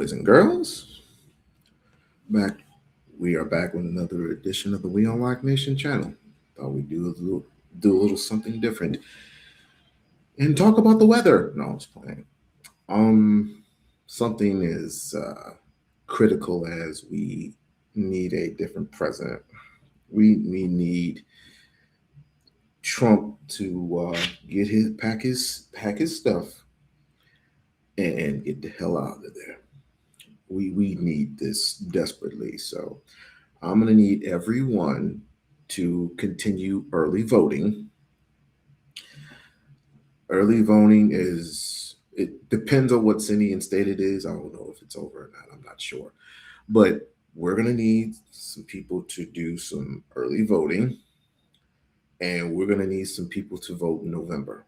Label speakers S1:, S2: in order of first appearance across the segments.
S1: boys and girls. Back, we are back with another edition of the We-On-Loc Nation channel. Thought we'd do a little something different and talk about the weather. No, I was playing. Um, Something as critical as we need a different president. We need Trump to get his stuff and get the hell out of there. We need this desperately. So I'm going to need everyone to continue early voting. Early voting it depends on what city and state it is. I don't know if it's over or not. I'm not sure. But we're going to need some people to do some early voting, and we're going to need some people to vote in November.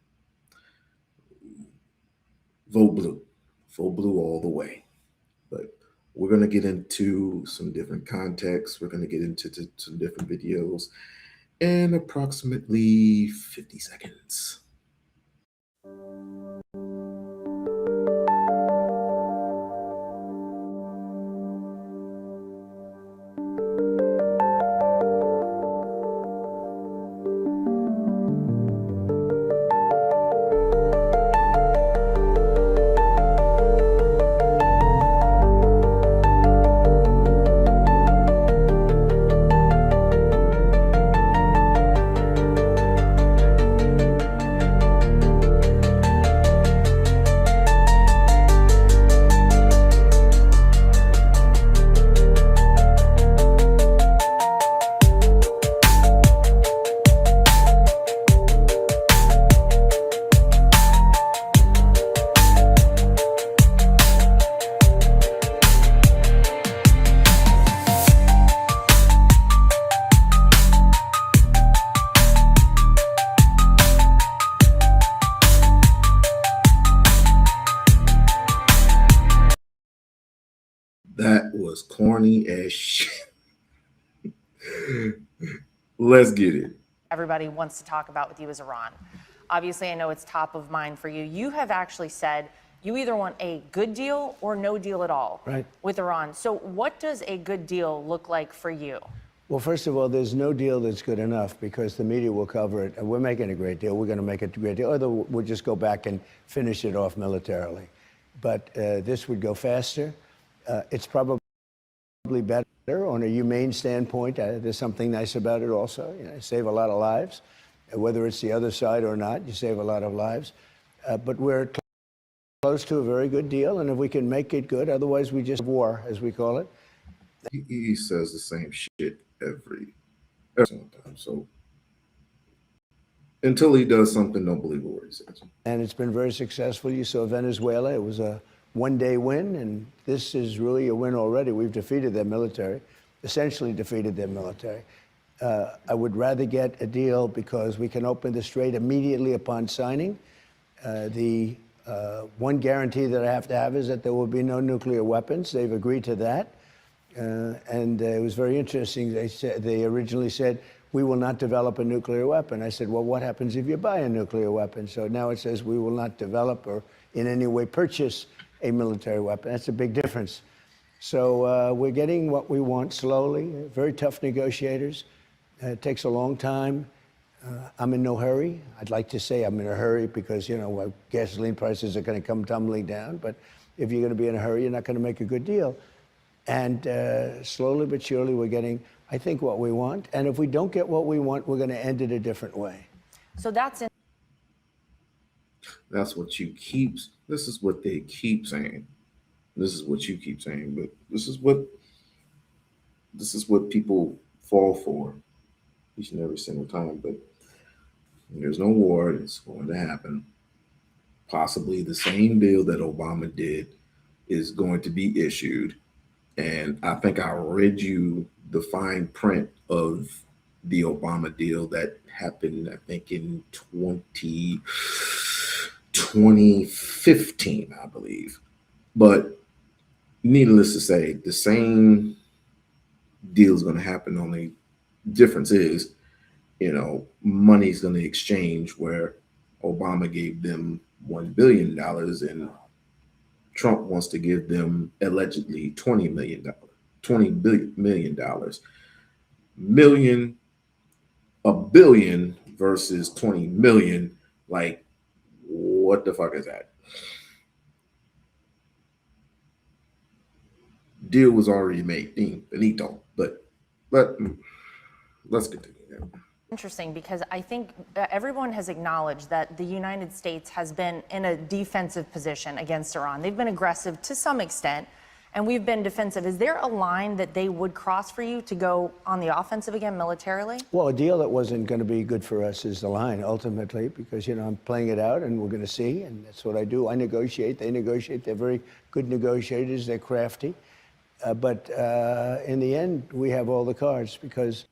S1: Vote blue. Vote blue all the way. But we're going to get into some different contexts. We're going to get into some different videos in approximately 50 seconds. That was corny as shit. Let's get it.
S2: Everybody wants to talk about with you is Iran. Obviously, I know it's top of mind for you. You have actually said you either want a good deal or no deal at all with Iran. So what does a good deal look like for you?
S3: Well, first of all, there's no deal that's good enough because the media will cover it. And we're making a great deal. We're going to make it a great deal. Or we'll just go back and finish it off militarily. But this would go faster. It's probably better on a humane standpoint. There's something nice about it also. You know, save a lot of lives. Whether it's the other side or not, you save a lot of lives. But we're close to a very good deal, and if we can make it good, otherwise we just war, as we call it.
S1: He says the same shit every single time. So until he does something, don't believe a word he says.
S3: And it's been very successful. You saw Venezuela. It was a one-day win, and this is really a win already. We've defeated their military, essentially defeated their military. I would rather get a deal because we can open the strait immediately upon signing. The one guarantee that I have to have is that there will be no nuclear weapons. They've agreed to that. And it was very interesting. They originally said, we will not develop a nuclear weapon. I said, well, what happens if you buy a nuclear weapon? So now it says we will not develop or in any way purchase a military weapon. That's a big difference. So we're getting what we want slowly. Very tough negotiators. It takes a long time. I'm in no hurry. I'd like to say I'm in a hurry because, you know, gasoline prices are going to come tumbling down. But if you're going to be in a hurry, you're not going to make a good deal. And slowly but surely, we're getting, I think, what we want. And if we don't get what we want, we're going to end it a different way.
S2: So that's
S1: what you keep. This is what they keep saying. This is what you keep saying. But this is what people fall for each and every single time. But there's no war. It's going to happen. Possibly the same deal that Obama did is going to be issued. And I think I read you the fine print of the Obama deal that happened, I think, in 2015, I believe. But needless to say, the same deal is going to happen. Only difference is, you know, money's going to exchange where Obama gave them $1 billion and Trump wants to give them allegedly $20 billion, million, a billion versus 20 million. Like, what the fuck is that? Deal was already made. Benito. But let's continue.
S2: Interesting, because I think everyone has acknowledged that the United States has been in a defensive position against Iran. They've been aggressive to some extent, and we've been defensive. Is there a line that they would cross for you to go on the offensive again militarily?
S3: Well, a deal that wasn't going to be good for us is the line, ultimately, because, I'm playing it out, and we're going to see, and that's what I do. I negotiate. They negotiate. They're very good negotiators. They're crafty. But in the end, we have all the cards because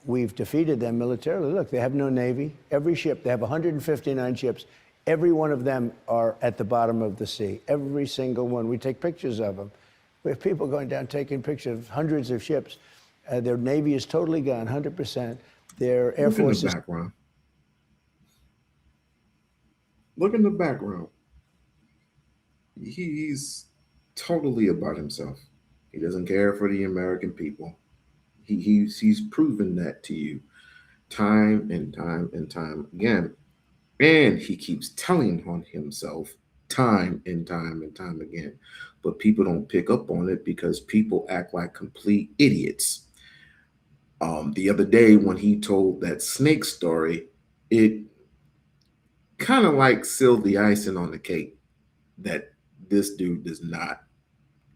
S3: we've defeated them militarily. Look, they have no Navy. Every ship, they have 159 ships. Every one of them are at the bottom of the sea. Every single one. We take pictures of them. We have people going down taking pictures of hundreds of ships. Their Navy is totally gone, 100%. Their Air Force is...
S1: Look in the background. He's totally about himself. He doesn't care for the American people. He's proven that to you time and time and time again. And he keeps telling on himself time and time and time again. But people don't pick up on it because people act like complete idiots. The other day when he told that snake story, it kind of like sealed the icing on the cake that this dude does not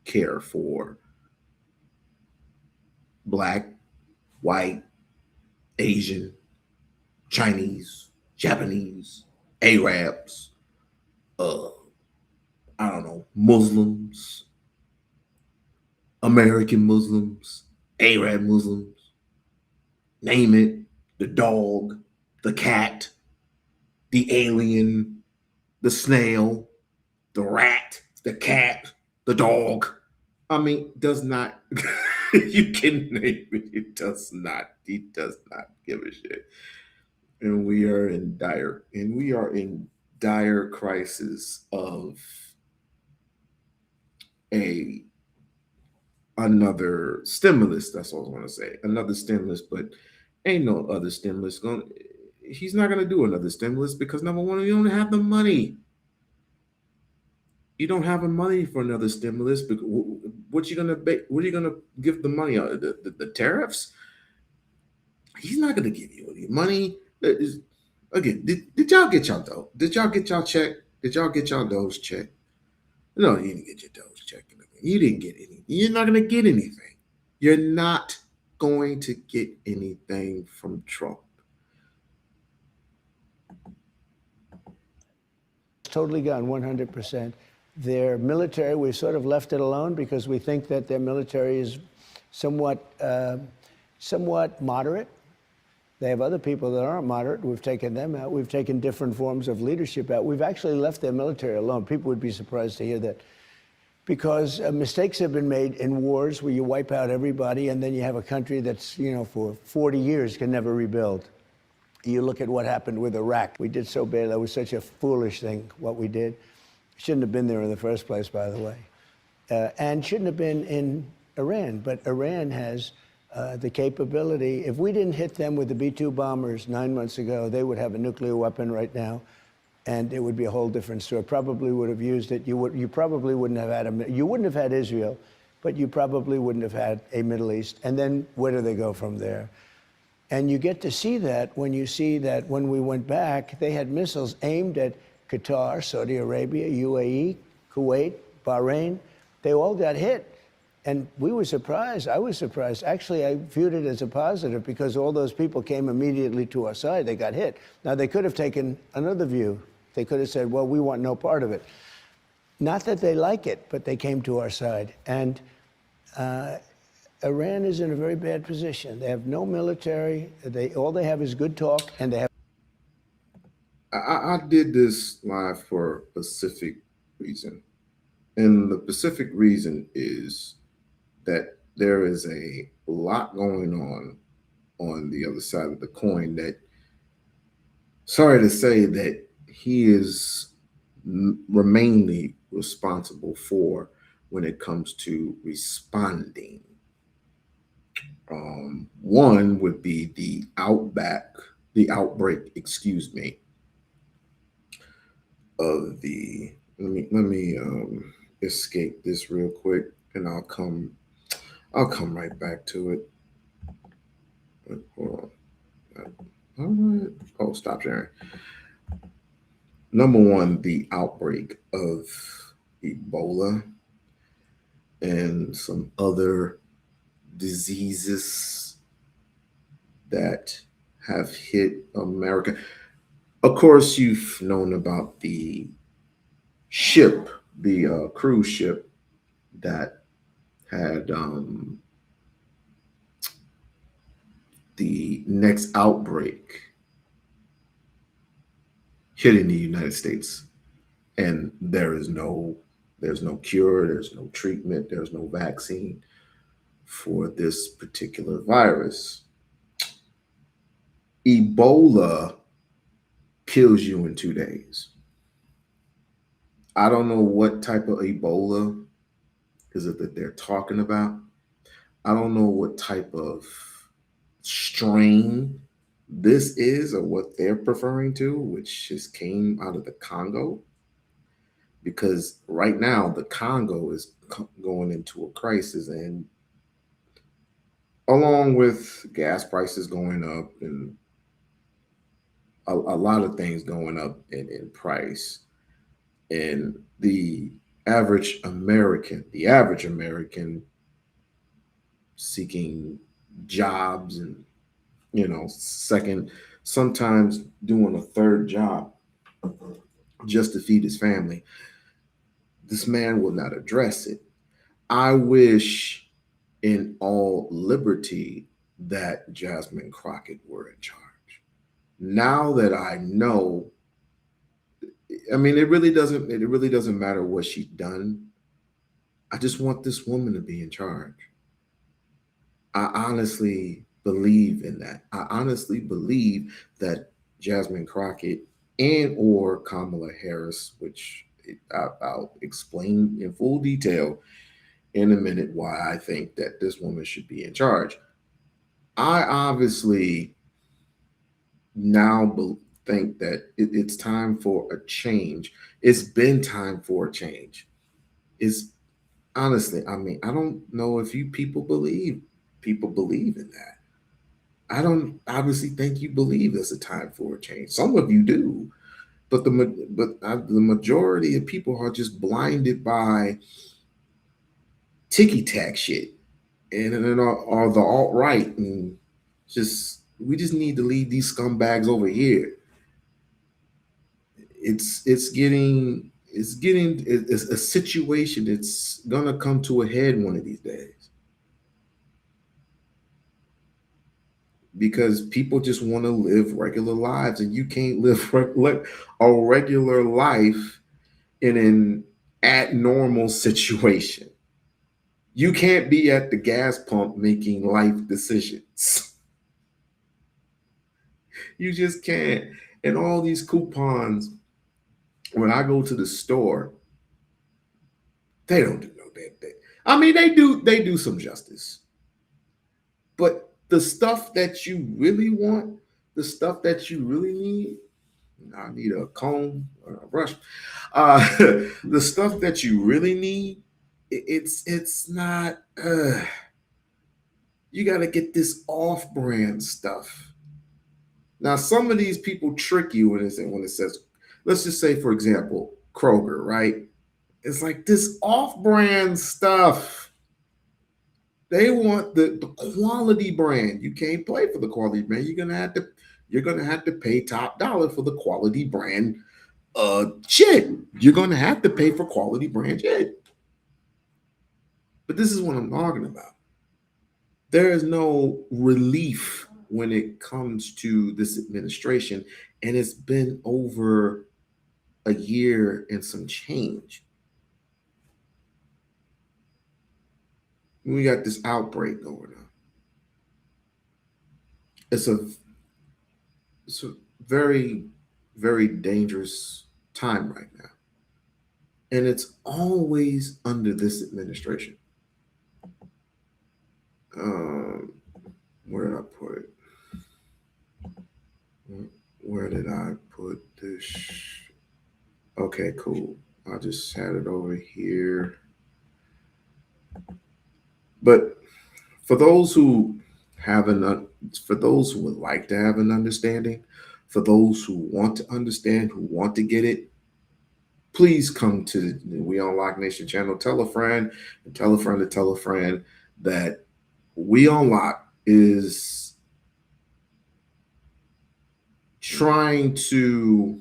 S1: care for black, white, Asian, Chinese, Japanese, Arabs, I don't know, Muslims, American Muslims, Arab Muslims, name it, the dog, the cat, the alien, the snail, the rat, the cat, the dog. I mean, does not, you can name it, he does not give a shit. And we are in dire crisis of another stimulus. That's all I was going to say. Another stimulus, but ain't no other stimulus going. He's not going to do another stimulus because number one, you don't have the money. You don't have the money for another stimulus. What you gonna what are you gonna give the money out? The tariffs? He's not gonna give you any money. Again, did y'all get y'all dough? Did y'all get y'all check? Did y'all get y'all Doge check? No, you didn't get your Doge check. You didn't get any. You're not gonna get anything. You're not going to get anything from Trump.
S3: Totally gone, 100%. Their military, we've sort of left it alone because we think that their military is somewhat moderate. They have other people that aren't moderate. We've taken them out. We've taken different forms of leadership out. We've actually left their military alone. People would be surprised to hear that. Because mistakes have been made in wars where you wipe out everybody and then you have a country that's, for 40 years can never rebuild. You look at what happened with Iraq. We did so bad. That was such a foolish thing, what we did. Shouldn't have been there in the first place, by the way. And shouldn't have been in Iran. But Iran has the capability. If we didn't hit them with the B-2 bombers 9 months ago, they would have a nuclear weapon right now. And it would be a whole different story. Probably would have used it. You probably wouldn't have had you wouldn't have had Israel, but you probably wouldn't have had a Middle East. And then where do they go from there? And you get to see that when you see that when we went back, they had missiles aimed at Qatar, Saudi Arabia, UAE, Kuwait, Bahrain. They all got hit. And we were surprised. I was surprised. Actually, I viewed it as a positive because all those people came immediately to our side. They got hit. Now, they could have taken another view. They could have said, well, we want no part of it. Not that they like it, but they came to our side. And Iran is in a very bad position. They have no military. All they have is good talk, and they have.
S1: I did this live for a specific reason. And the specific reason is that there is a lot going on the other side of the coin that, sorry to say, that he is remainly responsible for when it comes to responding. One would be the outbreak, excuse me, of the. Let me escape this real quick, and I'll come right back to it. Hold on. All right. Oh, stop sharing. Number one, the outbreak of Ebola and some other diseases that have hit America. Of course, you've known about the ship, the cruise ship that had the next outbreak hitting the United States, and there's no cure, there's no treatment, there's no vaccine for this particular virus. Ebola kills you in 2 days. I don't know what type of Ebola is it that they're talking about. I don't know what type of strain this is or what they're preferring to, which just came out of the Congo. Because right now, the Congo is going into a crisis, and along with gas prices going up and a lot of things going up in price, and the average American seeking jobs and second, sometimes doing a third job just to feed his family. This man will not address it. I wish, in all liberty, that Jasmine Crockett were in charge. Now that I know, I mean, it really doesn't matter what she's done. I just want this woman to be in charge. I honestly believe in that. I honestly believe that Jasmine Crockett and or Kamala Harris, which I'll explain in full detail in a minute why I think that this woman should be in charge. I obviously now think that it's time for a change. It's been time for a change. It's honestly, I mean, I don't know if you people believe in that. I don't obviously think you believe there's a time for a change. Some of you do, but the majority of people are just blinded by ticky tack shit and are the alt right, and just we just need to leave these scumbags over here. It's a situation. It's gonna come to a head one of these days because people just want to live regular lives, and you can't live a regular life in an abnormal situation. You can't be at the gas pump making life decisions. You just can't. And all these coupons, when I go to the store, they don't do no damn thing. I mean, they do some justice. But the stuff that you really want, the stuff that you really need, I need a comb or a brush. The stuff that you really need, it's not. You got to get this off-brand stuff. Now, some of these people trick you when it says, let's just say, for example, Kroger, right? It's like this off-brand stuff. They want the quality brand. You can't play for the quality brand. You're gonna have to pay top dollar for the quality brand shit. You're gonna have to pay for quality brand shit. But this is what I'm talking about. There is no relief when it comes to this administration, and it's been over a year and some change. We got this outbreak going on. It's a it's a very, very dangerous time right now. And it's always under this administration. Where did I put it? Where did I put this? Okay, cool. I just had it over here. But for those who for those who would like to have an understanding, for those who want to understand, who want to get it, please come to the We-On-Loc Nation channel. Tell a friend and tell a friend to tell a friend that We-On-Loc is trying to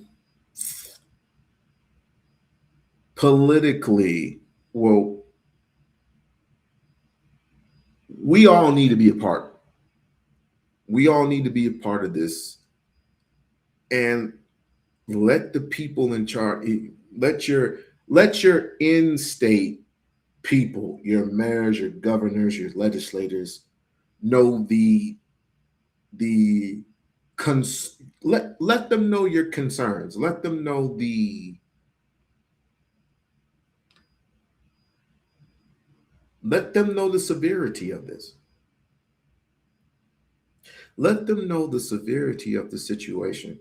S1: politically, well, we all need to be a part. We all need to be a part of this. And let the people in charge, let your in-state people, your mayors, your governors, your legislators know let them know your concerns. Let them know the severity of this. Let them know the severity of the situation.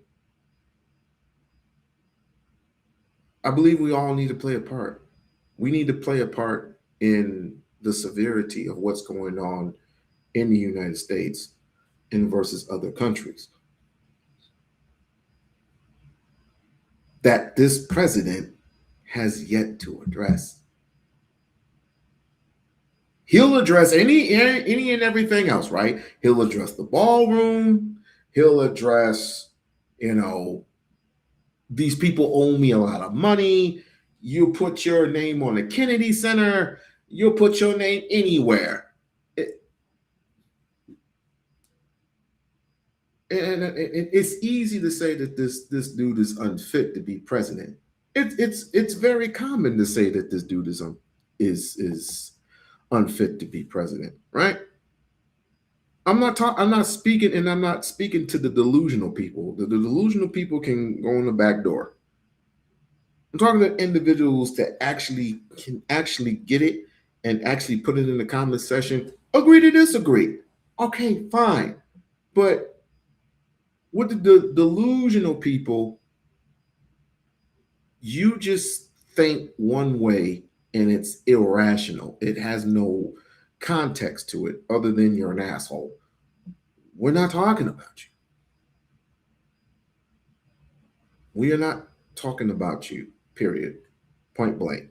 S1: I believe we all need to play a part. We need to play a part in the severity of what's going on in the United States and versus other countries that this president has yet to address. He'll address any and everything else, right? He'll address the ballroom. He'll address, these people owe me a lot of money. You put your name on the Kennedy Center. You'll put your name anywhere. It's easy to say that this dude is unfit to be president. It's very common to say that this dude is unfit to be president, right? I'm not speaking to the delusional people. The delusional people can go in the back door. I'm talking to individuals that can actually get it and actually put it in the comment section. Agree to disagree. Okay, fine. But with the delusional people, you just think one way and it's irrational. It has no context to it other than you're an asshole. We're not talking about you. We are not talking about you, period. Point blank.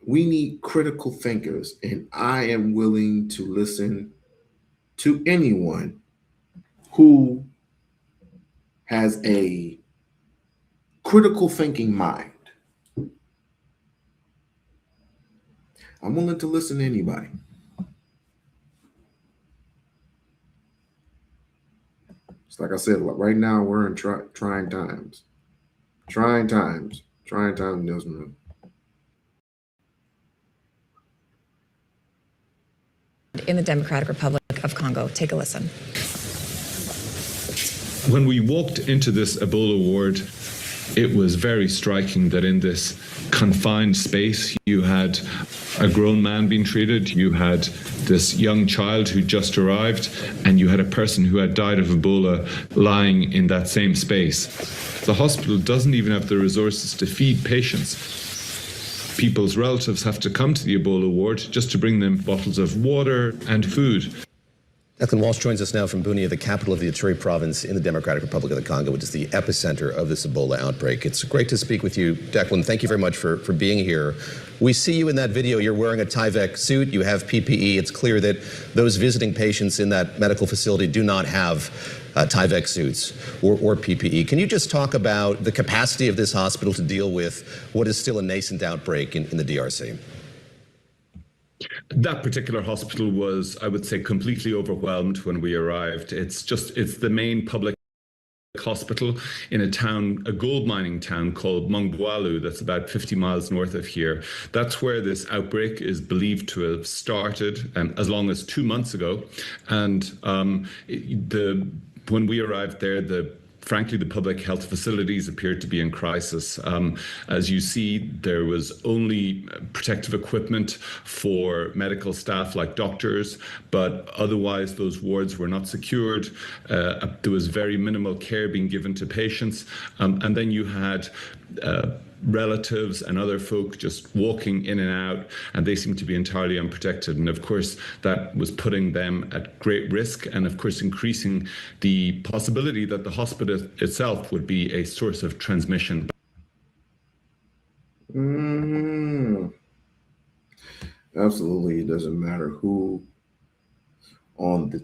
S1: We need critical thinkers, and I am willing to listen to anyone who has a critical thinking mind. I'm willing to listen to anybody. It's like I said, right now we're in trying times. Trying times, Jasmine.
S4: In the Democratic Republic of Congo. Take a listen.
S5: When we walked into this Ebola ward, it was very striking that in this confined space, you had a grown man being treated, you had this young child who just arrived, and you had a person who had died of Ebola lying in that same space. The hospital doesn't even have the resources to feed patients. People's relatives have to come to the Ebola ward just to bring them bottles of water and food.
S6: Declan Walsh joins us now from Bunia, the capital of the Ituri province in the Democratic Republic of the Congo, which is the epicenter of this Ebola outbreak. It's great to speak with you, Declan. Thank you very much for being here. We see you in that video. You're wearing a Tyvek suit. You have PPE. It's clear that those visiting patients in that medical facility do not have Tyvek suits or PPE. Can you just talk about the capacity of this hospital to deal with what is still a nascent outbreak in the DRC?
S5: That particular hospital was, I would say, completely overwhelmed when we arrived. It's the main public hospital in a gold mining town called Mongwalu that's about 50 miles north of here. That's where this outbreak is believed to have started as long as 2 months ago. And when we arrived there, the frankly, the public health facilities appeared to be in crisis. As you see, there was only protective equipment for medical staff like doctors, but otherwise those wards were not secured. There was very minimal care being given to patients. And then you had relatives and other folk just walking in and out, and they seemed to be entirely unprotected. And of course, that was putting them at great risk, and of course, increasing the possibility that the hospital itself would be a source of transmission.
S1: Absolutely, it doesn't matter who on the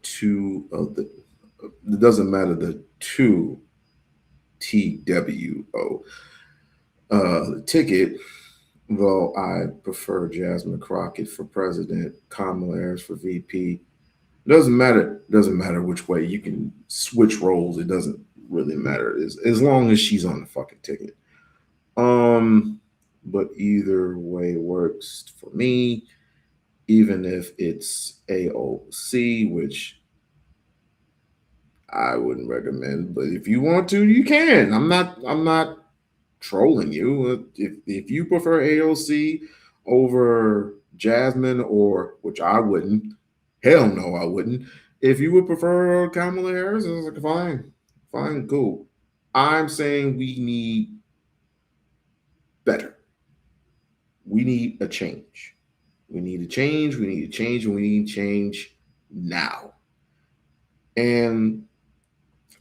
S1: two of the. It doesn't matter the two TWO ticket. Though I prefer Jasmine Crockett for president, Kamala Harris for VP. Doesn't matter. Doesn't matter which way you can switch roles. It doesn't really matter as long as she's on the fucking ticket. But either way works for me. Even if it's AOC, which I wouldn't recommend, but if you want to, you can. I'm not trolling you. If you prefer AOC over Jasmine, or which I wouldn't, hell no, I wouldn't. If you would prefer Kamala Harris, it's like fine, cool. I'm saying we need better. We need a change. We need a change. We need a change, and we need change now. And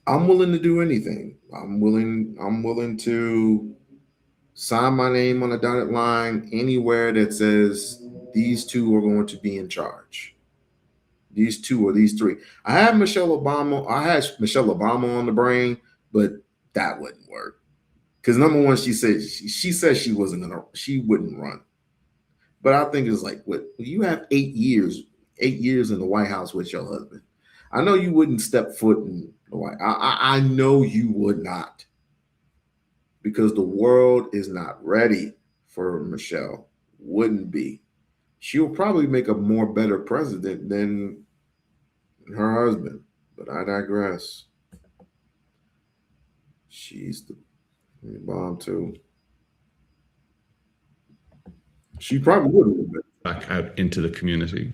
S1: I'm willing to do anything. I'm willing to sign my name on a dotted line anywhere that says these two are going to be in charge. These two or these three. I had Michelle Obama on the brain, but that wouldn't work. Because number one, she said she wouldn't run. But I think it's like, what, you have 8 years in the White House with your husband. I know you wouldn't step foot in the White House. I know you would not. Because the world is not ready for Michelle. Wouldn't be. She'll probably make a more better president than her husband. But I digress. She's the bomb too. She probably would have been
S5: Back out into the community.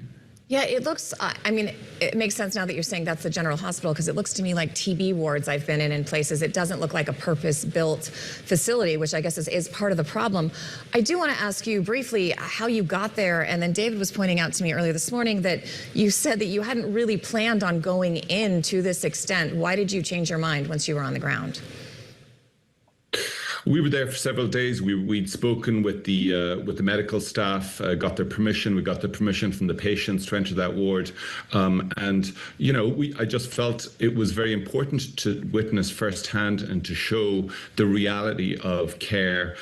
S4: Yeah, it looks, I mean, it makes sense now that you're saying that's the general hospital, because it looks to me like TB wards I've been in places. It doesn't look like a purpose-built facility, which I guess is part of the problem. I do want to ask you briefly how you got there, and then David was pointing out to me earlier this morning that you said that you hadn't really planned on going in to this extent. Why did you change your mind once you were on the ground?
S5: We were there for several days. We'd spoken with the medical staff, got their permission. We got the permission from the patients to enter that ward, and you know, I just felt it was very important to witness firsthand and to show the reality of care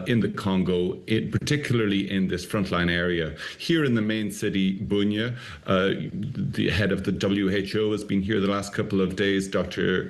S5: in the Congo, particularly in this frontline area. Here in the main city, Bunia, the head of the WHO has been here the last couple of days. Dr.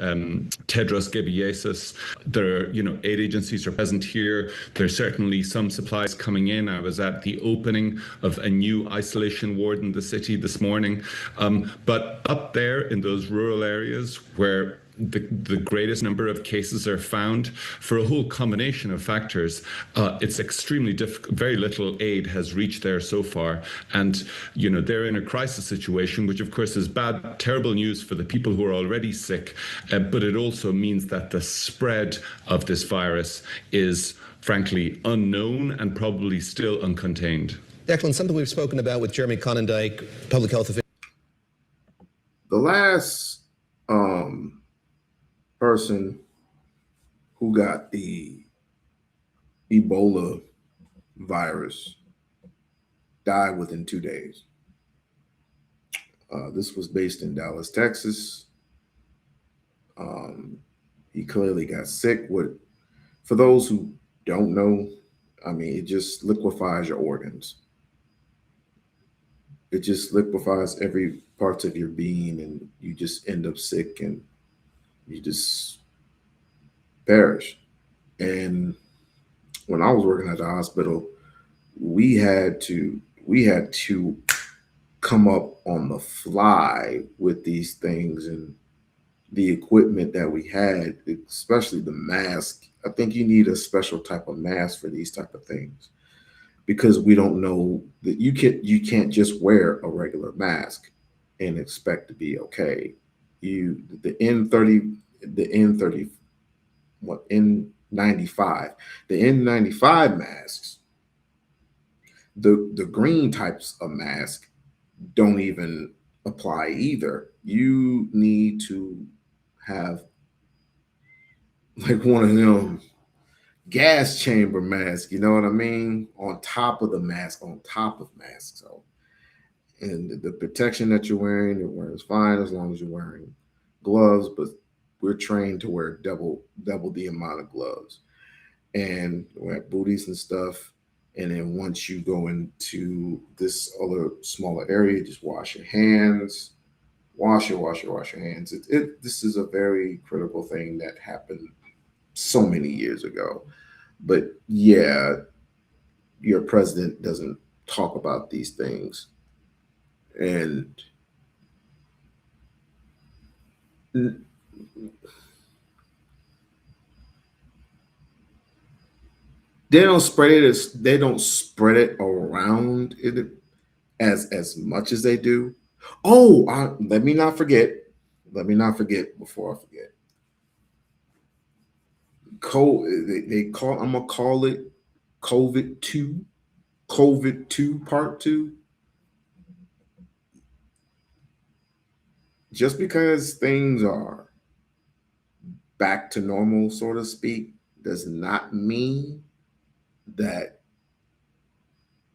S5: Tedros Ghebreyesus. There are, aid agencies are present here. There's certainly some supplies coming in. I was at the opening of a new isolation ward in the city this morning. But up there in those rural areas where the greatest number of cases are found, for a whole combination of factors, it's extremely difficult. Very little aid has reached there so far. And, they're in a crisis situation, which of course is bad, terrible news for the people who are already sick. But it also means that the spread of this virus is frankly unknown and probably still uncontained.
S6: Declan, something we've spoken about with Jeremy Conondike, public health official.
S1: The last person who got the Ebola virus died within 2 days. This was based in Dallas, Texas. He clearly got sick. For those who don't know, it just liquefies your organs. It just liquefies every part of your being, and you just end up sick and you just perish. And when I was working at the hospital, we had to come up on the fly with these things, and the equipment that we had, especially the mask. I think you need a special type of mask for these type of things, because we don't know that you can't just wear a regular mask and expect to be okay. The N30 what N95 the N95 masks, the green types of mask don't even apply either. You need to have like one of them gas chamber masks, you know what I mean? On top of the mask, on top of mask. So, and the protection that you're wearing is fine as long as you're wearing gloves, but we're trained to wear double the amount of gloves. And wear booties and stuff. And then once you go into this other smaller area, just wash your hands. Wash your hands. This is a very critical thing that happened so many years ago. But yeah, your president doesn't talk about these things. And they don't spread it around it as much as they do. Oh, let me not forget before I forget. I'm gonna call it COVID 2 part 2. Just because things are back to normal, so to speak, does not mean that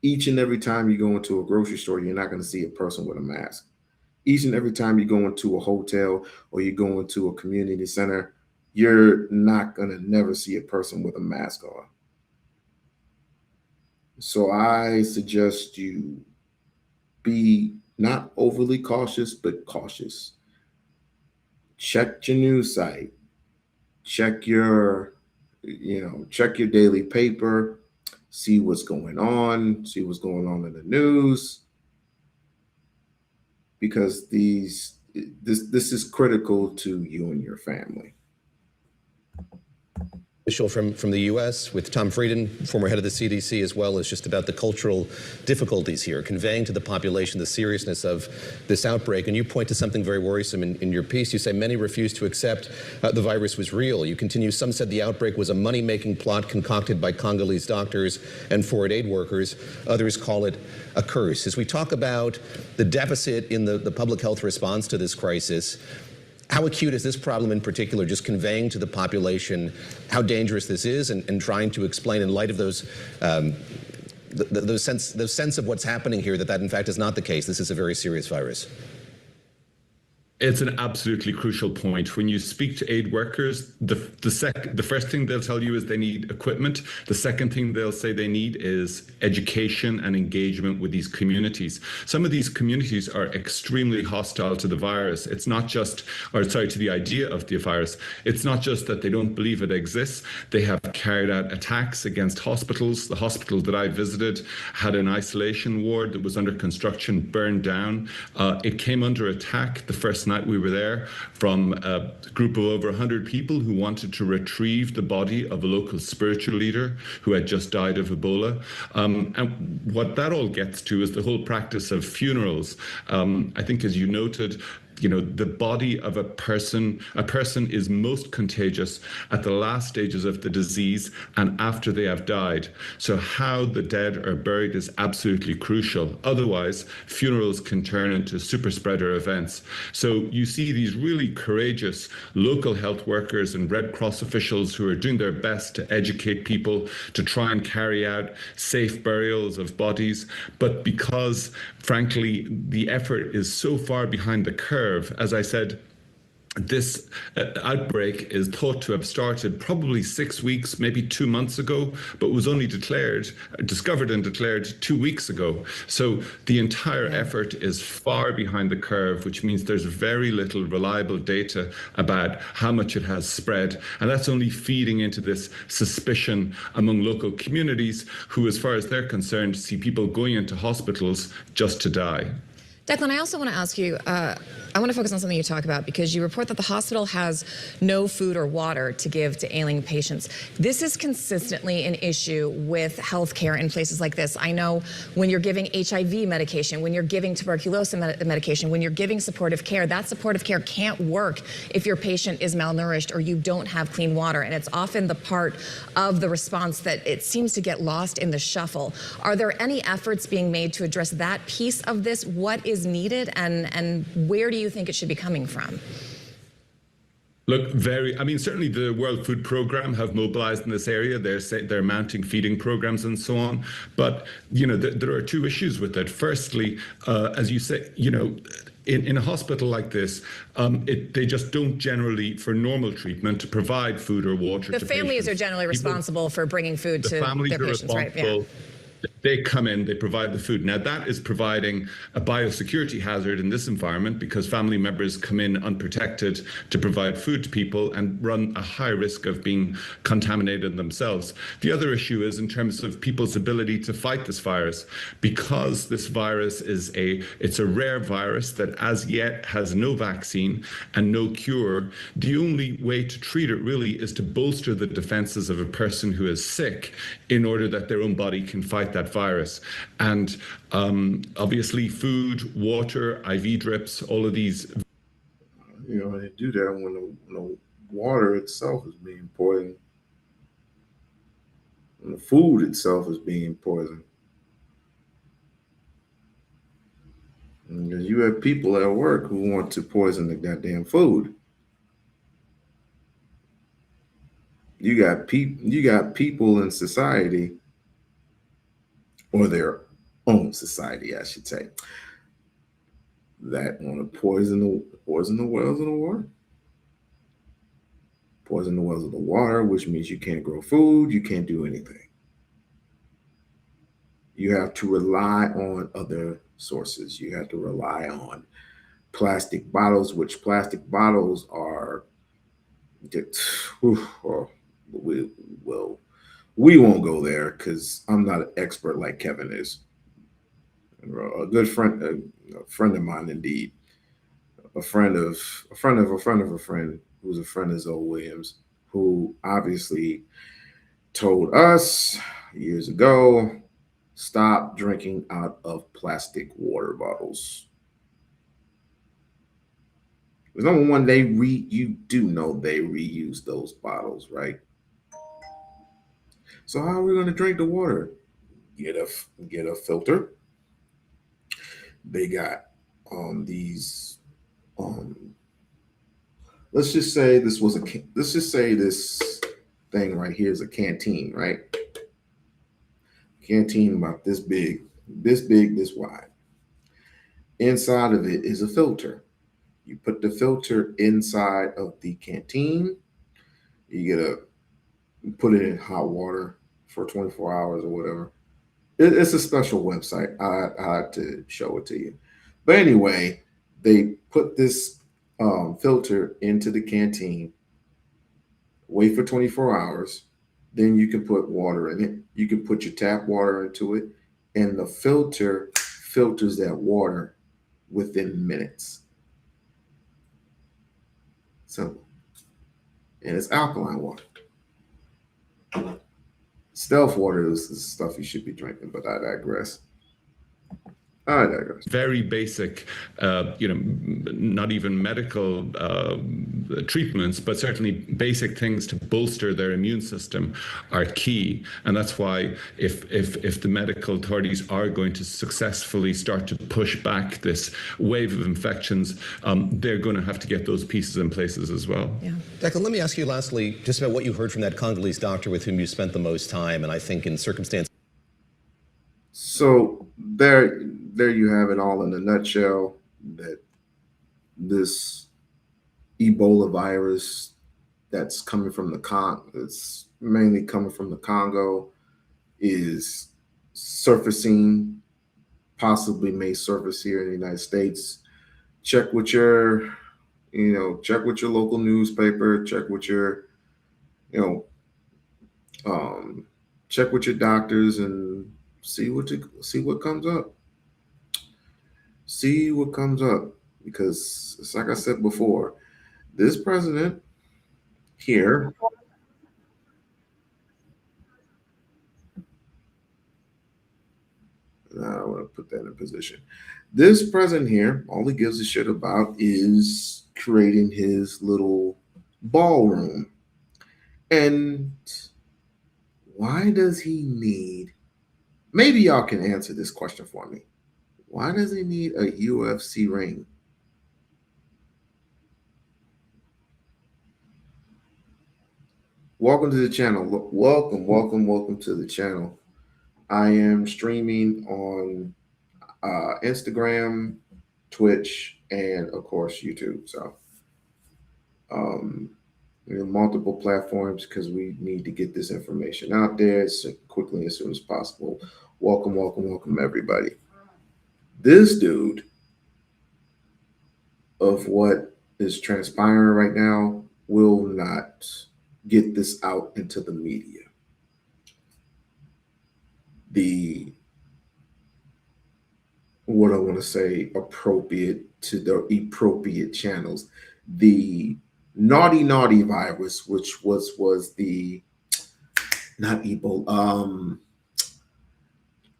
S1: each and every time you go into a grocery store, you're not going to see a person with a mask. Each and every time you go into a hotel or you go into a community center, you're not going to never see a person with a mask on. So I suggest you be not overly cautious, but cautious. Check your news site. Check your daily paper. See what's going on. See what's going on in the news. Because this is critical to you and your family.
S6: From the U.S. with Tom Frieden, former head of the CDC, as well as just about the cultural difficulties here, conveying to the population the seriousness of this outbreak. And you point to something very worrisome in your piece. You say many refused to accept the virus was real. You continue, some said the outbreak was a money-making plot concocted by Congolese doctors and foreign aid workers. Others call it a curse. As we talk about the deficit in the public health response to this crisis, how acute is this problem in particular, just conveying to the population how dangerous this is and trying to explain in light of those the sense of what's happening here that in fact is not the case. This is a very serious virus.
S5: It's an absolutely crucial point. When you speak to aid workers, the first thing they'll tell you is they need equipment. The second thing they'll say they need is education and engagement with these communities. Some of these communities are extremely hostile to the virus. It's not just, to the idea of the virus. It's not just that they don't believe it exists. They have carried out attacks against hospitals. The hospital that I visited had an isolation ward that was under construction, burned down. It came under attack the first night we were there from a group of over 100 people who wanted to retrieve the body of a local spiritual leader who had just died of Ebola. And what that all gets to is the whole practice of funerals. I think, as you noted, the body of a person is most contagious at the last stages of the disease and after they have died. So how the dead are buried is absolutely crucial. Otherwise, funerals can turn into super spreader events. So you see these really courageous local health workers and Red Cross officials who are doing their best to educate people to try and carry out safe burials of bodies. But because, frankly, the effort is so far behind the curve, as I said, this outbreak is thought to have started probably 6 weeks, maybe 2 months ago, but was only discovered and declared 2 weeks ago. So the entire effort is far behind the curve, which means there's very little reliable data about how much it has spread. And that's only feeding into this suspicion among local communities who, as far as they're concerned, see people going into hospitals just to die.
S4: Declan, I also want to ask you, I want to focus on something you talk about because you report that the hospital has no food or water to give to ailing patients. This is consistently an issue with healthcare in places like this. I know when you're giving HIV medication, when you're giving tuberculosis medication, when you're giving supportive care, that supportive care can't work if your patient is malnourished or you don't have clean water. And it's often the part of the response that it seems to get lost in the shuffle. Are there any efforts being made to address that piece of this? What is needed and where do you think it should be coming from?
S5: Look, certainly the World Food Programme have mobilized in this area. They're mounting feeding programs and so on. But, there are two issues with it. Firstly, as you say, in a hospital like this, they just don't generally, for normal treatment, provide food or water to patients.
S4: The families are generally responsible for bringing food to their patients, right? Yeah.
S5: They come in, they provide the food. Now, that is providing a biosecurity hazard in this environment because family members come in unprotected to provide food to people and run a high risk of being contaminated themselves. The other issue is in terms of people's ability to fight this virus. Because this virus it's a rare virus that as yet has no vaccine and no cure, the only way to treat it really is to bolster the defenses of a person who is sick in order that their own body can fight that virus. And obviously food, water, IV drips, all of these.
S1: They do that when the water itself is being poisoned. When the food itself is being poisoned. Because you have people at work who want to poison the goddamn food. You got people in society, or their own society, I should say, that want to poison the wells of the water. Poison the wells of the water, which means you can't grow food, you can't do anything. You have to rely on other sources. You have to rely on plastic bottles, which plastic bottles are, we won't go there because I'm not an expert like Kevin is. A good friend, a friend of mine, indeed, a friend of a friend who's a friend of Zoe Williams, who obviously told us years ago, stop drinking out of plastic water bottles. Because number one, you do know they reuse those bottles, right? So how are we going to drink the water? Get a filter. They got these. Let's just say this thing right here is a canteen, right? Canteen about this big, this wide. Inside of it is a filter. You put the filter inside of the canteen. You put it in hot water for 24 hours or whatever. It's a special website. I have to show it to you. But anyway, they put this filter into the canteen, wait for 24 hours. Then you can put water in it. You can put your tap water into it. And the filter filters that water within minutes. Simple. And it's alkaline water. Stealth water is the stuff you should be drinking, but I digress.
S5: Very basic, not even medical treatments, but certainly basic things to bolster their immune system are key. And that's why if the medical authorities are going to successfully start to push back this wave of infections, they're going to have to get those pieces in places as well.
S4: Yeah.
S6: Declan, let me ask you lastly, just about what you heard from that Congolese doctor with whom you spent the most time, and I think in circumstances.
S1: So there you have it all in a nutshell, that this Ebola virus that's coming from it's mainly coming from the Congo, is surfacing, possibly may surface here in the United States. Check with your local newspaper, check with your, check with your doctors and see what comes up. See what comes up, because it's like I said before, this president here, I want to put that in position. This president here, all he gives a shit about is creating his little ballroom. And why does he need, maybe y'all can answer this question for me. Why does he need a UFC ring? Welcome to the channel. Welcome to the channel. I am streaming on Instagram, Twitch, and of course YouTube. So multiple platforms, because we need to get this information out there as quickly as soon as possible. Welcome everybody. This dude, of what is transpiring right now, will not get this out into the media. What I want to say, appropriate to the appropriate channels. The naughty virus, which was the, not Ebola,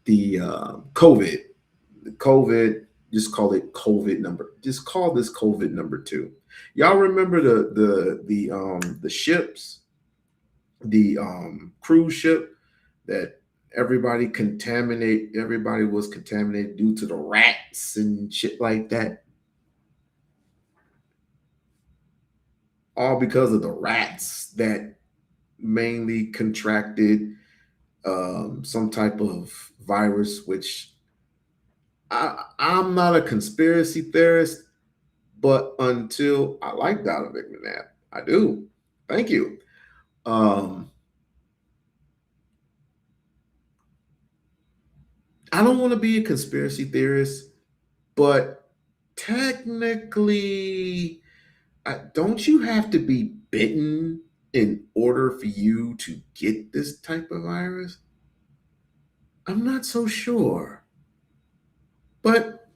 S1: the COVID. The COVID, just call it COVID number. Just call this COVID number 2. Y'all remember the ships, the cruise ship that everybody was contaminated due to the rats and shit like that? All because of the rats that mainly contracted some type of virus, which I'm not a conspiracy theorist, but until I like Donovan McNabb, I do. Thank you. I don't want to be a conspiracy theorist, but technically, don't you have to be bitten in order for you to get this type of virus? I'm not so sure. But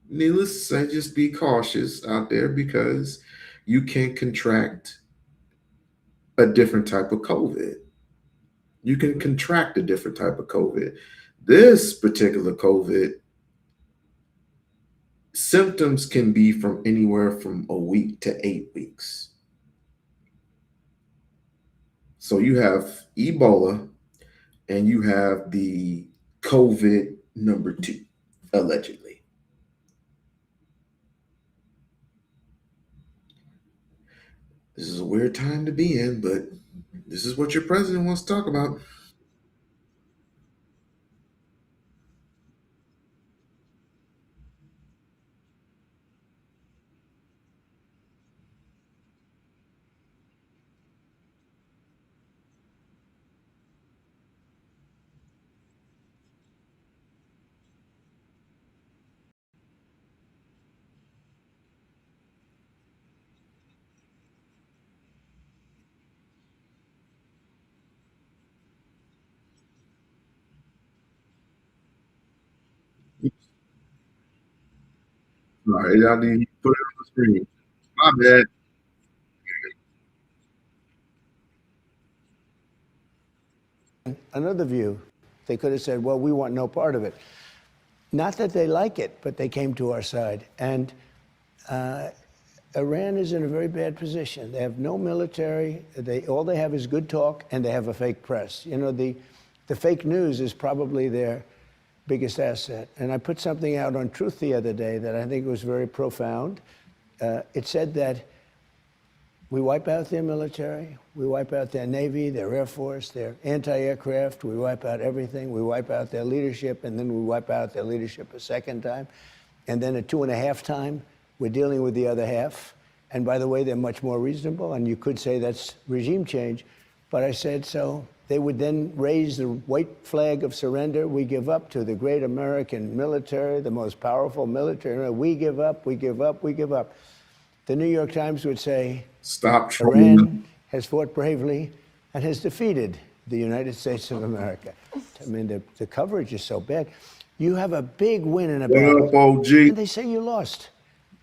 S1: needless to say, just be cautious out there, because you can contract a different type of COVID. You can contract a different type of COVID. This particular COVID, symptoms can be from anywhere from a week to 8 weeks. So you have Ebola and you have the COVID number 2, allegedly. This is a weird time to be in, but this is what your president wants to talk about. All right, I need to put it on the screen. My bad.
S3: Another view, they could have said, well, we want no part of it. Not that they like it, but they came to our side. And Iran is in a very bad position. They have no military. All they have is good talk, and they have a fake press. You know, the fake news is probably their biggest asset. And I put something out on Truth the other day that I think was very profound. It said that we wipe out their military, we wipe out their Navy, their Air Force, their anti-aircraft, we wipe out everything, we wipe out their leadership, and then we wipe out their leadership a second time. And then at 2.5 times, we're dealing with the other half. And by the way, they're much more reasonable, and you could say that's regime change. But I said, so they would then raise the white flag of surrender. We give up to the great American military, the most powerful military. We give up, we give up, we give up. The New York Times would say,
S1: stop
S3: Iran
S1: trolling.
S3: has fought bravely and has defeated the United States of America. I mean, the coverage is so bad. You have a big win in a
S1: What
S3: battle.
S1: up, OG?
S3: And they say you lost.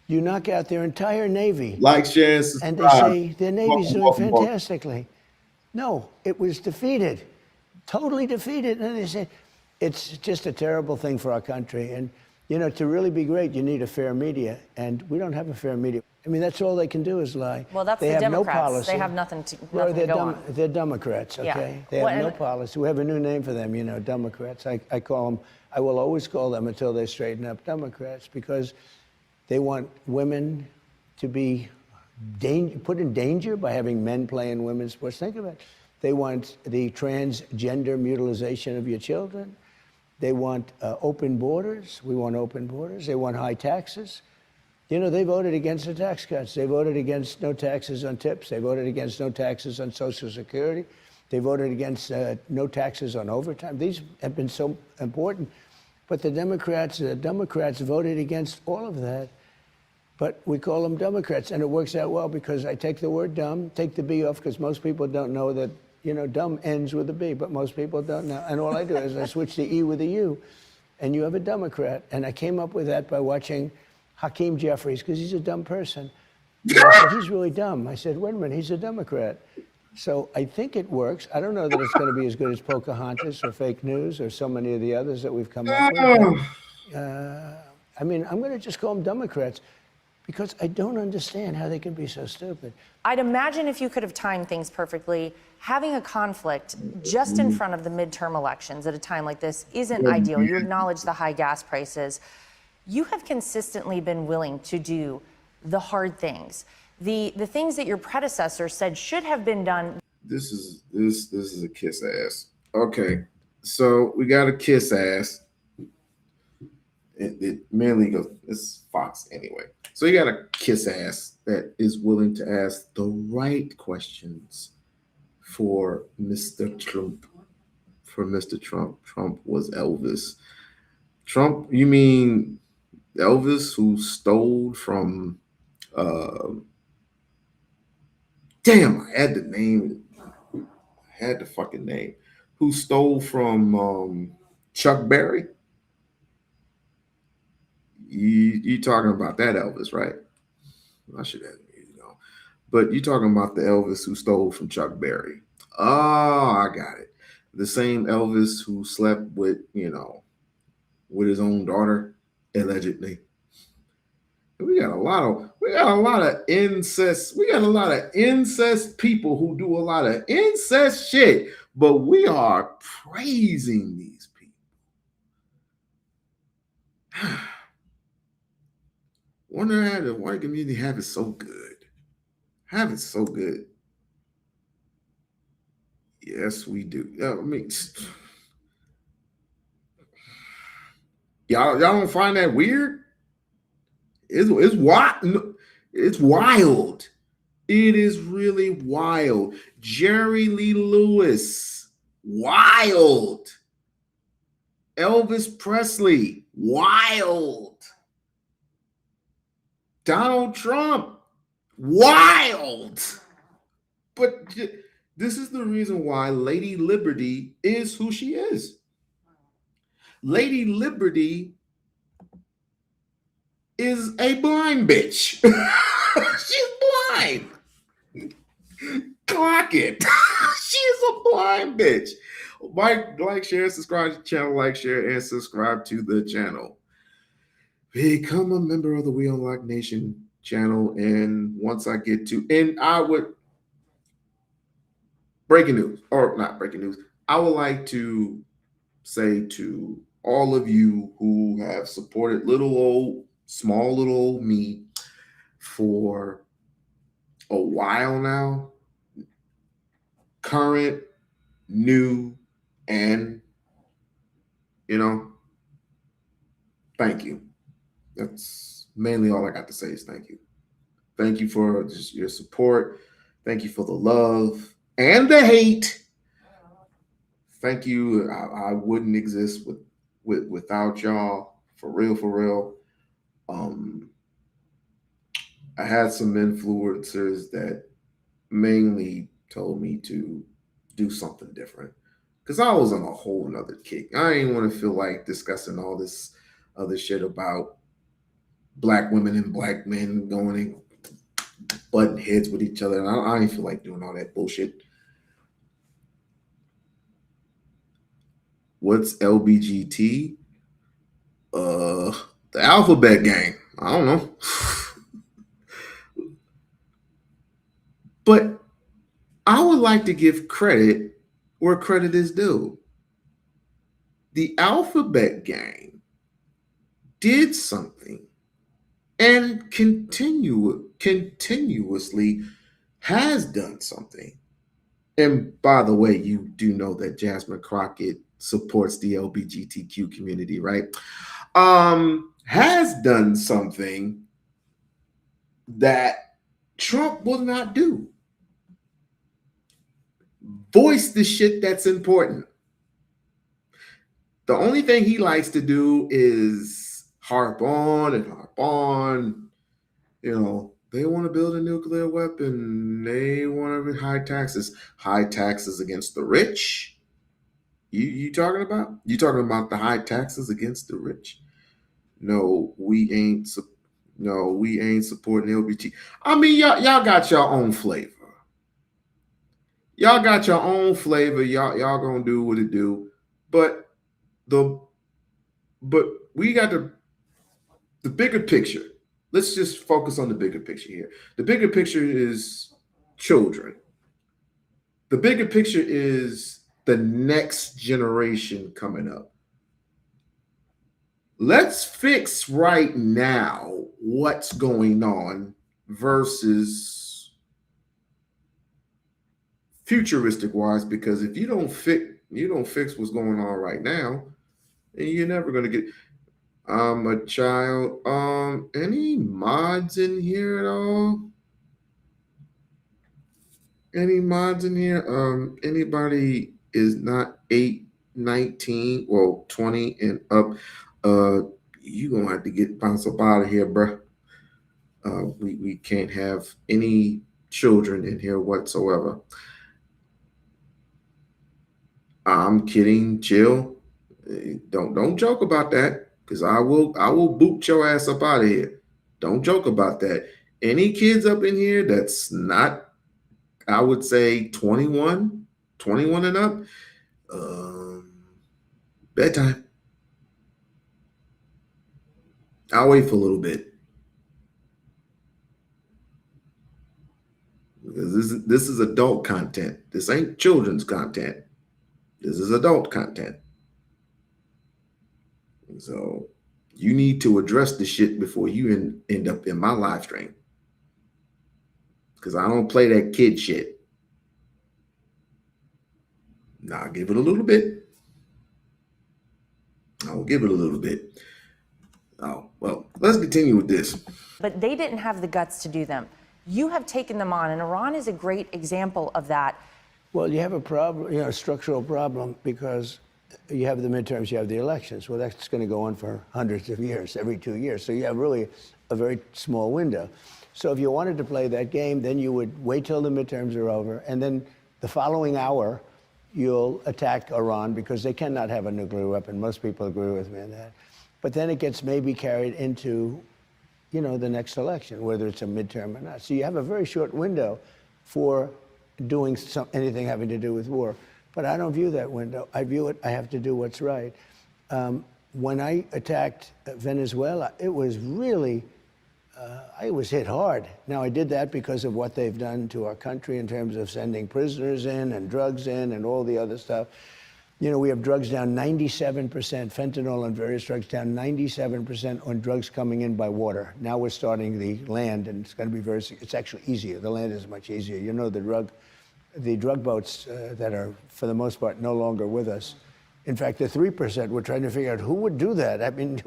S3: You knock out their entire Navy.
S1: Like, share, and
S3: And they
S1: subscribe.
S3: say their Navy's doing fantastically. No, it was defeated, totally defeated. And they said, it's just a terrible thing for our country. And, you know, to really be great, you need a fair media. And we don't have a fair media. I mean, that's all they can do is lie.
S2: Well, that's
S3: they
S2: the
S3: have
S2: Democrats.
S3: No policy.
S2: They have nothing to
S3: Well, they're
S2: go on.
S3: They're Democrats, okay?
S2: Yeah.
S3: They have
S2: Well,
S3: no
S2: and-
S3: policy. We have a new name for them, you know, Democrats. I call them, I will always call them until they straighten up, Democrats, because they want women to be put in danger by having men play in women's sports. Think of it. They want the transgender mutilization of your children. They want open borders. We want open borders. They want high taxes. You know, they voted against the tax cuts. They voted against no taxes on tips. They voted against no taxes on Social Security. They voted against no taxes on overtime. These have been so important. But the Democrats voted against all of that. But we call them Democrats, and it works out well because I take the word dumb, take the B off, because most people don't know that, you know, dumb ends with a B, but most people don't know. And all I do is I switch the E with a U, and you have a Democrat. And I came up with that by watching Hakeem Jeffries, because he's a dumb person. And I said, he's really dumb. I said, wait a minute, he's a Democrat. So I think it works. I don't know that it's going to be as good as Pocahontas or Fake News or so many of the others that we've come up with. But, I mean, I'm going to just call them Democrats, because I don't understand how they can be so stupid.
S2: I'd imagine if you could have timed things perfectly, having a conflict just in front of the midterm elections at a time like this isn't ideal. You acknowledge the high gas prices. You have consistently been willing to do the hard things, the things that your predecessor said should have been done.
S1: This is a kiss ass. Okay, so we got a kiss ass. It mainly goes, it's Fox anyway. So you got a kiss ass that is willing to ask the right questions for Mr. Trump. For Mr. Trump. Trump was Elvis. Trump, you mean Elvis, who stole from damn, I had the name. I had the fucking name. Who stole from Chuck Berry? You talking about that Elvis, right? I should have, you know. But you talking about the Elvis who stole from Chuck Berry. Oh, I got it. The same Elvis who slept with, you know, with his own daughter, allegedly. We got a lot of incest. We got a lot of incest people who do a lot of incest shit, but we are praising these people. Wonder how the white community have it so good. Have it so good. Yes, we do. I mean, y'all don't find that weird? It's wild. It's wild. It is really wild. Jerry Lee Lewis, wild. Elvis Presley, wild. Donald Trump, wild. But this is the reason why Lady Liberty is who she is. Lady Liberty is a blind bitch. She's blind. Crockett. She's a blind bitch. Like, share, subscribe to the channel, like, share, and subscribe to the channel. Become a member of the We-On-Loc Nation channel. And once I get to, and I would, breaking news, or not breaking news, I would like to say to all of you who have supported small little old me for a while now, current, new, and, you know, thank you. That's mainly all I got to say is thank you. Thank you for just your support. Thank you for the love and the hate. Thank you. I wouldn't exist without y'all. For real, for real. I had some influencers that mainly told me to do something different. because I was on a whole nother kick. I ain't want to feel like discussing all this other shit about black women and black men going and butting heads with each other. And I ain't feel like doing all that bullshit. What's LBGT? The alphabet gang. I don't know. But I would like to give credit where credit is due. The alphabet gang did something and continuously has done something. And by the way, you do know that Jasmine Crockett supports the LGBTQ community, right? Has done something that Trump will not do. Voice the shit that's important. The only thing he likes to do is harp on and harp on. You know, they want to build a nuclear weapon. They want to high taxes. High taxes against the rich. You talking about? You talking about the high taxes against the rich? No, we ain't. No, we ain't supporting LGBT. I mean, y'all got your own flavor. Y'all got your own flavor. Y'all gonna do what it do. But we got the bigger picture. Let's just focus on the bigger picture here. The bigger picture is children. The bigger picture is the next generation coming up. Let's fix right now what's going on versus futuristic wise, because if you don't fix what's going on right now, then you're never going to get. I'm a child. Any mods in here at all? Any mods in here? Anybody is not 8, 19, well, 20 and up? You gonna have to get bounce up out of here, bruh. We can't have any children in here whatsoever. I'm kidding. Chill. Don't joke about that, because I will boot your ass up out of here. Don't joke about that. Any kids up in here that's not, I would say 21 and up, bedtime. I'll wait for a little bit, because this is adult content. This ain't children's content. This is adult content. So you need to address the shit before you end up in my live stream, because I don't play that kid shit. Now I'll give it a little bit. I'll give it a little bit. Oh, well, let's continue with this.
S2: But they didn't have the guts to do them. You have taken them on, and Iran is a great example of that.
S3: Well, you have a problem, a structural problem, because you have the midterms, you have the elections. Well, that's going to go on for hundreds of years, every 2 years. So you have really a very small window. So if you wanted to play that game, then you would wait till the midterms are over, and then the following hour, you'll attack Iran, because they cannot have a nuclear weapon. Most people agree with me on that. But then it gets maybe carried into, the next election, whether it's a midterm or not. So you have a very short window for doing anything having to do with war. But I don't view that window. I view it, I have to do what's right. When I attacked Venezuela, it was really, I was hit hard. Now, I did that because of what they've done to our country in terms of sending prisoners in and drugs in and all the other stuff. We have drugs down 97%, fentanyl and various drugs down 97% on drugs coming in by water. Now we're starting the land, and it's going to be it's actually easier. The land is much easier. The drug boats that are, for the most part, no longer with us. In fact, the 3%, we're trying to figure out who would do that. I mean,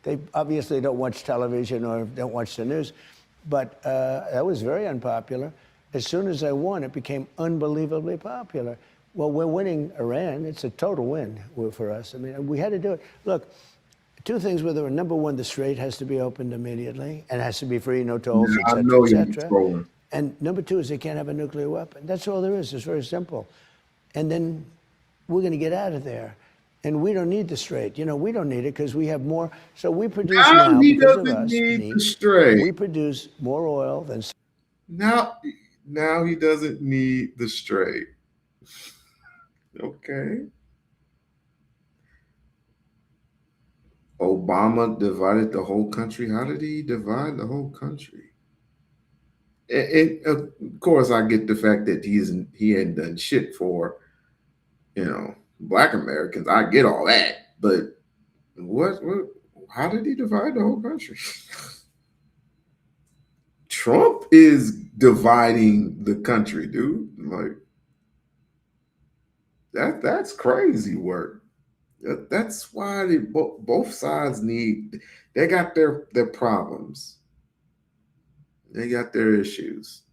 S3: they obviously don't watch television or don't watch the news. But that was very unpopular. As soon as I won, it became unbelievably popular. Well, we're winning Iran. It's a total win for us. I mean, we had to do it. Look, two things with Iran. Number one, the strait has to be opened immediately and has to be free, no tolls, et cetera, et cetera. And number two is they can't have a nuclear weapon. That's all there is. It's very simple. And then we're going to get out of there. And we don't need the Strait. You know, we don't need it because we have more. So we produce now
S1: he
S3: because of
S1: doesn't
S3: us.
S1: need the Strait.
S3: We produce more oil than.
S1: Now he doesn't need the Strait. Okay. Obama divided the whole country. How did he divide the whole country? And of course, I get the fact that he hadn't done shit for, Black Americans. I get all that, but what? How did he divide the whole country? Trump is dividing the country, dude. Like that's crazy work. That's why both sides they got their problems. They got their issues.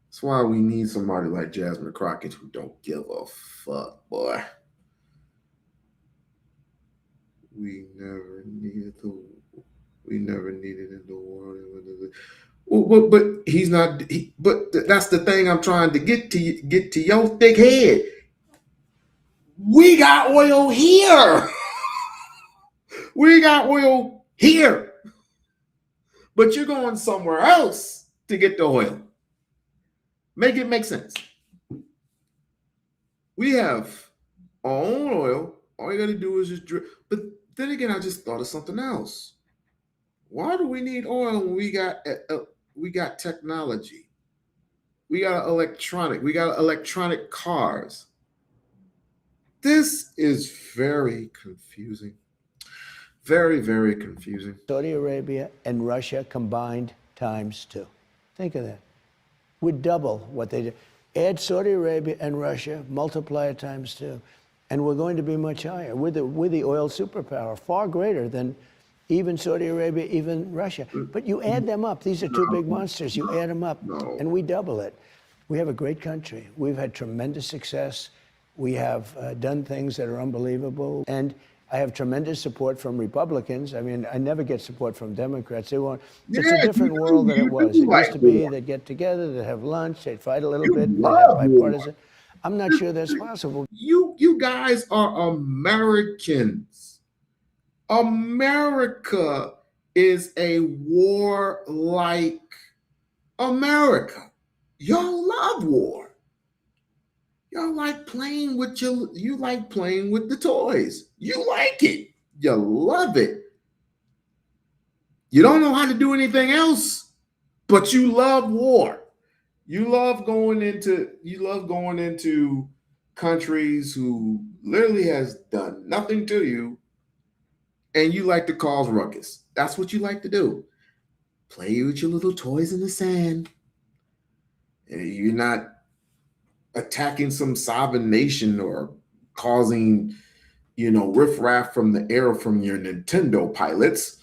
S1: That's why we need somebody like Jasmine Crockett who don't give a fuck, boy. We never needed in the world. Well, but he's not. But that's the thing I'm trying to get to your thick head. We got oil here. We got oil here. But you're going somewhere else to get the oil. Make it make sense. We have our own oil. All you got to do is just drip. But then again, I just thought of something else. Why do we need oil when we got technology? We got electronic cars. This is very confusing. Very, very confusing.
S3: Saudi Arabia and Russia combined ×2. Think of that. We'd double what they did. Add Saudi Arabia and Russia, multiply it ×2, and we're going to be much higher. We're the oil superpower, far greater than even Saudi Arabia, even Russia. But you add them up. These are two big monsters. You add them up, and we double it. We have a great country. We've had tremendous success. We have done things that are unbelievable. And I have tremendous support from Republicans. I mean, I never get support from Democrats. They won't. It's a different world than it was. It used to be they'd get together, they'd have lunch, they'd fight a little bit, they'd have bipartisan. I'm not sure that's possible.
S1: You guys are Americans. America is a warlike America. Y'all love war. Y'all like playing with you like playing with the toys. You like it. You love it. You don't know how to do anything else, but you love war. You love going into countries who literally has done nothing to you, and you like to cause ruckus. That's what you like to do. Play with your little toys in the sand. And you're not attacking some sovereign nation or causing, riffraff from the air from your Nintendo pilots.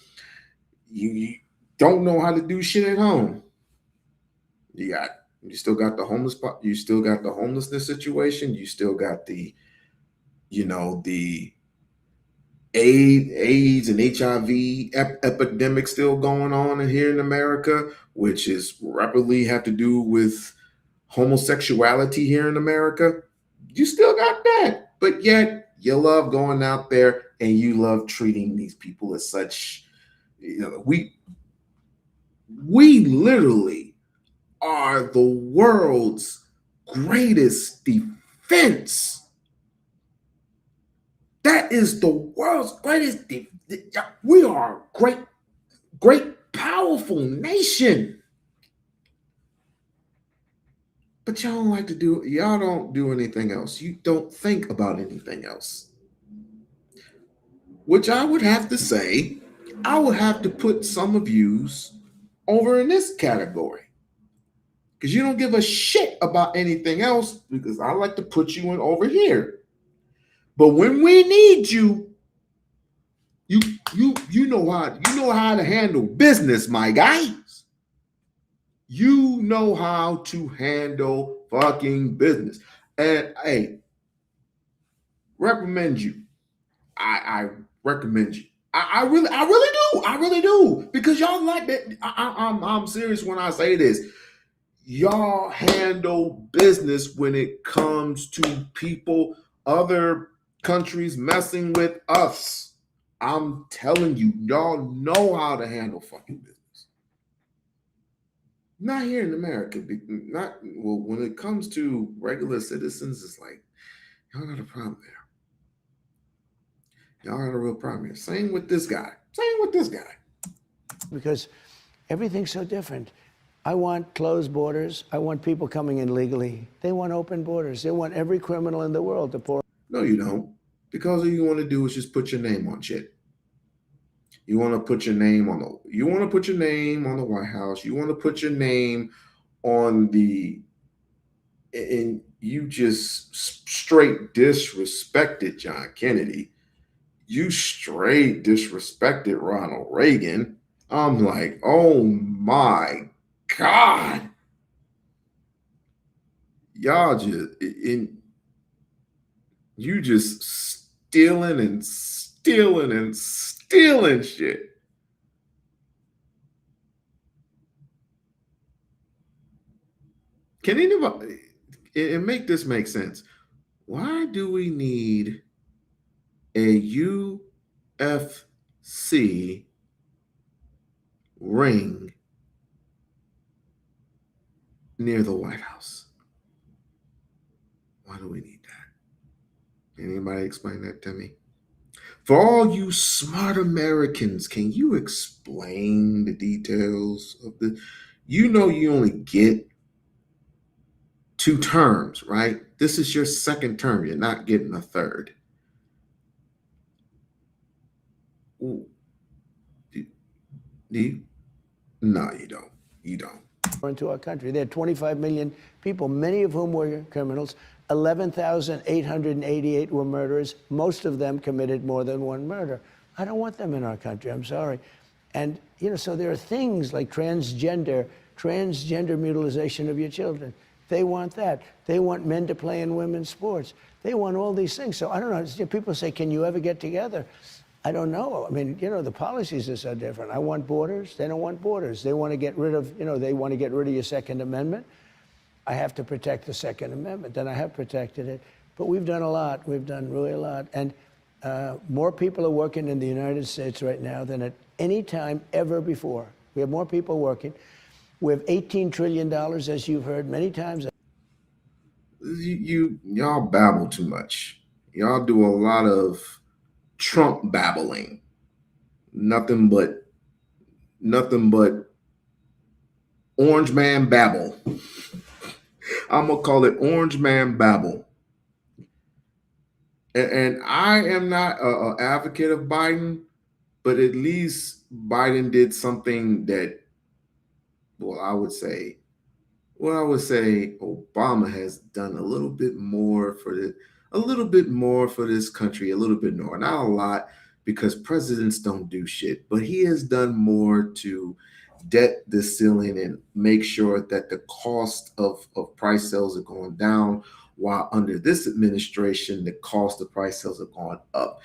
S1: You don't know how to do shit at home. You still got the homelessness situation. You still got the AIDS and HIV epidemic still going on here in America, which is rapidly have to do with homosexuality here in America. You still got that, but yet you love going out there and you love treating these people as such. We literally are the world's greatest defense. That is the world's greatest. We are a great, powerful nation. But y'all don't do anything else. You don't think about anything else. Which I would have to say, I would have to put some of yous over in this category. Because you don't give a shit about anything else, because I like to put you in over here. But when we need you, you know how to handle business, my guys. You know how to handle fucking business. And hey, recommend you. I recommend you. I really do. Because y'all like that. I'm serious when I say this. Y'all handle business when it comes to people, other countries messing with us. I'm telling you, y'all know how to handle fucking business. Not here in America. Not well, when it comes to regular citizens, it's like y'all got a problem there. Y'all got a real problem here. Same with this guy. Same with this guy.
S3: Because everything's so different. I want closed borders. I want people coming in legally. They want open borders. They want every criminal in the world to pour.
S1: No, you don't. Because all you want to do is just put your name on shit. You want to put your name on the White House. You want to put your name on and you just straight disrespected John Kennedy. You straight disrespected Ronald Reagan. I'm like, oh my God. Y'all you just stealing and stealing and stealing shit. Can anybody and make this make sense? Why do we need a UFC ring near the White House? Why do we need that? Anybody explain that to me? For all you smart Americans, can you explain the details of the? You know you only get 2 terms, right? This is your second term. You're not getting a third. Ooh. Do you? No, you don't. You don't.
S3: Into our country. There are 25 million people, many of whom were criminals. 11,888 were murderers. Most of them committed more than one murder. I don't want them in our country. I'm sorry. And, you know, so there are things like transgender mutilization of your children. They want that. They want men to play in women's sports. They want all these things. So I don't know. People say, can you ever get together? I don't know. I mean, you know, the policies are so different. I want borders. They don't want borders. They want to get rid of, you know, they want to get rid of your Second Amendment. I have to protect the Second Amendment, and I have protected it. But we've done a lot. We've done really a lot. And more people are working in the United States right now than at any time ever before. We have more people working. We have $18 trillion, as you've heard many times.
S1: Y'all babble too much. Y'all do a lot of Trump babbling. Nothing but orange man babble. I'm gonna call it orange man babble. And I am not an advocate of Biden, but at least Biden did something that, I would say Obama has done a little bit more for this country, a little bit more, not a lot, because presidents don't do shit, but he has done more to debt the ceiling and make sure that the cost of price sales are going down, while under this administration, the cost of price sales are going up.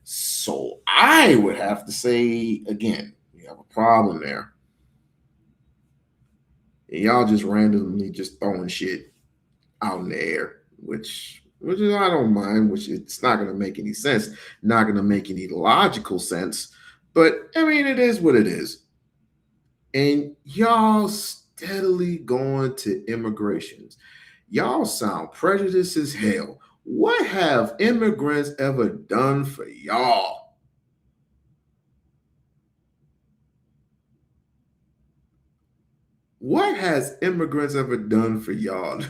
S1: So I would have to say, again, we have a problem there. And y'all just randomly just throwing shit out in the air, which I don't mind, which it's not going to make any sense, not going to make any logical sense. But I mean, it is what it is. And y'all steadily going to immigrations. Y'all sound prejudiced as hell. What have immigrants ever done for y'all? What has immigrants ever done for y'all?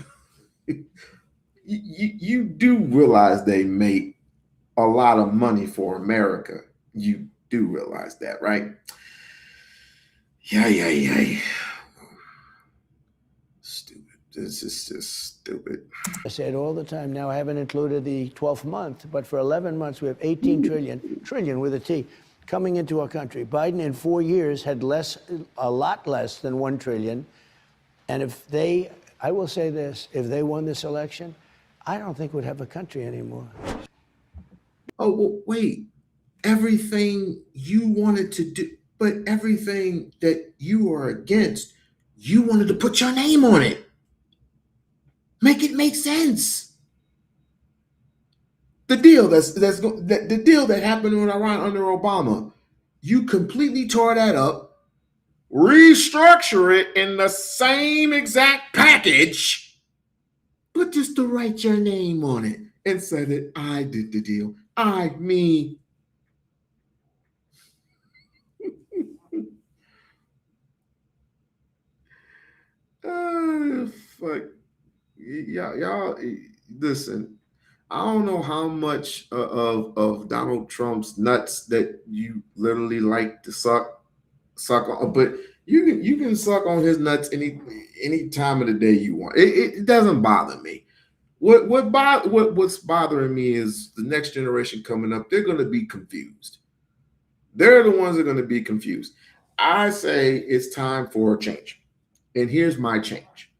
S1: You do realize they make a lot of money for America. You do realize that, right? Yeah. Stupid. This is just stupid.
S3: I say it all the time now. I haven't included the 12th month, but for 11 months, we have 18 trillion with a T, coming into our country. Biden in 4 years had a lot less than 1 trillion. And I will say this, if they won this election, I don't think we'd have a country anymore.
S1: Oh, well, wait. Everything you wanted to do, but everything that you are against, you wanted to put your name on it. Make it make sense. The deal the deal that happened with Iran under Obama, you completely tore that up, restructure it in the same exact package, but just to write your name on it and say that I did the deal. Me. Fuck. Y'all, listen. I don't know how much of Donald Trump's nuts that you literally like to suck on, but you can suck on his nuts any time of the day you want. It doesn't bother me. What's bothering me is the next generation coming up. They're going to be confused. They're the ones that are going to be confused. I say it's time for a change, and here's my change.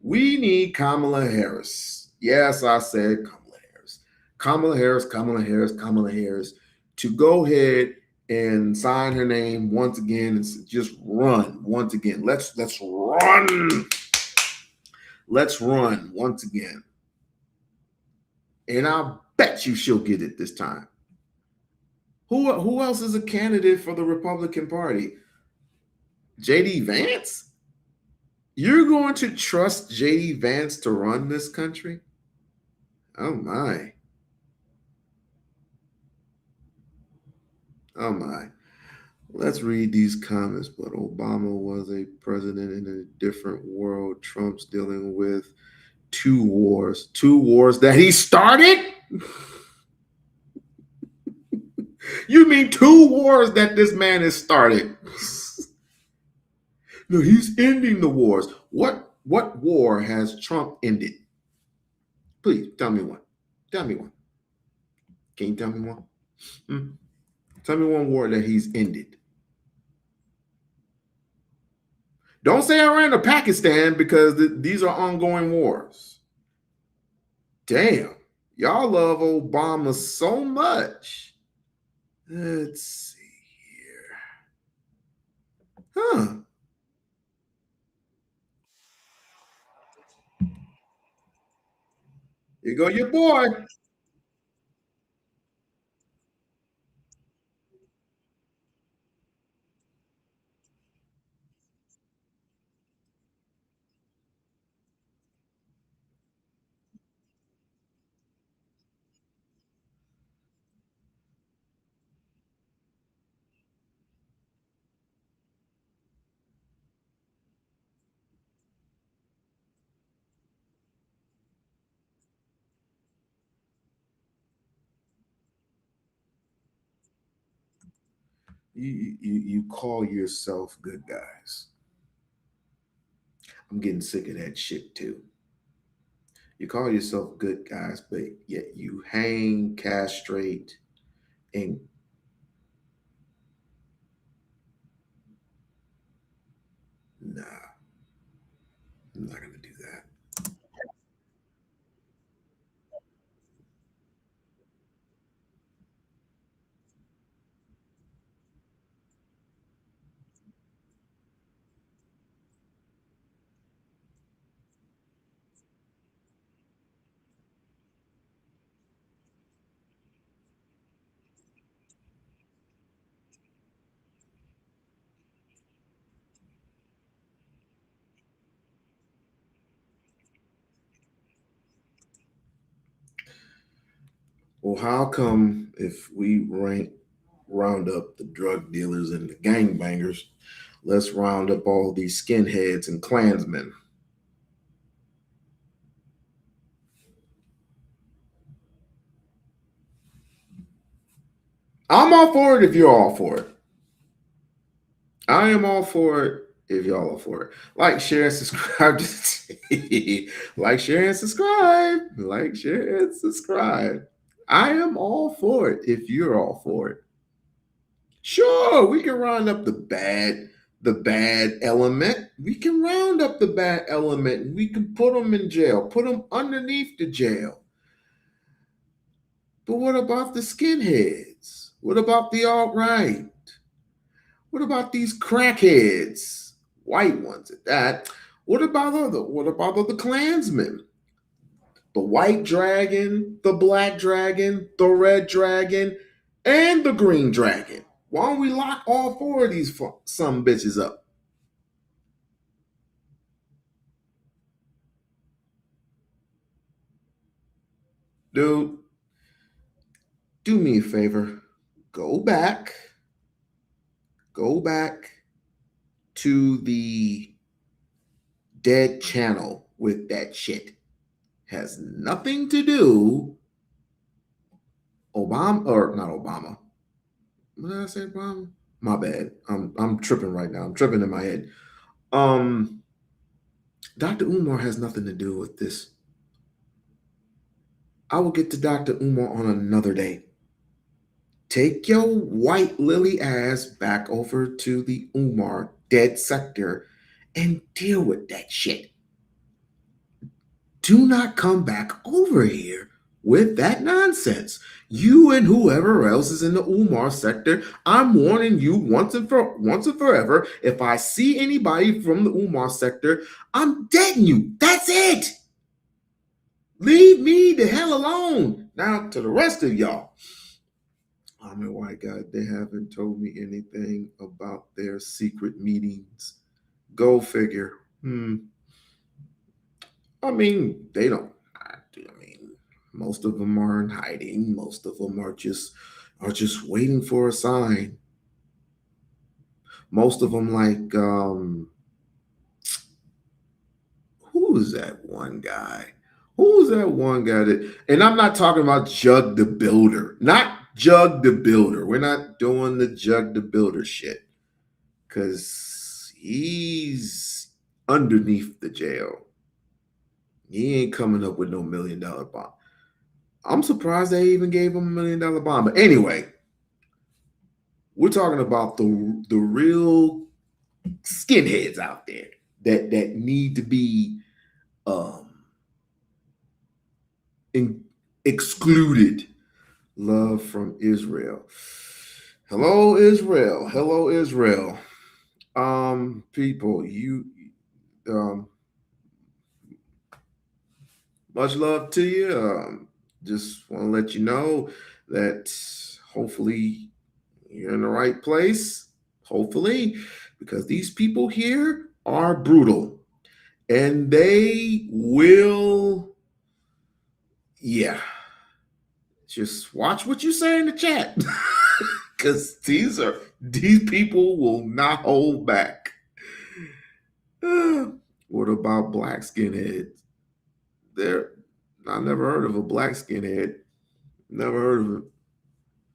S1: We need Kamala Harris. Yes, I said Kamala Harris. Kamala Harris to go ahead and sign her name once again and just run once again. Let's run. Let's run once again. And I'll bet you she'll get it this time. Who else is a candidate for the Republican Party? J.D. Vance? You're going to trust J.D. Vance to run this country? Oh, my. Oh, my. Let's read these comments. But Obama was a president in a different world. Trump's dealing with two wars that he started? You mean 2 wars that this man has started? No, he's ending the wars. What war has Trump ended? Please tell me one. Tell me one. Can you tell me one? Tell me one war that he's ended. Don't say Iran or Pakistan because these are ongoing wars. Damn, y'all love Obama so much. Let's see here. Huh. Here go your boy. You call yourself good guys. I'm getting sick of that shit too. You call yourself good guys, but yet you hang, castrate, and nah, I'm not gonna do that. Well, how come if we round up the drug dealers and the gangbangers, let's round up all these skinheads and Klansmen? I'm all for it if you're all for it. I am all for it if y'all are for it. Like, share, and subscribe. Like, share, and subscribe. Like, share, and subscribe. I am all for it if you're all for it. Sure, we can round up the bad element. We can round up the bad element. We can put them in jail, put them underneath the jail. But what about the skinheads? What about the alt-right? What about these crackheads? White ones at that. What about other Klansmen? the white dragon, the black dragon, the red dragon, and the green dragon. Why don't we lock all four of these some bitches up? Dude, do me a favor. Go back to the dead channel with that shit. Has nothing to do Obama or not Obama. What did I say, Obama? My bad. I'm tripping right now. I'm tripping in my head. Dr. Umar has nothing to do with this. I will get to Dr. Umar on another day. Take your white lily ass back over to the Umar dead sector and deal with that shit. Do not come back over here with that nonsense. You and whoever else is in the Umar sector, I'm warning you once and forever. If I see anybody from the Umar sector, I'm deading you. That's it. Leave me the hell alone. Now to the rest of y'all. I'm a white guy. They haven't told me anything about their secret meetings. Go figure. I mean, they don't. I mean, most of them are in hiding. Most of them are just waiting for a sign. Most of them, like, who is that one guy? Who's that one guy that? And I'm not talking about Jug the Builder. Not Jug the Builder. We're not doing the Jug the Builder shit because he's underneath the jail. He ain't coming up with no $1 million bond. I'm surprised they even gave him $1 million bond. But anyway, we're talking about the real skinheads out there that need to be excluded. Love from Israel. Hello, Israel. Hello, Israel. People, you much love to you. Just want to let you know that hopefully you're in the right place. Hopefully, because these people here are brutal and they will, yeah. Just watch what you say in the chat. Because these people will not hold back. What about black skinheads? I never heard of a black skinhead. Never heard of it.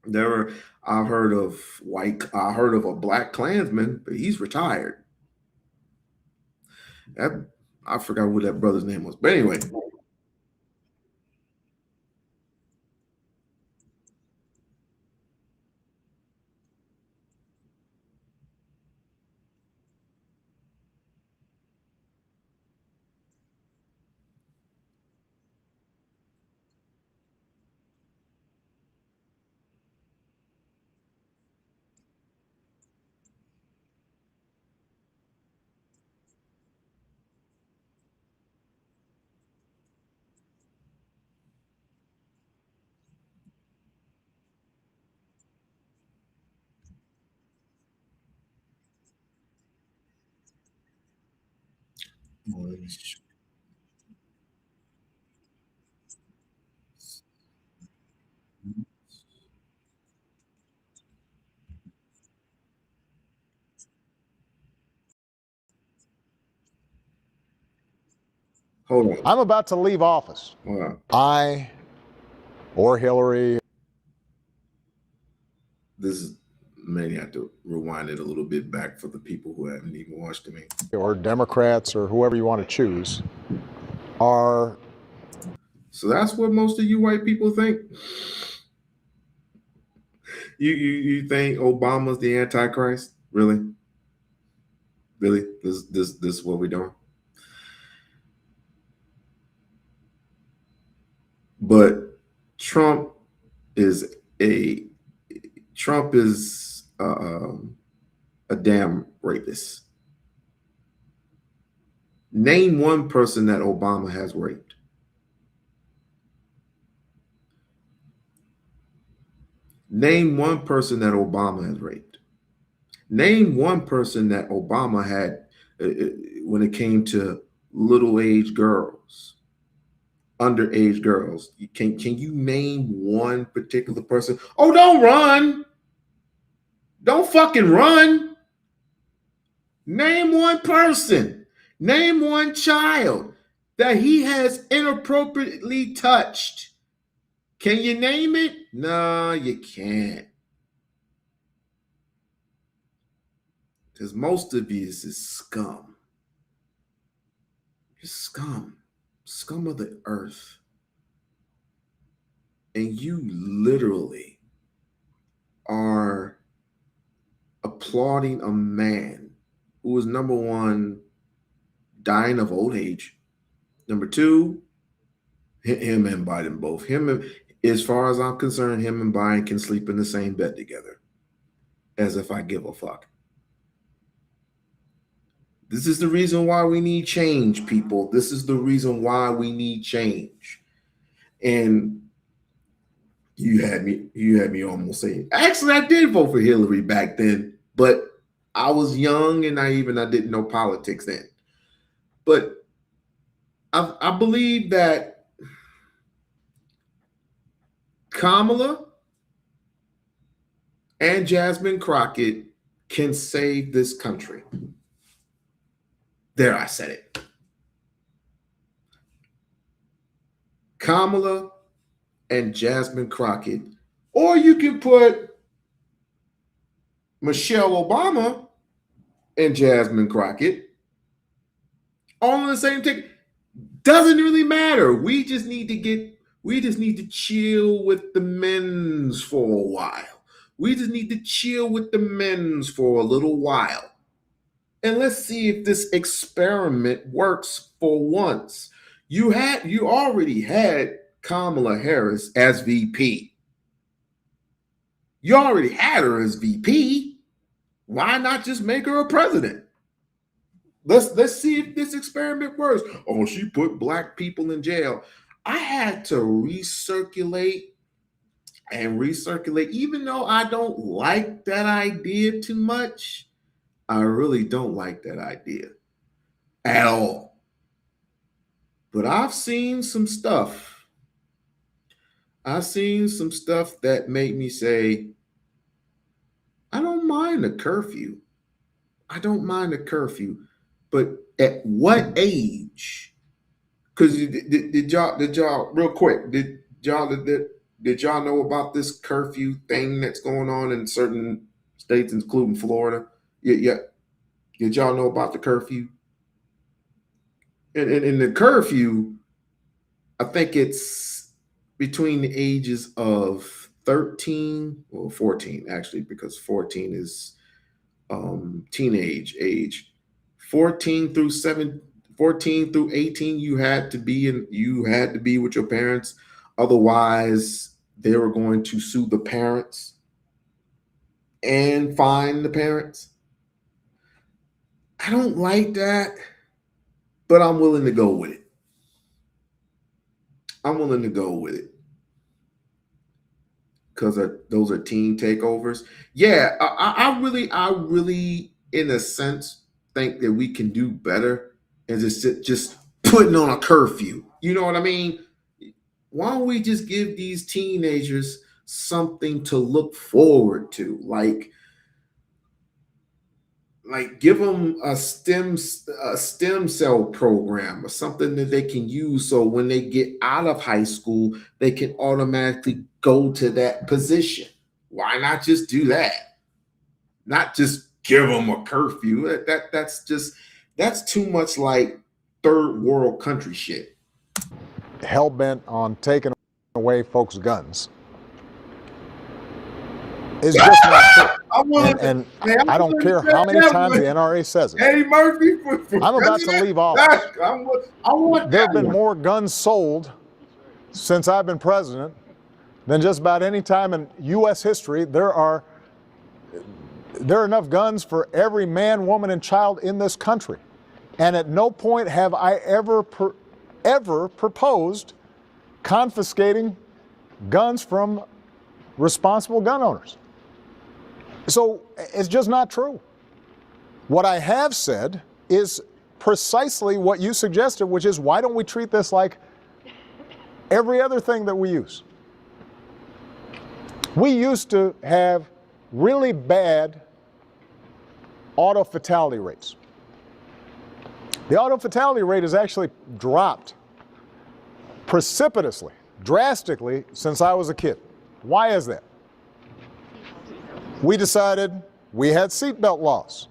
S1: Never. I heard of a black Klansman, but he's retired. I forgot what that brother's name was. But anyway. Hold on.
S7: I'm about to leave office.
S1: Wow.
S7: I or Hillary.
S1: This is maybe I have to rewind it a little bit back for the people who haven't even watched the meeting.
S7: Or Democrats or whoever you want to choose are.
S1: So that's what most of you white people think. You think Obama's the Antichrist? Really? Really? This is what we're doing? But Trump is a damn rapist. Name one person that Obama has raped. Name one person that Obama has raped. Name one person that Obama had when it came to little age girls, underage girls. Can you name one particular person? Oh, don't run. Don't fucking run. Name one person. Name one child that he has inappropriately touched. Can you name it? No, you can't. Because most of you is scum. You're scum. Scum of the earth. And you literally are applauding a man who is, number one, dying of old age. Number two, him and Biden both. As far as I'm concerned, him and Biden can sleep in the same bed together. As if I give a fuck. This is the reason why we need change, people. This is the reason why we need change. And you had me almost saying, actually, I did vote for Hillary back then, but I was young and I didn't know politics then. But I believe that Kamala and Jasmine Crockett can save this country. There, I said it. Kamala and Jasmine Crockett. Or you can put Michelle Obama and Jasmine Crockett all on the same ticket. Doesn't really matter. We just need to chill with the men's for a while. We just need to chill with the men's for a little while. And let's see if this experiment works for once. You already had Kamala Harris as VP. You already had her as VP. Why not just make her a president? Let's see if this experiment works. Oh, she put black people in jail. I had to recirculate, even though I don't like that idea too much. I really don't like that idea at all. But I've seen some stuff. That made me say, I don't mind a curfew. But at what age? Because did y'all real quick? Did y'all know about this curfew thing that's going on in certain states, including Florida? Yeah. Did y'all know about the curfew? And the curfew, I think it's between the ages of 13 or 14, actually, because 14 is teenage age. 14 through 18, you had to be with your parents. Otherwise, they were going to sue the parents and fine the parents. I don't like that, but I'm willing to go with it. Because those are teen takeovers. Yeah, I really, in a sense, think that we can do better and just putting on a curfew. You know what I mean? Why don't we just give these teenagers something to look forward to? Like give them a stem cell program or something that they can use, so when they get out of high school, they can automatically go to that position. Why not just do that? Not just give them a curfew. That's too much like third world country shit.
S7: Hell-bent on taking away folks' guns. It's just not true. I don't care how many times the NRA says it.
S1: Eddie Murphy
S7: I'm about to leave office. There have been more guns sold since I've been president than just about any time in U.S. history. There are enough guns for every man, woman, and child in this country. And at no point have I ever proposed confiscating guns from responsible gun owners. So it's just not true. What I have said is precisely what you suggested, which is, why don't we treat this like every other thing that we use? We used to have really bad auto fatality rates. The auto fatality rate has actually dropped precipitously, drastically, since I was a kid. Why is that? We decided we had seatbelt laws.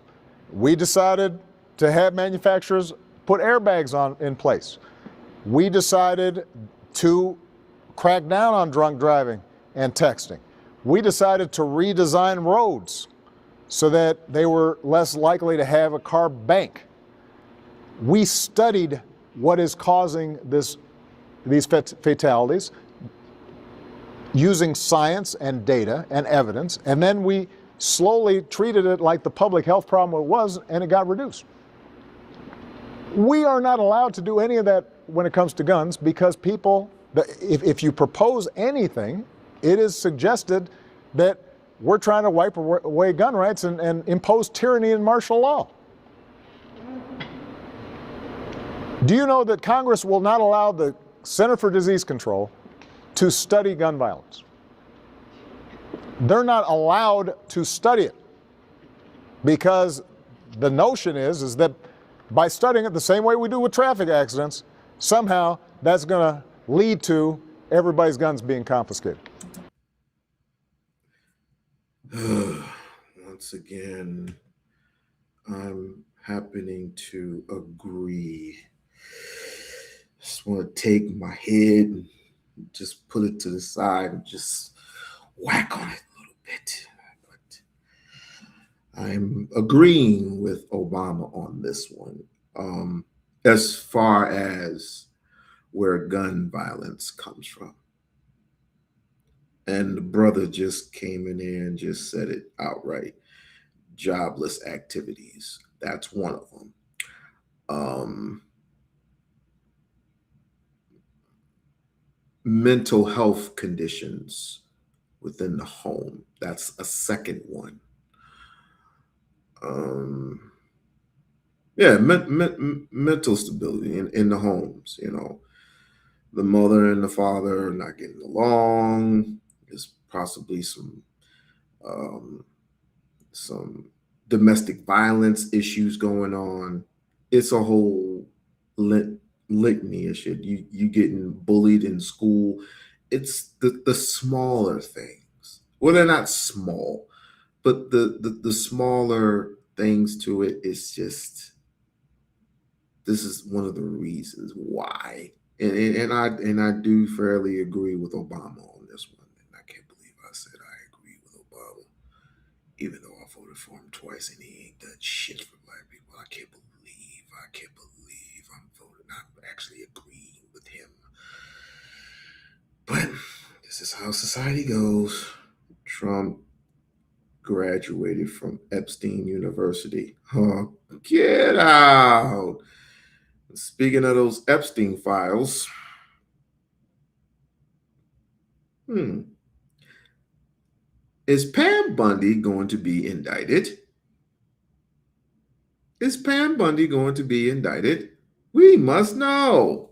S7: We decided to have manufacturers put airbags in place. We decided to crack down on drunk driving and texting. We decided to redesign roads so that they were less likely to have a car bank. We studied what is causing these fatalities using science and data and evidence, and then we slowly treated it like the public health problem it was, and it got reduced. We are not allowed to do any of that when it comes to guns, because people, if you propose anything, it is suggested that we're trying to wipe away gun rights and impose tyranny and martial law. Do you know that Congress will not allow the Center for Disease Control to study gun violence? They're not allowed to study it, because the notion is that by studying it the same way we do with traffic accidents, somehow that's going to lead to everybody's guns being confiscated.
S1: Once again, I'm happening to agree. Just want to take my head and just put it to the side and just whack on it a little bit. But I'm agreeing with Obama on this one. As far as where gun violence comes from. And the brother just came in there and just said it outright. Jobless activities. That's one of them. Mental health conditions within the home. That's a second one. Mental stability in the homes. You know, the mother and the father are not getting along. There's possibly some domestic violence issues going on. It's a whole litany of shit. You getting bullied in school. It's the smaller things. Well, they're not small, but the smaller things to it is just, this is one of the reasons why. And I do fairly agree with Obama on this one. And I can't believe I said I agree with Obama, even though I voted for him twice and he ain't done shit for black people. I can't believe I'm actually agreeing with him. But this is how society goes. Trump graduated from Epstein University. Oh, get out. Speaking of those Epstein files, is Pam Bundy going to be indicted? Is Pam Bundy going to be indicted? We must know.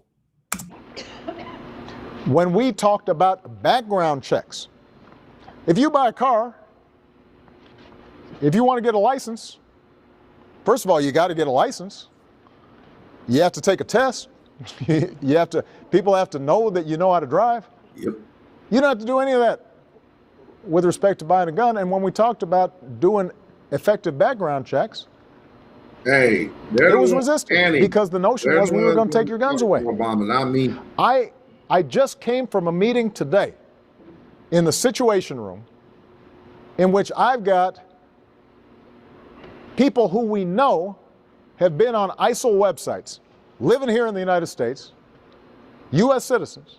S7: When we talked about background checks, if you buy a car, if you want to get a license, first of all, you got to get a license. You have to take a test. People have to know that you know how to drive.
S1: Yep.
S7: You don't have to do any of that with respect to buying a gun. And when we talked about doing effective background checks,
S1: it
S7: was resisted because the notion was we were going to take your guns away.
S1: Obama, not me.
S7: I just came from a meeting today in the Situation Room in which I've got people who we know have been on ISIL websites, living here in the United States, U.S. citizens,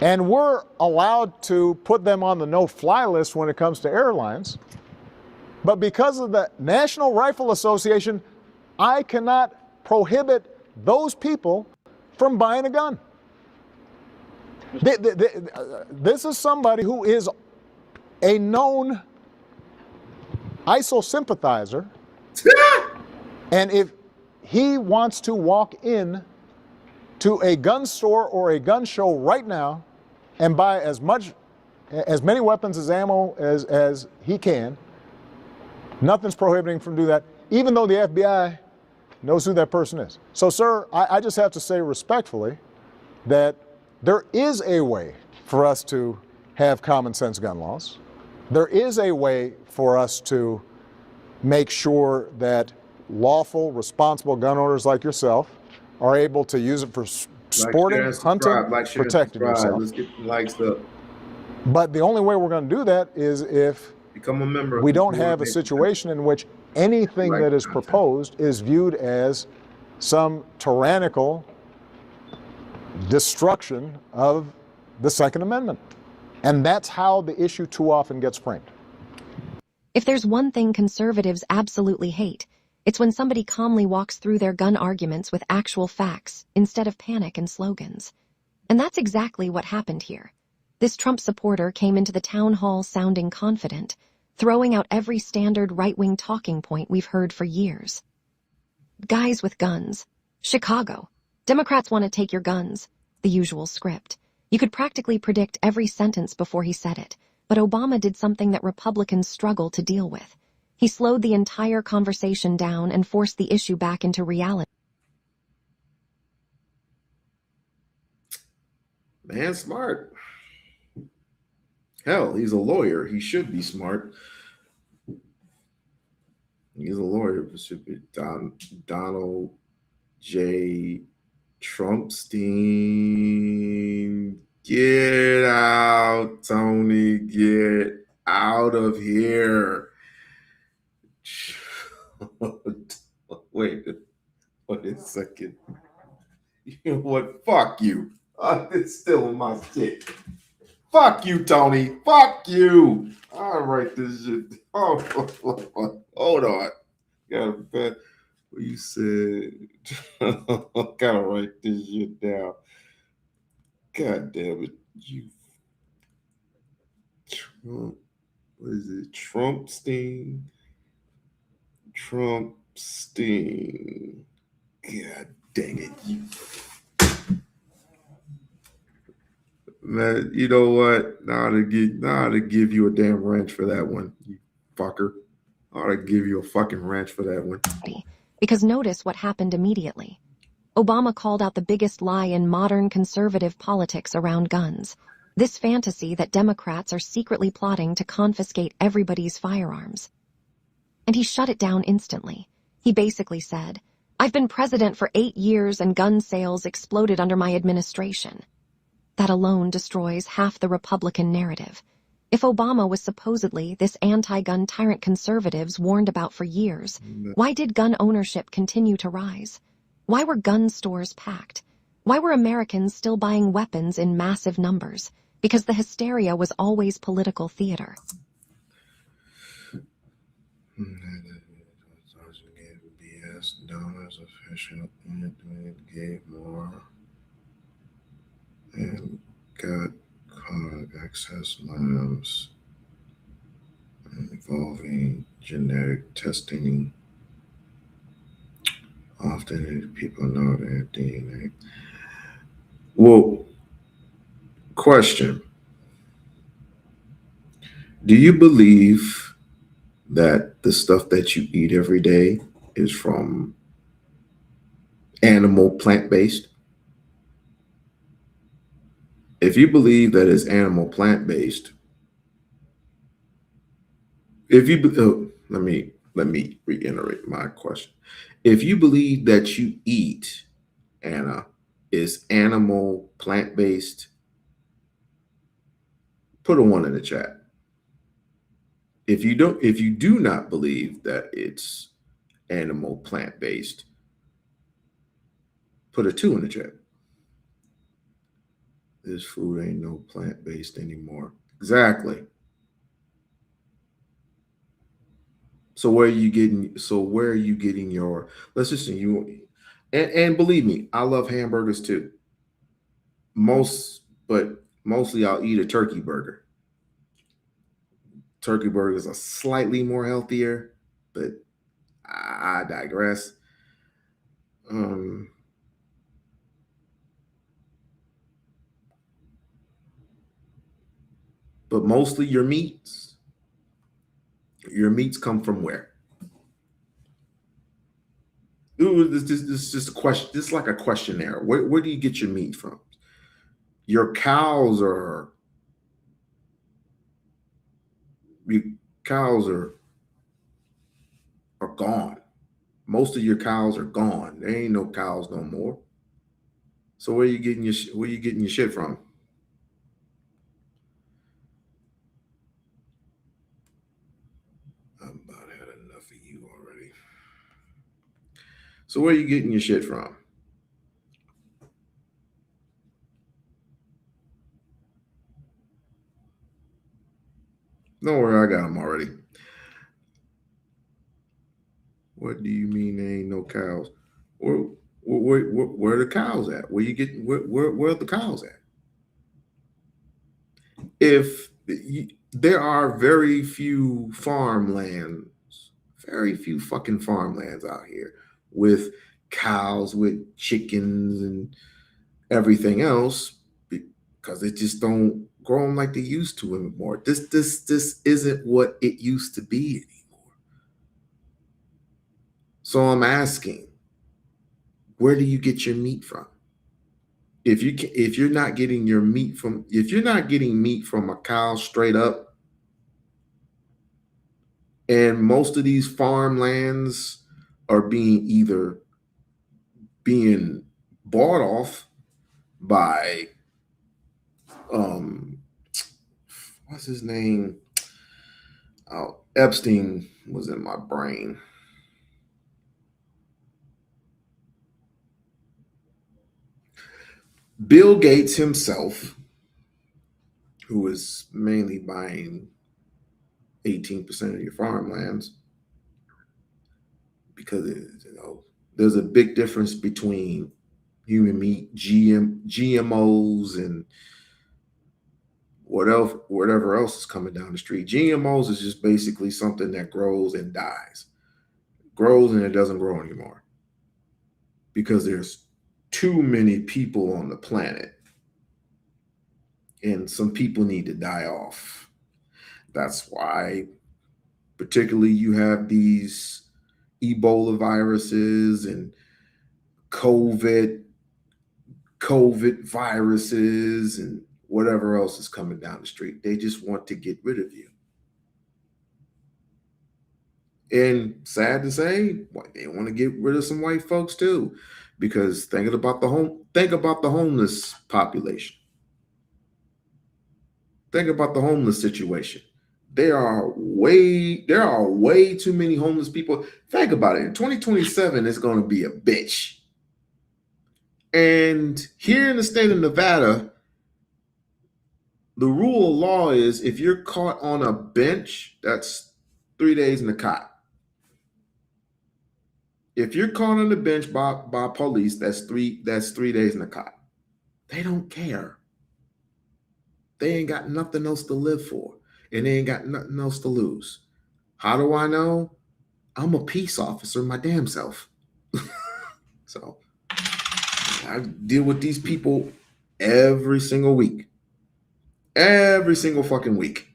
S7: and we're allowed to put them on the no-fly list when it comes to airlines. But because of the National Rifle Association, I cannot prohibit those people from buying a gun. This is somebody who is a known ISIL sympathizer, and if he wants to walk in to a gun store or a gun show right now and buy as many weapons as ammo as he can, nothing's prohibiting him from doing that, even though the FBI knows who that person is. So, sir, I just have to say respectfully that there is a way for us to have common sense gun laws. There is a way for us to make sure that lawful, responsible gun owners like yourself are able to use it for sporting, hunting, protecting yourself.
S1: Let's get the likes up.
S7: But the only way we're going to do that is if
S1: become a member.
S7: We don't have a situation in which anything that is proposed is viewed as some tyrannical destruction of the Second Amendment. And that's how the issue too often gets framed.
S8: If there's one thing conservatives absolutely hate, it's when somebody calmly walks through their gun arguments with actual facts instead of panic and slogans. And that's exactly what happened here. This Trump supporter came into the town hall sounding confident, throwing out every standard right-wing talking point we've heard for years. Guys with guns. Chicago. Democrats want to take your guns. The usual script. You could practically predict every sentence before he said it, but Obama did something that Republicans struggle to deal with. He slowed the entire conversation down and forced the issue back into reality.
S1: Man, smart. Hell, he's a lawyer. He should be smart. He's a lawyer. It should be Donald J. Trumpstein. Get out, Tony. Get out of here. Wait a second. You know what? Fuck you. It's still in my shit. Fuck you, Tony. Fuck you. I'll write this shit. Oh, hold on. Gotta bet what you said. Gotta write this shit down. God damn it. You Trump. What is it? Trumpstein. God dang it. You. Man, you know what? Now to give you a damn wrench for that one, you fucker. I ought to give you a fucking wrench for that one.
S8: Because notice what happened immediately. Obama called out the biggest lie in modern conservative politics around guns. This fantasy that Democrats are secretly plotting to confiscate everybody's firearms. And he shut it down instantly. He basically said, "I've been president for 8 years and gun sales exploded under my administration." That alone destroys half the Republican narrative. If Obama was supposedly this anti-gun tyrant conservatives warned about for years, why did gun ownership continue to rise? Why were gun stores packed? Why were Americans still buying weapons in massive numbers? Because the hysteria was always political theater.
S1: BS donors official gave more and got caught access labs involving genetic testing. Often people know their DNA. Well, question. Do you believe that the stuff that you eat every day is from animal, plant-based? If you believe that it's animal, plant-based, let me reiterate my question. If you believe that you eat, Anna, is animal, plant-based, put a 1 in the chat. If you do not believe that it's animal, plant-based, put a 2 in the chat. This food ain't no plant-based anymore. Exactly. So where are you getting your, let's just say and believe me, I love hamburgers too. But mostly I'll eat a turkey burger. Turkey burgers are slightly more healthier, but I digress. But mostly your meats come from where? Ooh, this is just a question. This is like a questionnaire. Where do you get your meat from? Your cows are your cows are gone. Most of your cows are gone. There ain't no cows no more. So where you getting your shit from? I'm about had enough of you already. So where you getting your shit from? Don't worry, I got them already. What do you mean there ain't no cows? Where are the cows at? Where you getting where are the cows at? If there are very few farmlands, very few fucking farmlands out here with cows, with chickens and everything else, because they just don't grow them like they used to anymore. This isn't what it used to be anymore. So I'm asking, where do you get your meat from? If you're not getting meat from a cow straight up, and most of these farmlands are being bought off by what's his name? Oh, Epstein was in my brain. Bill Gates himself, who is mainly buying 18% of your farmlands, because there's a big difference between human meat, GMOs, and whatever else is coming down the street. GMOs is just basically something that grows and dies, grows and it doesn't grow anymore, because there's too many people on the planet, and some people need to die off. That's why, particularly, you have these Ebola viruses and COVID viruses and whatever else is coming down the street. They just want to get rid of you. And sad to say, they want to get rid of some white folks too, because think about the homeless population. Think about the homeless situation. There are way too many homeless people. Think about it. In 2027, it's going to be a bitch. And here in the state of Nevada, the rule of law is if you're caught on a bench, that's 3 days in the cot. If you're caught on the bench by police, that's 3 days in the cot. They don't care. They ain't got nothing else to live for, and they ain't got nothing else to lose. How do I know? I'm a peace officer my damn self. So I deal with these people every single week. Every single fucking week.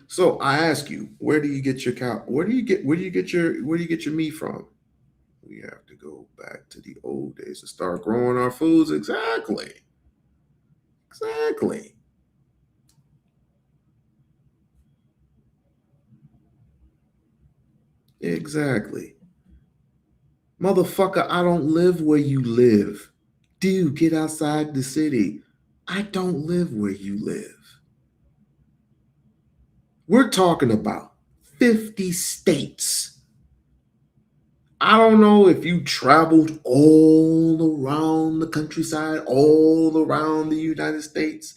S1: So I ask you, where do you get your cow? Where do you get your meat from? We have to go back to the old days to start growing our foods. Exactly. Motherfucker, I don't live where you live. Dude, get outside the city. I don't live where you live. We're talking about 50 states. I don't know if you traveled all around the countryside, all around the United States,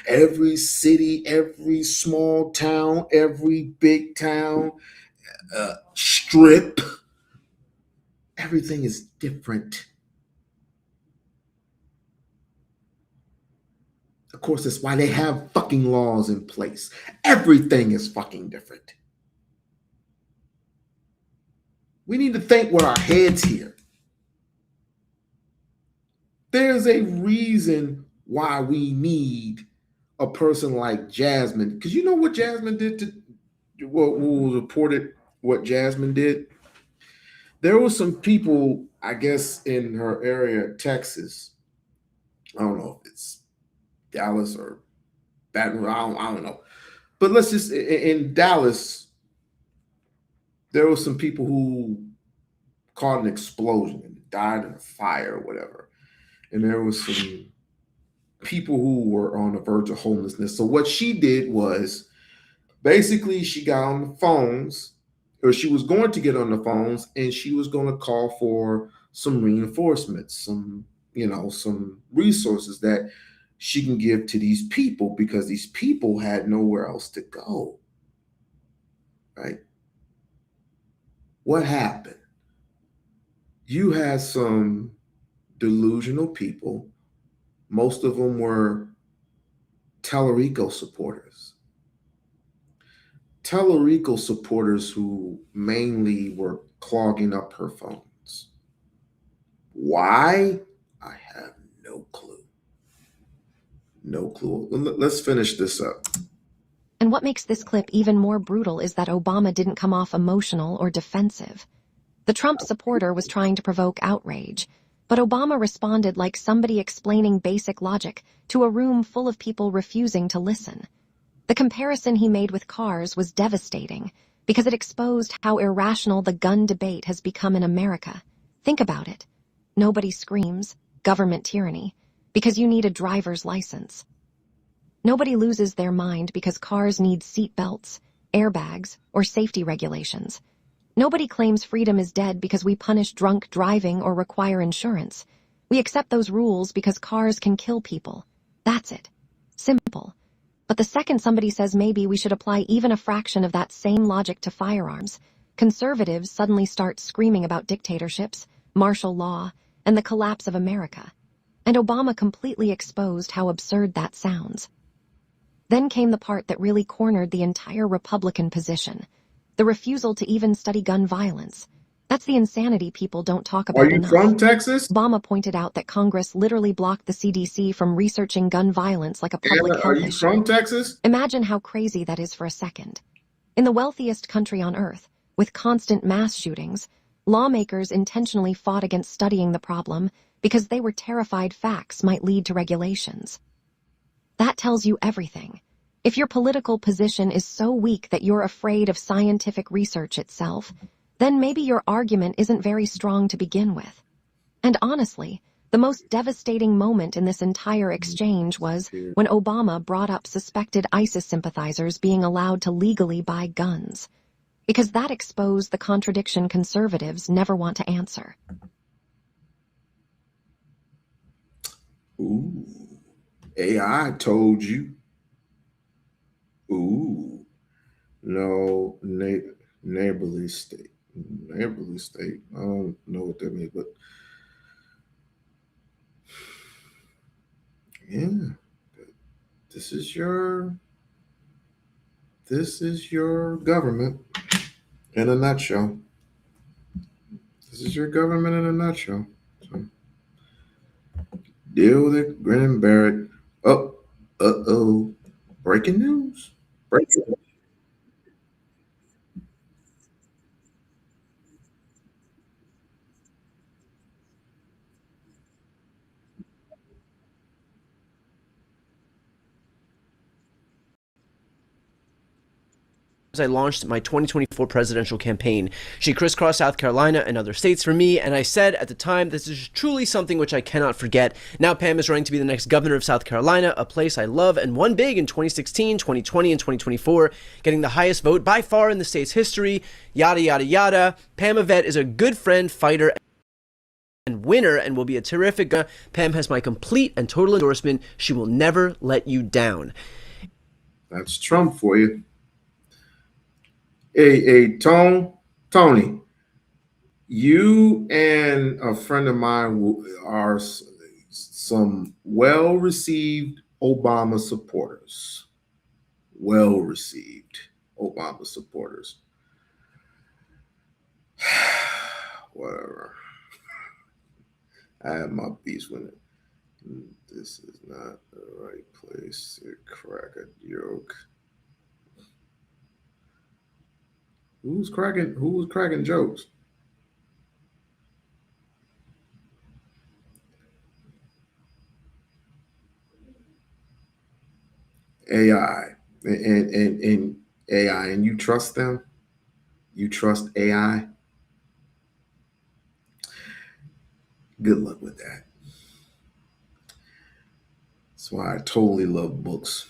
S1: every city, every small town, every big town, strip. Everything is different. Of course, that's why they have fucking laws in place. Everything is fucking different. We need to think with our heads here. There's a reason why we need a person like Jasmine. Because you know what Jasmine did to what was reported, what Jasmine did? There were some people, I guess, in her area, Texas. I don't know if it's Dallas or Baton Rouge. I don't know. But let's just, in Dallas, there were some people who caught an explosion and died in a fire or whatever. And there was some people who were on the verge of homelessness. So what she did was basically she got on the phones, or she was going to get on the phones, and she was going to call for some reinforcements, some resources that she can give to these people, because these people had nowhere else to go. Right? What happened? You had some delusional people. Most of them were Tellerico supporters. Tellerico supporters who mainly were clogging up her phones. Why? I have no clue. No clue. Let's finish this up.
S8: And what makes this clip even more brutal is that Obama didn't come off emotional or defensive. The Trump supporter was trying to provoke outrage, but Obama responded like somebody explaining basic logic to a room full of people refusing to listen. The comparison he made with cars was devastating because it exposed how irrational the gun debate has become in America. Think about it. Nobody screams, government tyranny, because you need a driver's license. Nobody loses their mind because cars need seat belts, airbags, or safety regulations. Nobody claims freedom is dead because we punish drunk driving or require insurance. We accept those rules because cars can kill people. That's it. Simple. But the second somebody says maybe we should apply even a fraction of that same logic to firearms, conservatives suddenly start screaming about dictatorships, martial law, and the collapse of America. And Obama completely exposed how absurd that sounds. Then came the part that really cornered the entire Republican position. The refusal to even study gun violence. That's the insanity people don't talk about enough.
S1: Are you from Texas?
S8: Obama pointed out that Congress literally blocked the CDC from researching gun violence like a public health issue.
S1: Are you from Texas?
S8: Imagine how crazy that is for a second. In the wealthiest country on earth, with constant mass shootings, lawmakers intentionally fought against studying the problem because they were terrified facts might lead to regulations. That tells you everything. If your political position is so weak that you're afraid of scientific research itself, then maybe your argument isn't very strong to begin with. And honestly, the most devastating moment in this entire exchange was when Obama brought up suspected ISIS sympathizers being allowed to legally buy guns, because that exposed the contradiction conservatives never want to answer.
S1: Ooh, AI told you. Ooh, no, neighborly state. Neighborly state. I don't know what that means, but yeah, this is your government in a nutshell. This is your government in a nutshell. So deal with it, grin and bear it. Oh, breaking news. Breaking news.
S9: I launched my 2024 presidential campaign. She crisscrossed South Carolina and other states for me, and I said at the time, this is truly something which I cannot forget. Now Pam is running to be the next governor of South Carolina, a place I love and won big in 2016, 2020, and 2024, getting the highest vote by far in the state's history, yada, yada, yada. Pam Yvette is a good friend, fighter, and winner, and will be a terrific governor. Pam has my complete and total endorsement. She will never let you down.
S1: That's Trump for you. Hey, Tony, you and a friend of mine are some well-received Obama supporters. Well received Obama supporters. Whatever. I have my peace with it. This is not the right place to crack a joke. Who's cracking jokes? AI and AI, and you trust them? You trust AI? Good luck with that. That's why I totally love books.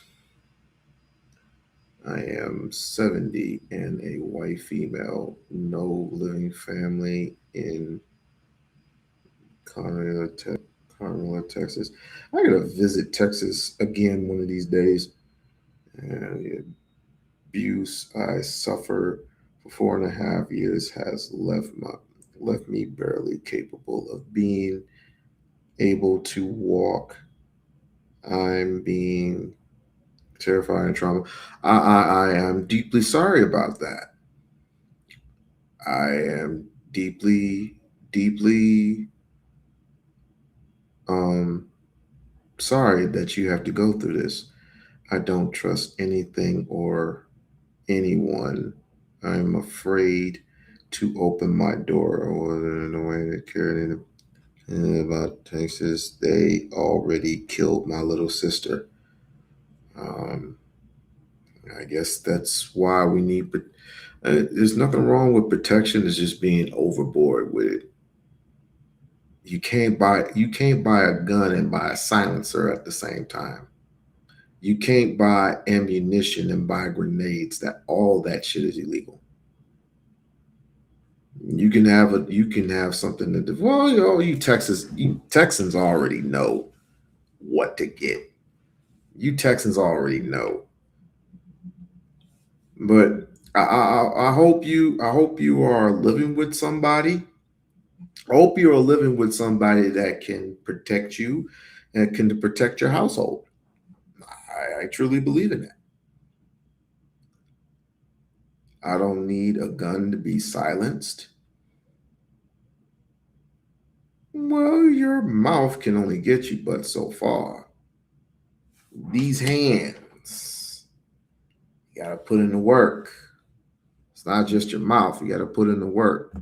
S1: I am 70 and a white female, no living family in Kamala, Texas. I gotta visit Texas again one of these days. And the abuse I suffered for 4.5 years has left me barely capable of being able to walk. I'm being terrified and trauma. I am deeply sorry about that. I am deeply sorry that you have to go through this. I don't trust anything or anyone. I'm afraid to open my door or the way that Karen about Texas. They already killed my little sister. I guess that's why we need. There's nothing wrong with protection. It's just being overboard with it. You can't buy a gun and buy a silencer at the same time. You can't buy ammunition and buy grenades. All that shit is illegal. You can have something that, well, you Texans already know what to get. You Texans already know. But I hope you are living with somebody. I hope you are living with somebody that can protect you and can protect your household. I truly believe in that. I don't need a gun to be silenced. Well, your mouth can only get you but so far. These hands, you got to put in the work. It's not just your mouth. You got to put in the work.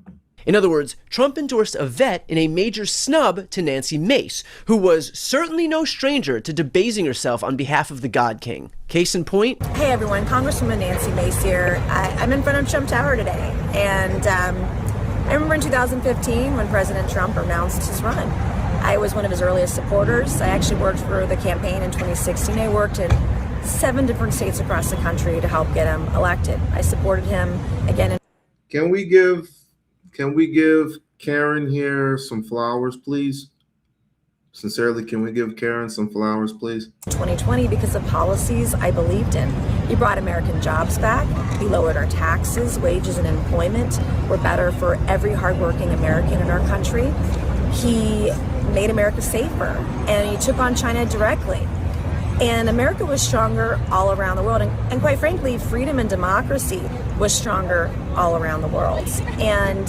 S9: In other words, Trump endorsed a vet in a major snub to Nancy Mace, who was certainly no stranger to debasing herself on behalf of the God King. Case in point.
S10: Hey everyone, Congresswoman Nancy Mace here. I'm in front of Trump Tower today, and I remember in 2015 when President Trump announced his run. I was one of his earliest supporters. I actually worked for the campaign in 2016. I worked in 7 different states across the country to help get him elected. I supported him again.
S1: Can we give Karen here some flowers, please? Sincerely, can we give Karen some flowers, please?
S10: 2020 because of policies I believed in. He brought American jobs back. He lowered our taxes, wages, and employment were better for every hardworking American in our country. He made America safer, and he took on China directly. And America was stronger all around the world. And quite frankly, freedom and democracy was stronger all around the world. And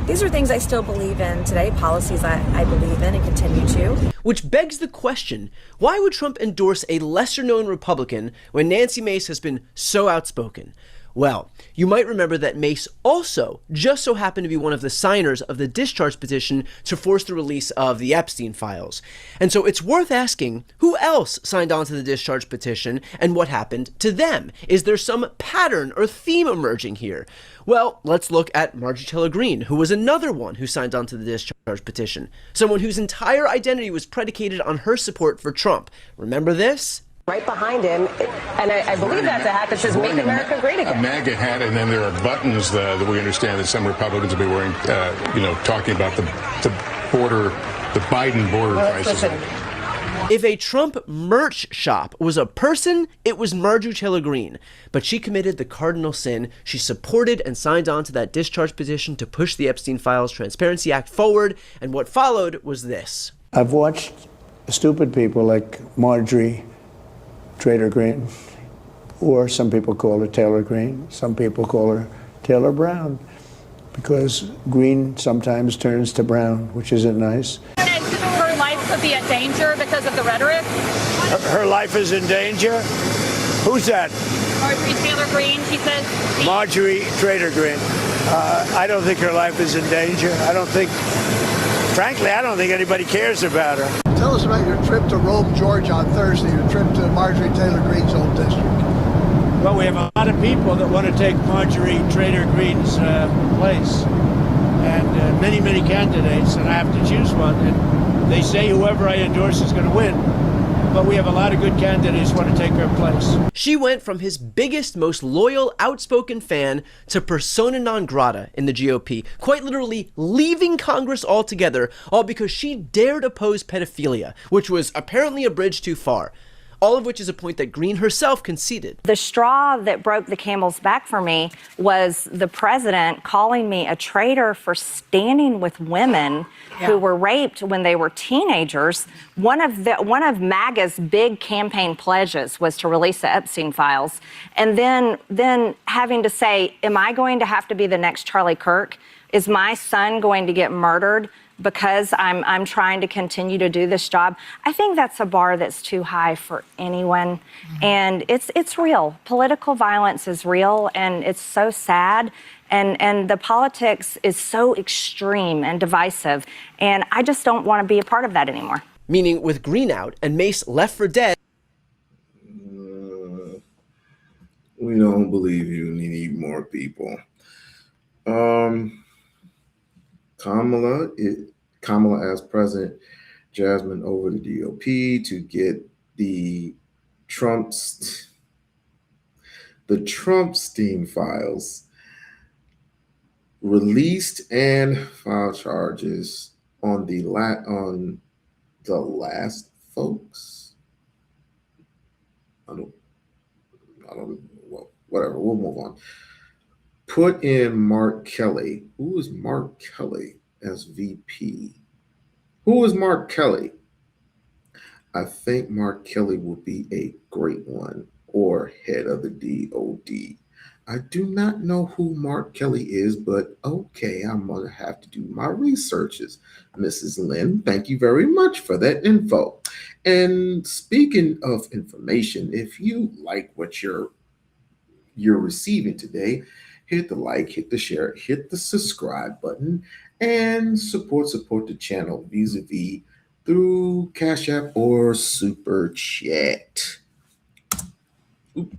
S10: these are things I still believe in today, policies I believe in and continue to.
S9: Which begs the question, why would Trump endorse a lesser-known Republican when Nancy Mace has been so outspoken? Well, you might remember that Mace also just so happened to be one of the signers of the discharge petition to force the release of the Epstein files. And so it's worth asking, who else signed on to the discharge petition and what happened to them? Is there some pattern or theme emerging here? Well, let's look at Marjorie Taylor Greene, who was another one who signed on to the discharge petition. Someone whose entire identity was predicated on her support for Trump. Remember this?
S11: Right behind him, and I believe that's a hat that says "Make America Great Again."
S12: A MAGA hat, and then there are buttons that we understand that some Republicans will be wearing, talking about the border, the Biden border crisis.
S11: Listen.
S9: If a Trump merch shop was a person, it was Marjorie Taylor Greene. But she committed the cardinal sin. She supported and signed on to that discharge petition to push the Epstein Files Transparency Act forward, and what followed was this.
S3: I've watched stupid people like Marjorie Trader Green, or some people call her Taylor Green, some people call her Taylor Brown, because green sometimes turns to brown, which isn't nice.
S13: Her life could be in danger because of the rhetoric?
S3: Her life is in danger? Who's that?
S13: Marjorie Taylor Greene, she says.
S3: Marjorie Trader Green. I don't think her life is in danger. Frankly, I don't think anybody cares about her.
S14: Tell us about your trip to Rome, Georgia on Thursday, your trip to Marjorie Taylor Greene's old district.
S3: Well, we have a lot of people that want to take Marjorie Trader Greene's place, and many, many candidates, and I have to choose one. And they say whoever I endorse is going to win, but we have a lot of good candidates who want to take her place.
S9: She went from his biggest, most loyal, outspoken fan to persona non grata in the GOP, quite literally leaving Congress altogether, all because she dared oppose pedophilia, which was apparently a bridge too far. All of which is a point that Greene herself conceded.
S10: The straw that broke the camel's back for me was the president calling me a traitor for standing with women who were raped when they were teenagers. One of MAGA's big campaign pledges was to release the Epstein files. And then having to say, am I going to have to be the next Charlie Kirk? Is my son going to get murdered because I'm trying to continue to do this job? I think that's a bar that's too high for anyone. And it's real. Political violence is real, and it's so sad. And the politics is so extreme and divisive. And I just don't want to be a part of that anymore.
S9: Meaning with Greene out and Mace left for dead.
S1: We don't believe you. We need more people. Kamala asked President Jasmine over the DOP to get the Trumpstein files released and file charges on the last folks. I don't. Well, whatever. We'll move on. Put in Mark Kelly. Who is Mark Kelly as VP? Who is Mark Kelly? I think Mark Kelly will be a great one, or head of the DOD. I do not know who Mark Kelly is, but okay, I'm going to have to do my researches. Mrs. Lynn, thank you very much for that info. And speaking of information, if you like what you're receiving today, hit the like, hit the share, hit the subscribe button, and support the channel vis-a-vis through Cash App or Super Chat. Oop.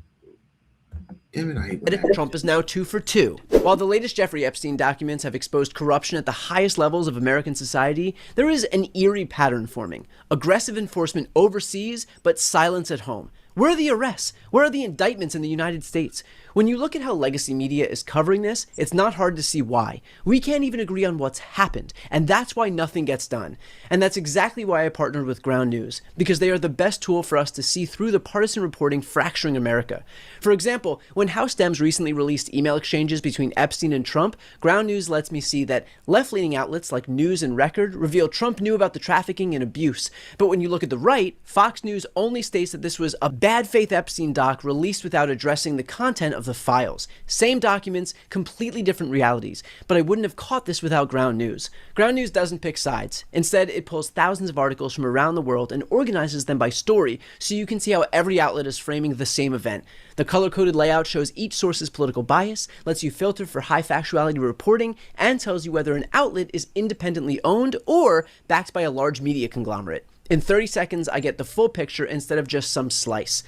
S1: Damn it, I hate when
S9: Trump is now 2 for 2. While the latest Jeffrey Epstein documents have exposed corruption at the highest levels of American society, there is an eerie pattern forming. Aggressive enforcement overseas, but silence at home. Where are the arrests? Where are the indictments in the United States? When you look at how legacy media is covering this, it's not hard to see why. We can't even agree on what's happened, and that's why nothing gets done. And that's exactly why I partnered with Ground News, because they are the best tool for us to see through the partisan reporting fracturing America. For example, when House Dems recently released email exchanges between Epstein and Trump, Ground News lets me see that left-leaning outlets like News and Record reveal Trump knew about the trafficking and abuse. But when you look at the right, Fox News only states that this was a bad faith Epstein doc released without addressing the content of the files. Same documents, completely different realities. But I wouldn't have caught this without Ground News. Ground News doesn't pick sides. Instead, it pulls thousands of articles from around the world and organizes them by story so you can see how every outlet is framing the same event. The color-coded layout shows each source's political bias, lets you filter for high factuality reporting, and tells you whether an outlet is independently owned or backed by a large media conglomerate. In 30 seconds, I get the full picture instead of just some slice.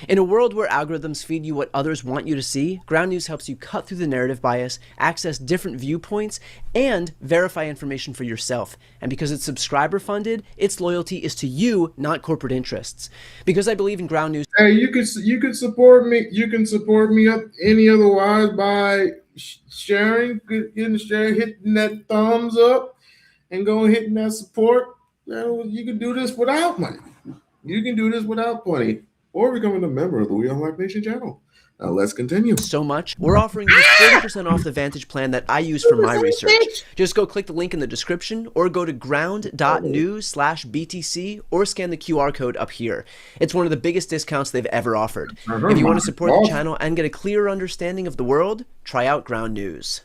S9: In a world where algorithms feed you what others want you to see, Ground News helps you cut through the narrative bias, access different viewpoints, and verify information for yourself. And because it's subscriber funded, its loyalty is to you, not corporate interests. Because I believe in Ground News.
S1: Hey, you can support me. You can support me up any otherwise by sharing, hitting that thumbs up, and going hitting that support. You can do this without money. You can do this without money, or becoming a member of the We-On-Loc Nation channel. Let's continue.
S9: So much. We're offering you 40% off the Vantage plan that I use for my research. Just go click the link in the description or go to ground.news/BTC or scan the QR code up here. It's one of the biggest discounts they've ever offered. If you want to support the channel and get a clearer understanding of the world, try out Ground News.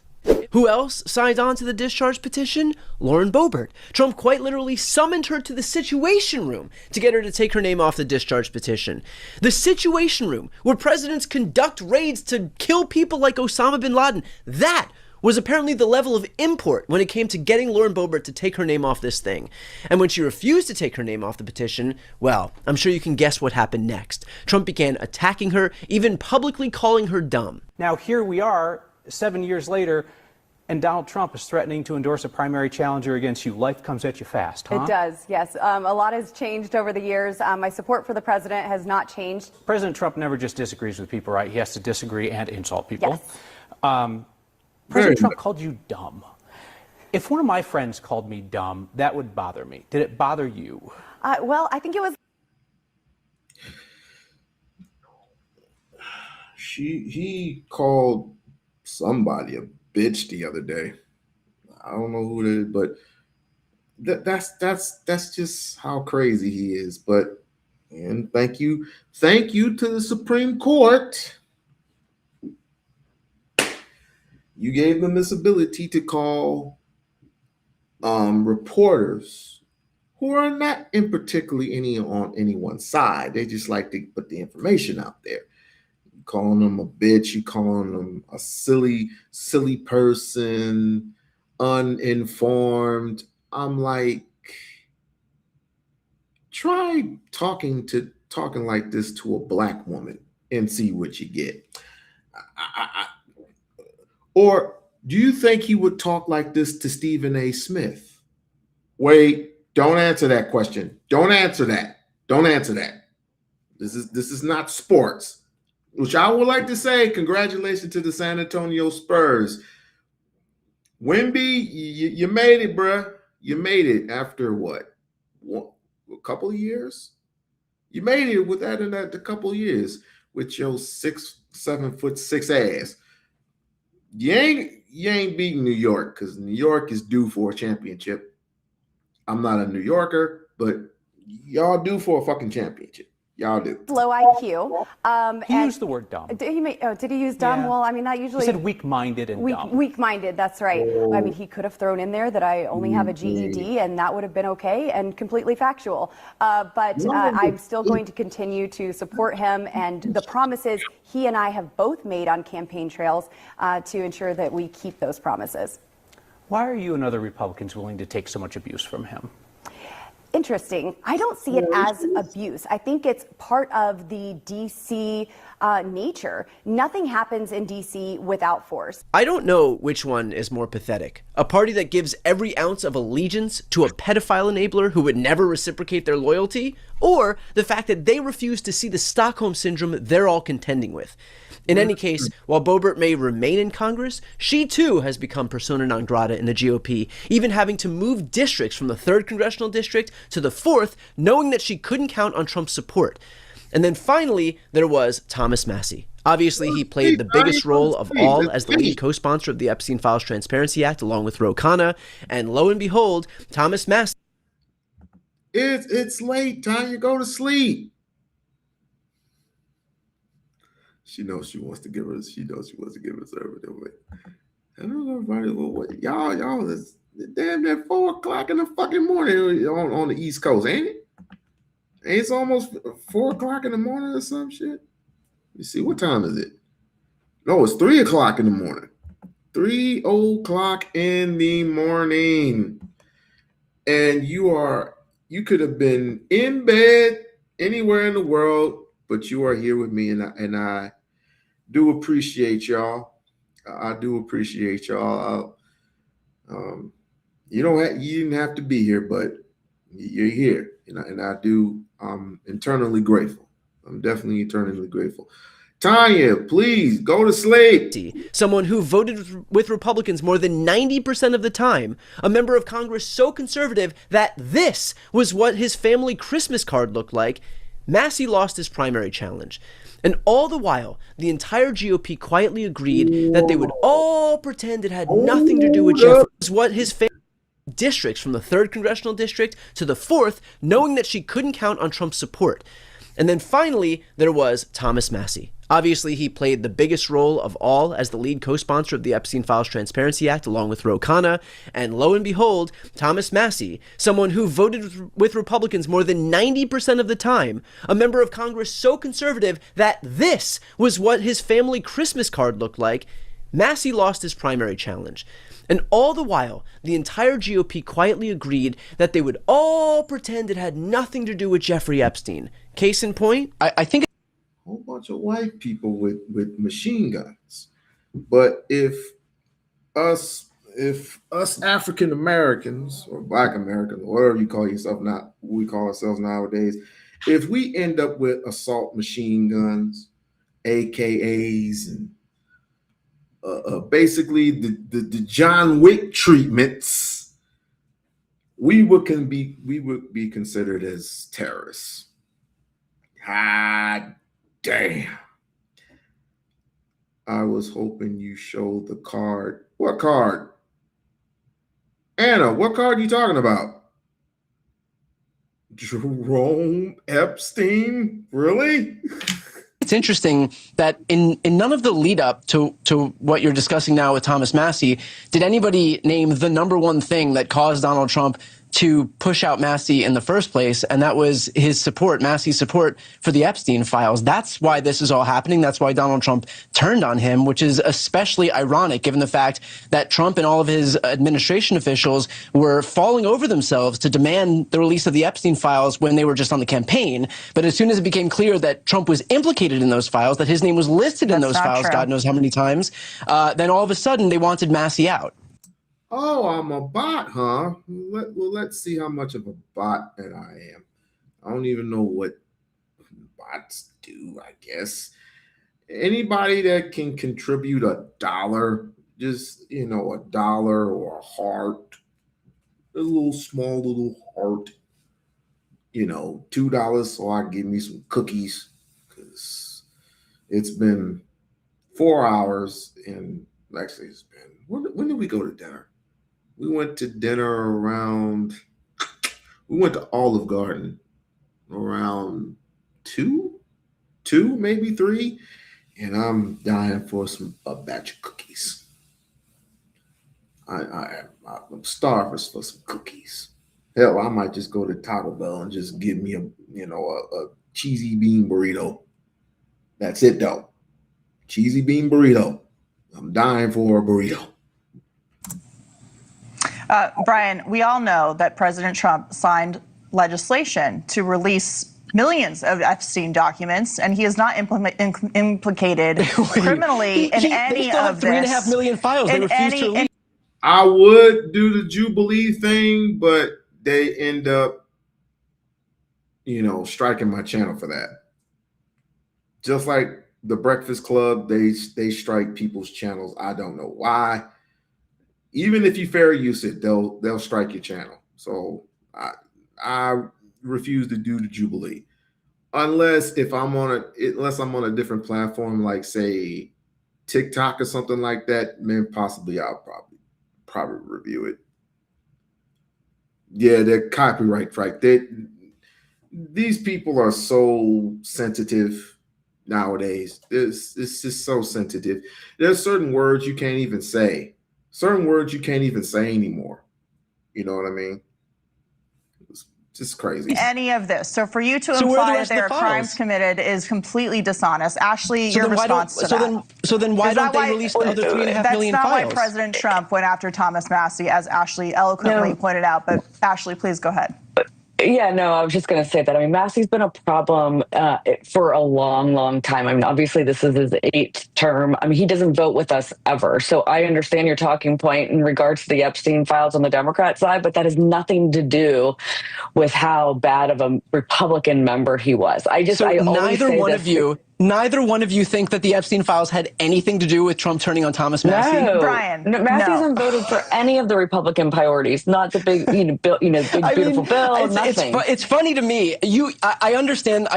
S9: Who else signed on to the discharge petition? Lauren Boebert. Trump quite literally summoned her to the Situation Room to get her to take her name off the discharge petition. The Situation Room, where presidents conduct raids to kill people like Osama bin Laden. That was apparently the level of import when it came to getting Lauren Boebert to take her name off this thing. And when she refused to take her name off the petition, well, I'm sure you can guess what happened next. Trump began attacking her, even publicly calling her dumb.
S15: Now here we are, 7 years later, and Donald Trump is threatening to endorse a primary challenger against you. Life comes at you fast, huh?
S16: It does, yes. A lot has changed over the years. My support for the president has not changed.
S15: President Trump never just disagrees with people, right? He has to disagree and insult people.
S16: Yes.
S15: President Trump called you dumb. If one of my friends called me dumb, that would bother me. Did it bother you?
S16: Well, I think it was...
S1: He called somebody a bitch the other day. I don't know who it is, but that's just how crazy he is. But and thank you to the Supreme Court. You gave them this ability to call reporters who are not in particularly on anyone's side. They just like to put the information out there. Calling them a bitch, you calling them a silly person, uninformed. I'm like, try talking like this to a black woman and see what you get. Or do you think he would talk like this to Stephen A. Smith? Wait, don't answer that question. Don't answer that. Don't answer that. This is not sports. Which I would like to say, congratulations to the San Antonio Spurs. Wemby, you made it, bruh. You made it after what? A couple of years? You made it with that in a couple of years with your 7'6" ass. You ain't beating New York because New York is due for a championship. I'm not a New Yorker, but y'all due for a fucking championship. Y'all do.
S16: Low IQ.
S15: He used the word dumb.
S16: Did he use dumb?
S15: Yeah.
S16: Well, I mean, not usually.
S15: He said weak-minded and dumb.
S16: Weak-minded, that's right. I mean, he could have thrown in there that I only have a GED, and that would have been okay and completely factual. But I'm still going to continue to support him and the promises he and I have both made on campaign trails to ensure that we keep those promises.
S15: Why are you and other Republicans willing to take so much abuse from him?
S16: Interesting. I don't see it as abuse. I think it's part of the DC nature. Nothing happens in DC without force.
S9: I don't know which one is more pathetic. A party that gives every ounce of allegiance to a pedophile enabler who would never reciprocate their loyalty, or the fact that they refuse to see the Stockholm Syndrome they're all contending with. In any case, while Boebert may remain in Congress, she too has become persona non grata in the GOP, even having to move districts from the 3rd Congressional District to the 4th, knowing that she couldn't count on Trump's support. And then finally, there was Thomas Massie. Obviously, he played the biggest role of all as the lead co-sponsor of the Epstein Files Transparency Act, along with Ro Khanna. And lo and behold, Thomas Massie.
S1: It's late, Tanya. Go to sleep. She knows she wants to give us. She knows she wants to give us everything. I don't know, everybody. Y'all, it's damn near 4 o'clock in the fucking morning on the East Coast, ain't it? It's almost 4 o'clock in the morning or some shit. You see, what time is it? No, it's 3 o'clock in the morning. 3 o'clock in the morning, and you could have been in bed anywhere in the world, but you are here with me, and I do appreciate y'all. I do appreciate y'all. You didn't have to be here, but you're here, and I do. I'm internally grateful. I'm definitely eternally grateful. Tanya, please go to sleep.
S9: Someone who voted with Republicans more than 90% of the time, a member of Congress so conservative that this was what his family Christmas card looked like, Massey lost his primary challenge. And all the while, the entire GOP quietly agreed that they would all pretend it had nothing to do with Jeffrey. What his family districts from the 3rd congressional district to the 4th, knowing that she couldn't count on Trump's support. And then finally, there was Thomas Massey. Obviously, he played the biggest role of all as the lead co-sponsor of the Epstein Files Transparency Act, along with Ro Khanna. And lo and behold, Thomas Massey, someone who voted with Republicans more than 90% of the time, a member of Congress so conservative that this was what his family Christmas card looked like, Massey lost his primary challenge. And all the while, the entire GOP quietly agreed that they would all pretend it had nothing to do with Jeffrey Epstein. Case in point, I think
S1: a whole bunch of white people with machine guns. But if us African Americans or Black Americans, or whatever you call yourself, not we call ourselves nowadays, if we end up with assault machine guns, AKAs, and basically the John Wick treatments, we would be considered as terrorists. God damn. I was hoping you showed the card. What card? Anna, what card are you talking about? Jerome Epstein? Really?
S9: It's interesting that in none of the lead up to what you're discussing now with Thomas Massey, did anybody name the number one thing that caused Donald Trump to push out Massey in the first place, and that was his support, Massey's support for the Epstein files. That's why this is all happening. That's why Donald Trump turned on him, which is especially ironic given the fact that Trump and all of his administration officials were falling over themselves to demand the release of the Epstein files when they were just on the campaign. But as soon as it became clear that Trump was implicated in those files, that his name was listed in those files, God knows how many times, then all of a sudden they wanted Massey out.
S1: Oh, I'm a bot, huh? Let's see how much of a bot that I am. I don't even know what bots do, I guess. Anybody that can contribute $1, just, $1 or a heart, a little small little heart, $2 so I give me some cookies, because it's been 4 hours and actually it's been, when did we go to dinner? We went to dinner we went to Olive Garden around 2, maybe 3. And I'm dying for a batch of cookies. I'm starving for some cookies. Hell, I might just go to Taco Bell and just give me a cheesy bean burrito. That's it though. Cheesy bean burrito. I'm dying for a burrito.
S17: Brian, we all know that President Trump signed legislation to release millions of Epstein documents, and he is not implicated criminally in any of this.
S9: 3.5 million files they refused to release.
S1: I would do the Jubilee thing, but they end up, striking my channel for that. Just like the Breakfast Club, they strike people's channels. I don't know why. Even if you fair use it, they'll strike your channel. So I refuse to do the Jubilee, unless I'm on a different platform, like say TikTok or something like that. Man, possibly I'll probably review it. Yeah, they're copyright strike. These people are so sensitive nowadays. It's just so sensitive. There's certain words you can't even say. Certain words you can't even say anymore. You know what I mean? It's just crazy.
S17: Any of this. So for you to imply that there are crimes committed is completely dishonest. Ashley, your response to that.
S9: So then why don't they release the other 3.5 million files?
S17: That's not why President Trump went after Thomas Massey, as Ashley eloquently pointed out. But Ashley, please go ahead.
S18: Yeah, no, I was just going to say that. I mean, Massey's been a problem for a long, long time. I mean, obviously, this is his 8th term. I mean, he doesn't vote with us ever. So I understand your talking point in regards to the Epstein files on the Democrat side, but that has nothing to do with how bad of a Republican member he was.
S9: Neither one of you Neither one of you think that the Epstein files had anything to do with Trump turning on Thomas Massie?
S18: No,
S17: Brian,
S18: Matthew
S17: no.
S18: hasn't voted for any of the Republican priorities. Not the big, big beautiful bill. Nothing.
S9: It's funny to me. I understand.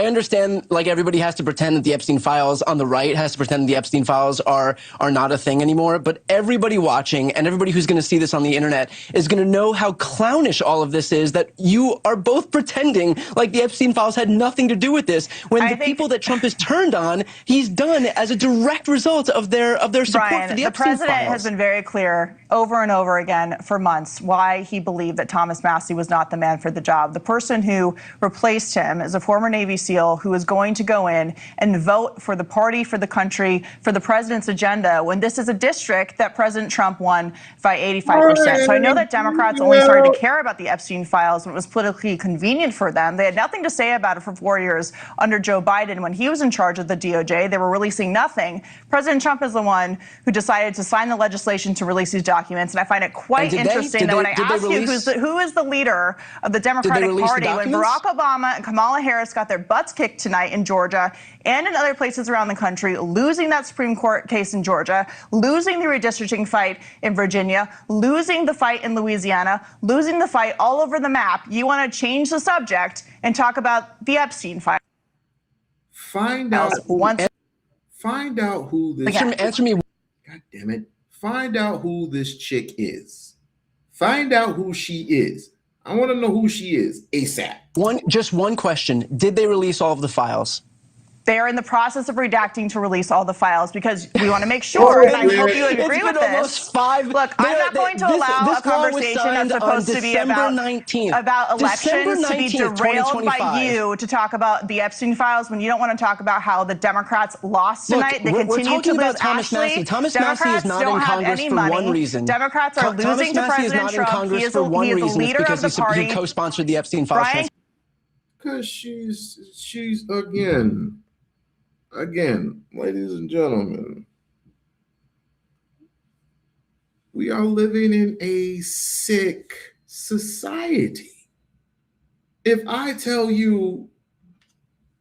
S9: Like everybody has to pretend that the Epstein files on the right has to pretend that the Epstein files are not a thing anymore. But everybody watching and everybody who's going to see this on the internet is going to know how clownish all of this is. That you are both pretending like the Epstein files had nothing to do with this, when the people that Trump has turned on, he's done as a direct result of their support
S17: Brian,
S9: for the
S17: the
S9: Epstein
S17: president
S9: files.
S17: has been very clear over and over again for months why he believed that Thomas Massie was not the man for the job. The person who replaced him is a former Navy SEAL who is going to go in and vote for the party, for the country, for the president's agenda, when this is a district that President Trump won by 85%. So I know that Democrats only started to care about the Epstein files when it was politically convenient for them. They had nothing to say about it for 4 years under Joe Biden. When he was in charge of the DOJ, they were releasing nothing. President Trump is the one who decided to sign the legislation to release these documents. And I find it quite interesting that when I ask you who is the leader of the Democratic Party, when Barack Obama and Kamala Harris got their butts kicked tonight in Georgia and in other places around the country, losing that Supreme Court case in Georgia, losing the redistricting fight in Virginia, losing the fight in Louisiana, losing the fight all over the map, you want to change the subject and talk about the Epstein file.
S1: Find out who this.
S9: Answer me.
S1: God damn it! Find out who this chick is. Find out who she is. I want to know who she is ASAP.
S9: Just one question: did they release all of the files?
S17: They are in the process of redacting to release all the files because we want to make sure, and I hope you agree with this. Look, I'm not going to allow a conversation that's supposed to be about elections to be derailed by you to talk about the Epstein files when you don't want to talk about how the Democrats lost tonight. They continue to lose. Ashley,
S9: Thomas Massie is not in Congress for one reason.
S17: Democrats are losing to President Trump. He is the leader of the party.
S9: He co-sponsored the Epstein files.
S1: Because she's again, ladies and gentlemen, we are living in a sick society. If I tell you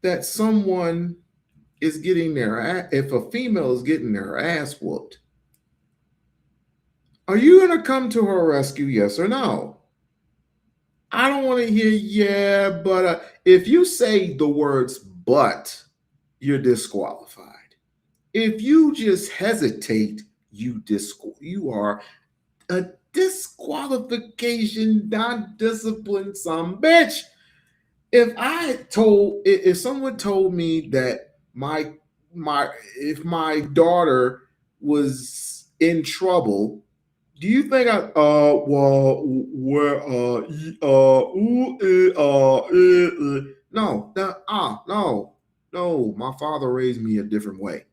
S1: that someone is getting if a female is getting their ass whooped, are you going to come to her rescue, yes or no? I don't want to hear, yeah, but if you say the words but, you're disqualified. If you just hesitate, you are a disqualification, non-disciplined some bitch. If someone told me that if my daughter was in trouble, do you think No, my father raised me a different way.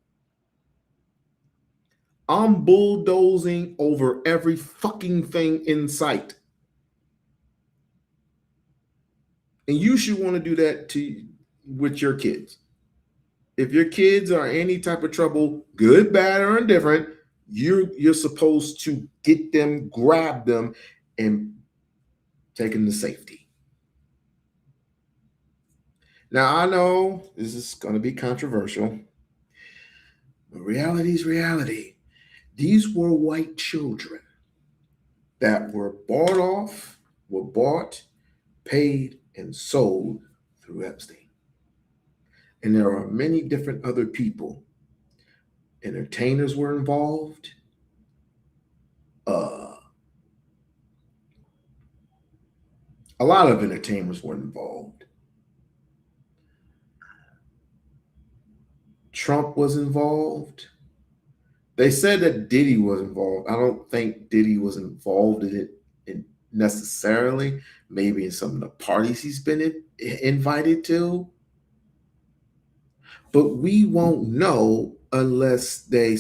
S1: I'm bulldozing over every fucking thing in sight. And you should want to do that with your kids. If your kids are any type of trouble, good, bad, or indifferent, you're supposed to get them, grab them, and take them to safety. Now, I know this is going to be controversial, but reality is reality. These were white children that were bought, paid, and sold through Epstein. And there are many different other people. Entertainers were involved. A lot of entertainers were involved. Trump was involved. They said that Diddy was involved. I don't think Diddy was involved in it necessarily. Maybe in some of the parties he's been invited to. But we won't know unless they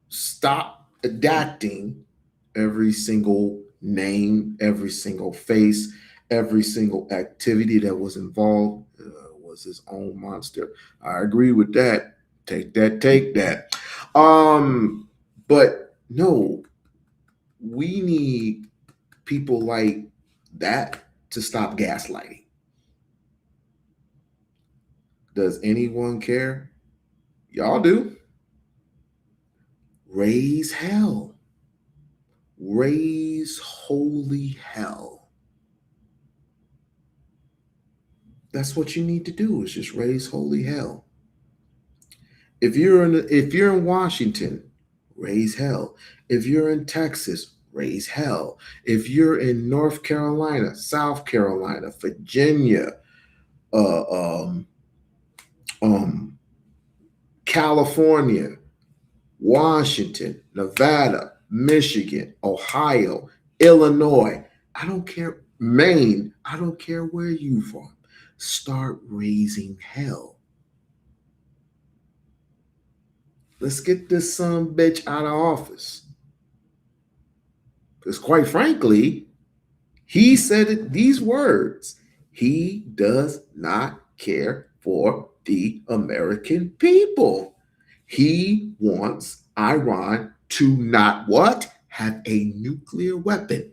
S1: stop adapting every single name, every single face, every single activity that was involved. Was his own monster. I agree with that. Take that. But no, we need people like that to stop gaslighting. Does anyone care? Y'all do. Raise hell. Raise holy hell. That's what you need to do, is just raise holy hell. If you're in Washington, raise hell. If you're in Texas, raise hell. If you're in North Carolina, South Carolina, Virginia, California, Washington, Nevada, Michigan, Ohio, Illinois, I don't care, Maine, I don't care where you from. Start raising hell. Let's get this son bitch out of office. Because quite frankly, he said these words. He does not care for the American people. He wants Iran to not what? Have a nuclear weapon.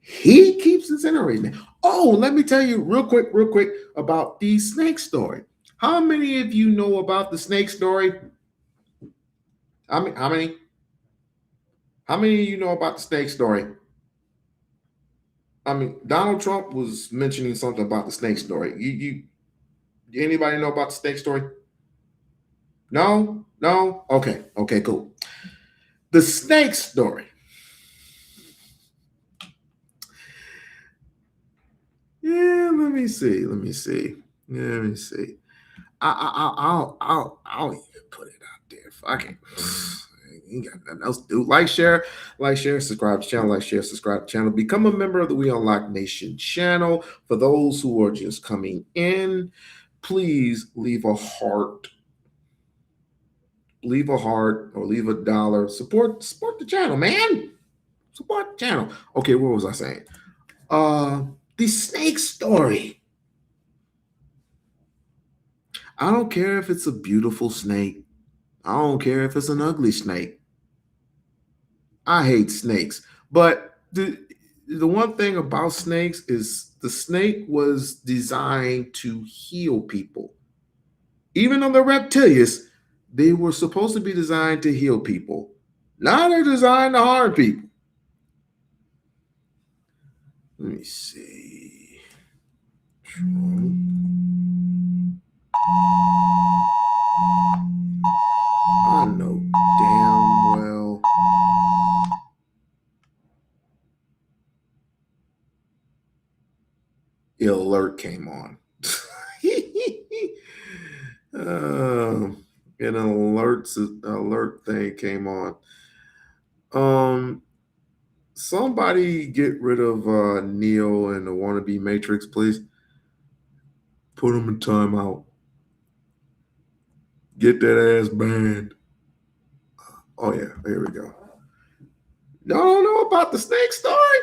S1: He keeps incinerating it. Oh, let me tell you real quick about the snake story. How many of you know about the snake story? How many? How many of you know about the snake story? I mean, Donald Trump was mentioning something about the snake story. Anybody know about the snake story? No? Okay, cool. The snake story. Yeah, let me see. I'll even put it out there. Fuck it. Ain't got nothing else to do. Like, share, subscribe to the channel. Like, share, subscribe to the channel. Become a member of the We-On-Loc Nation channel. For those who are just coming in, please leave a heart. Leave a heart or leave $1. Support the channel, man. Support the channel. Okay, what was I saying? The snake story. I don't care if it's a beautiful snake. I don't care if it's an ugly snake. I hate snakes. But the one thing about snakes is the snake was designed to heal people. Even though they're reptilians, they were supposed to be designed to heal people. Now they're designed to harm people. Let me see. I know damn well. The alert came on. An alert thing came on. Somebody get rid of Neo and the wannabe Matrix, please. Put him in timeout. Get that ass banned. Oh yeah, here we go. Y'all don't know about the snake story?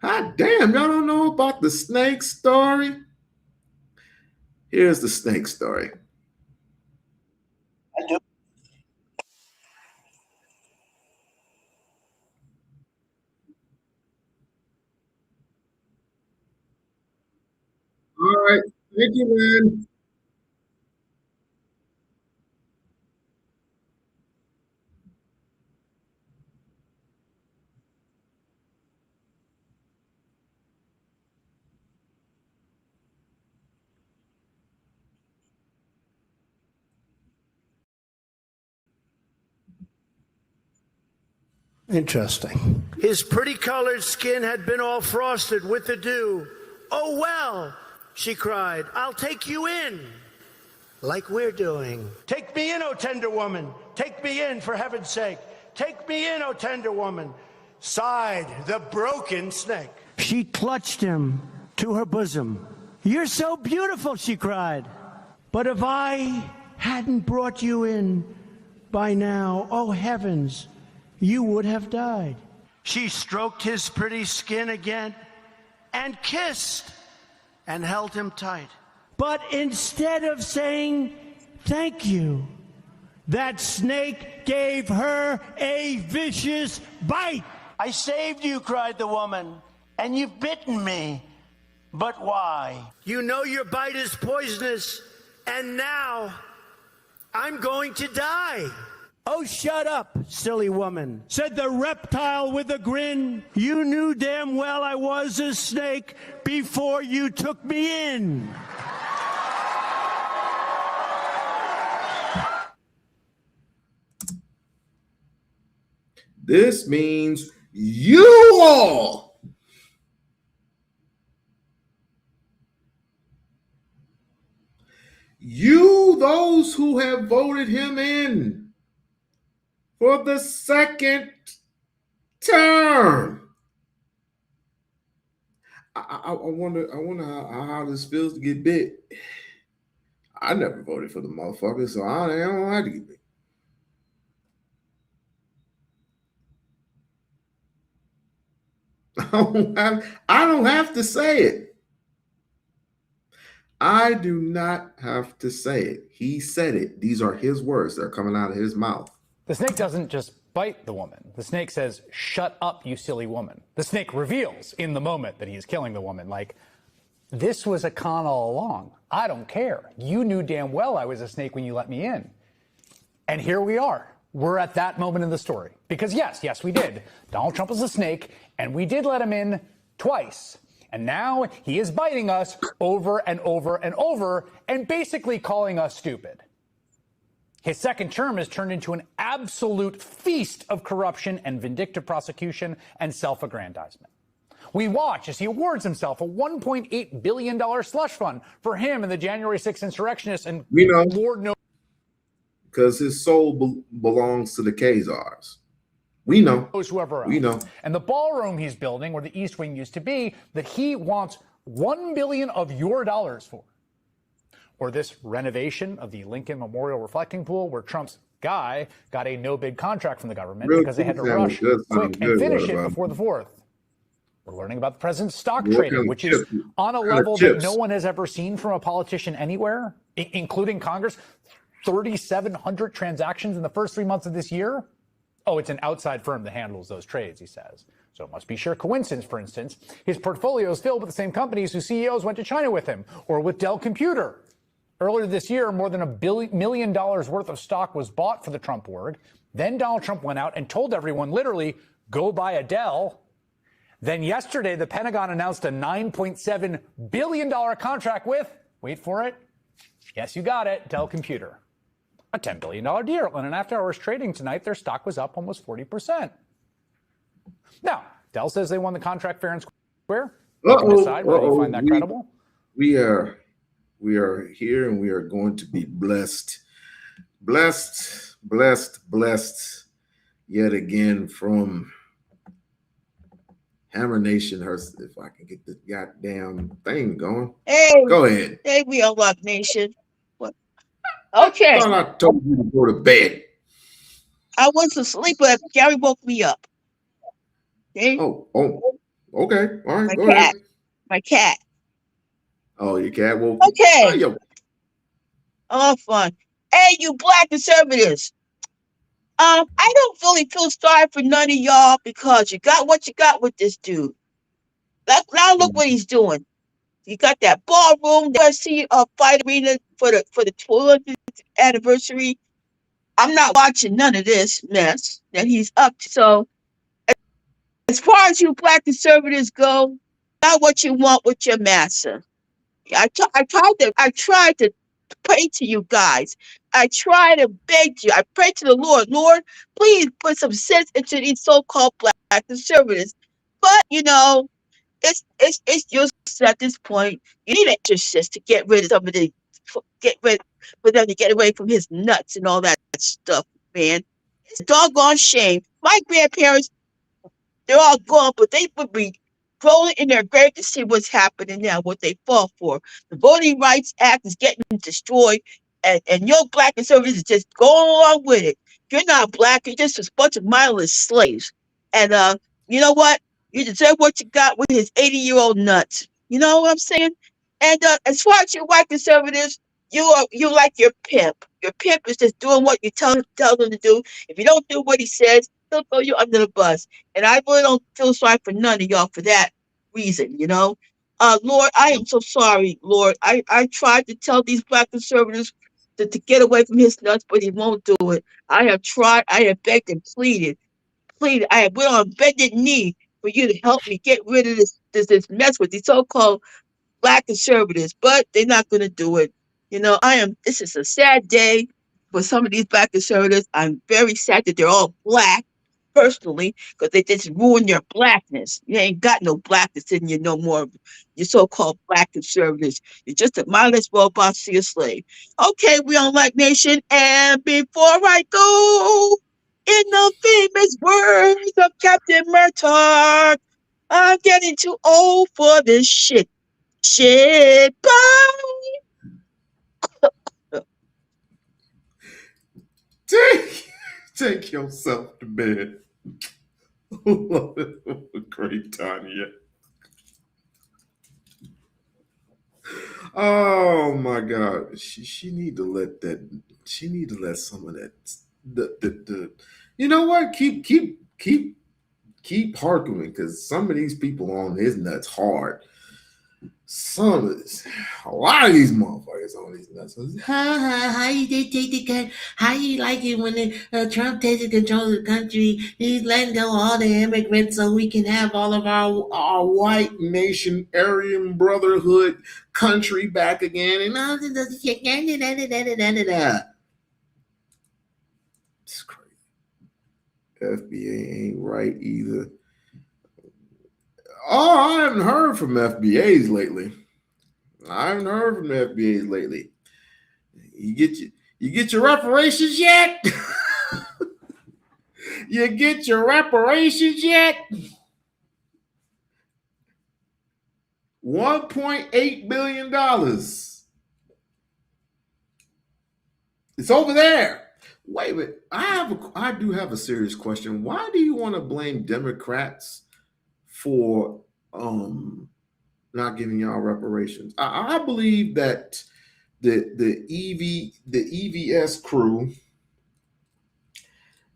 S1: Hot damn, y'all don't know about the snake story? Here's the snake story. I do. All right, thank you, man.
S3: Interesting.
S19: His pretty colored skin had been all frosted with the dew. Oh, well, she cried, I'll take you in, like we're doing. Take me in, O tender woman. Take me in, for heaven's sake. Take me in, O tender woman, sighed the broken snake. She clutched him to her bosom. You're so beautiful, she cried. But if I hadn't brought you in by now, oh heavens, you would have died. She stroked his pretty skin again and kissed and held him tight. But instead of saying thank you, that snake gave her a vicious bite. I saved you, cried the woman, and you've bitten me. But why? You know your bite is poisonous, And now I'm going to die.
S20: Oh, shut up, silly woman, said the reptile with a grin. You knew damn well I was a snake before you took me in.
S1: This means you all those who have voted him in for the second term. I wonder how this feels to get bit. I never voted for the motherfucker, so I don't have to get bit. I don't have to say it. I do not have to say it. He said it. These are his words. They're coming out of his mouth.
S21: The snake doesn't just bite the woman. The snake says, "Shut up, you silly woman." The snake reveals in the moment that he is killing the woman, like, this was a con all along. I don't care. You knew damn well I was a snake when you let me in. And here we are. We're at that moment in the story. Because yes, we did. Donald Trump was a snake, and we did let him in twice. And now he is biting us over and over and over and basically calling us stupid. His second term has turned into an absolute feast of corruption and vindictive prosecution and self-aggrandizement. We watch as he awards himself a $1.8 billion slush fund for him and the January 6th insurrectionists, and
S1: we know,
S21: Lord knows,
S1: because his soul belongs to the Khazars. We know.
S21: Whoever else.
S1: We know.
S21: And the ballroom he's building, where the East Wing used to be, that he wants $1 billion of your dollars for. Or this renovation of the Lincoln Memorial Reflecting Pool, where Trump's guy got a no-bid contract from the government because they had to rush quick and finish it before the 4th. We're learning about the president's stock trading, which is on a level that no one has ever seen from a politician anywhere, including Congress. 3,700 transactions in the first 3 months of this year. Oh, it's an outside firm that handles those trades, he says. So it must be sheer coincidence, for instance. His portfolio is filled with the same companies whose CEOs went to China with him, or with Dell Computer. Earlier this year, more than $1 million worth of stock was bought for the Trump org. Then Donald Trump went out and told everyone, literally, go buy a Dell. Then yesterday, the Pentagon announced a $9.7 billion contract with, wait for it, yes, you got it, Dell Computer. A $10 billion deal. And in after hours trading tonight, their stock was up almost 40%. Now, Dell says they won the contract fair and square. You can decide whether you find that credible.
S1: We are here, and we are going to be blessed yet again from Hammer Nation. If I can get this goddamn thing going.
S22: Hey,
S1: go ahead.
S22: Hey, We-On-Loc Nation. What? Okay.
S1: I thought I told you to go to bed.
S22: I went to sleep, but Gary woke me up. Okay.
S1: Oh, okay. All right.
S22: My
S1: go
S22: cat.
S1: ahead.
S22: My cat.
S1: Oh, your cat woke.
S22: Okay. Oh, fun. Hey, you black conservatives. I don't really feel sorry for none of y'all because you got what you got with this dude. Now look what he's doing. You got that ballroom, the UFC fight arena for the 200th anniversary. I'm not watching none of this mess that he's up to. So, as far as you black conservatives go, not what you want with your massa. I tried to pray to you guys. I try to beg you. I pray to the Lord. Lord, please put some sense into these so-called black conservatives. But it's useless at this point. You need an exorcist to get rid of for them to get away from his nuts and all that stuff, man. It's a doggone shame. My grandparents, they're all gone, but they would be rolling in their grave to see what's happening now, what they fall for. The Voting Rights Act is getting destroyed, and your black conservatives is just going along with it. You're not black, you're just a bunch of mindless slaves. And you know what? You deserve what you got with his 80-year-old nuts. You know what I'm saying? And as far as your white conservatives, you like your pimp. Your pimp is just doing what you tell him to do. If you don't do what he says, he'll throw you under the bus. And I really don't feel sorry for none of y'all for that reason, Lord, I am so sorry, Lord. I tried to tell these black conservatives to get away from his nuts, but he won't do it. I have tried, I have begged and pleaded. I have went on bended knee for you to help me get rid of this mess with these so-called black conservatives, but they're not going to do it. This is a sad day for some of these black conservatives. I'm very sad that they're all black, personally, because they just ruined your blackness. You ain't got no blackness in you no more. You so-called black conservatives. You're just a mindless robot to your slave. Okay, we on Like Nation, and before I go, in the famous words of Captain Murtaugh, I'm getting too old for this shit. Bye.
S1: Take yourself to bed. Great, Tanya. Oh my God, she need to let that. She need to let some of that. The you know what? Keep harkening, because some of these people on his nuts hard. A lot of these motherfuckers on these nuts.
S4: How you take the gun? How you like it when Trump takes control of the country? He's letting go all the immigrants so we can have all of
S1: our white nation, Aryan brotherhood country back again. And it's crazy. FBA ain't right either. Oh, I haven't heard from FBAs lately. You get your reparations yet? You get your reparations yet? $1.8 billion. It's over there. Wait a minute. I do have a serious question. Why do you want to blame Democrats for not giving y'all reparations? I believe that the EVS crew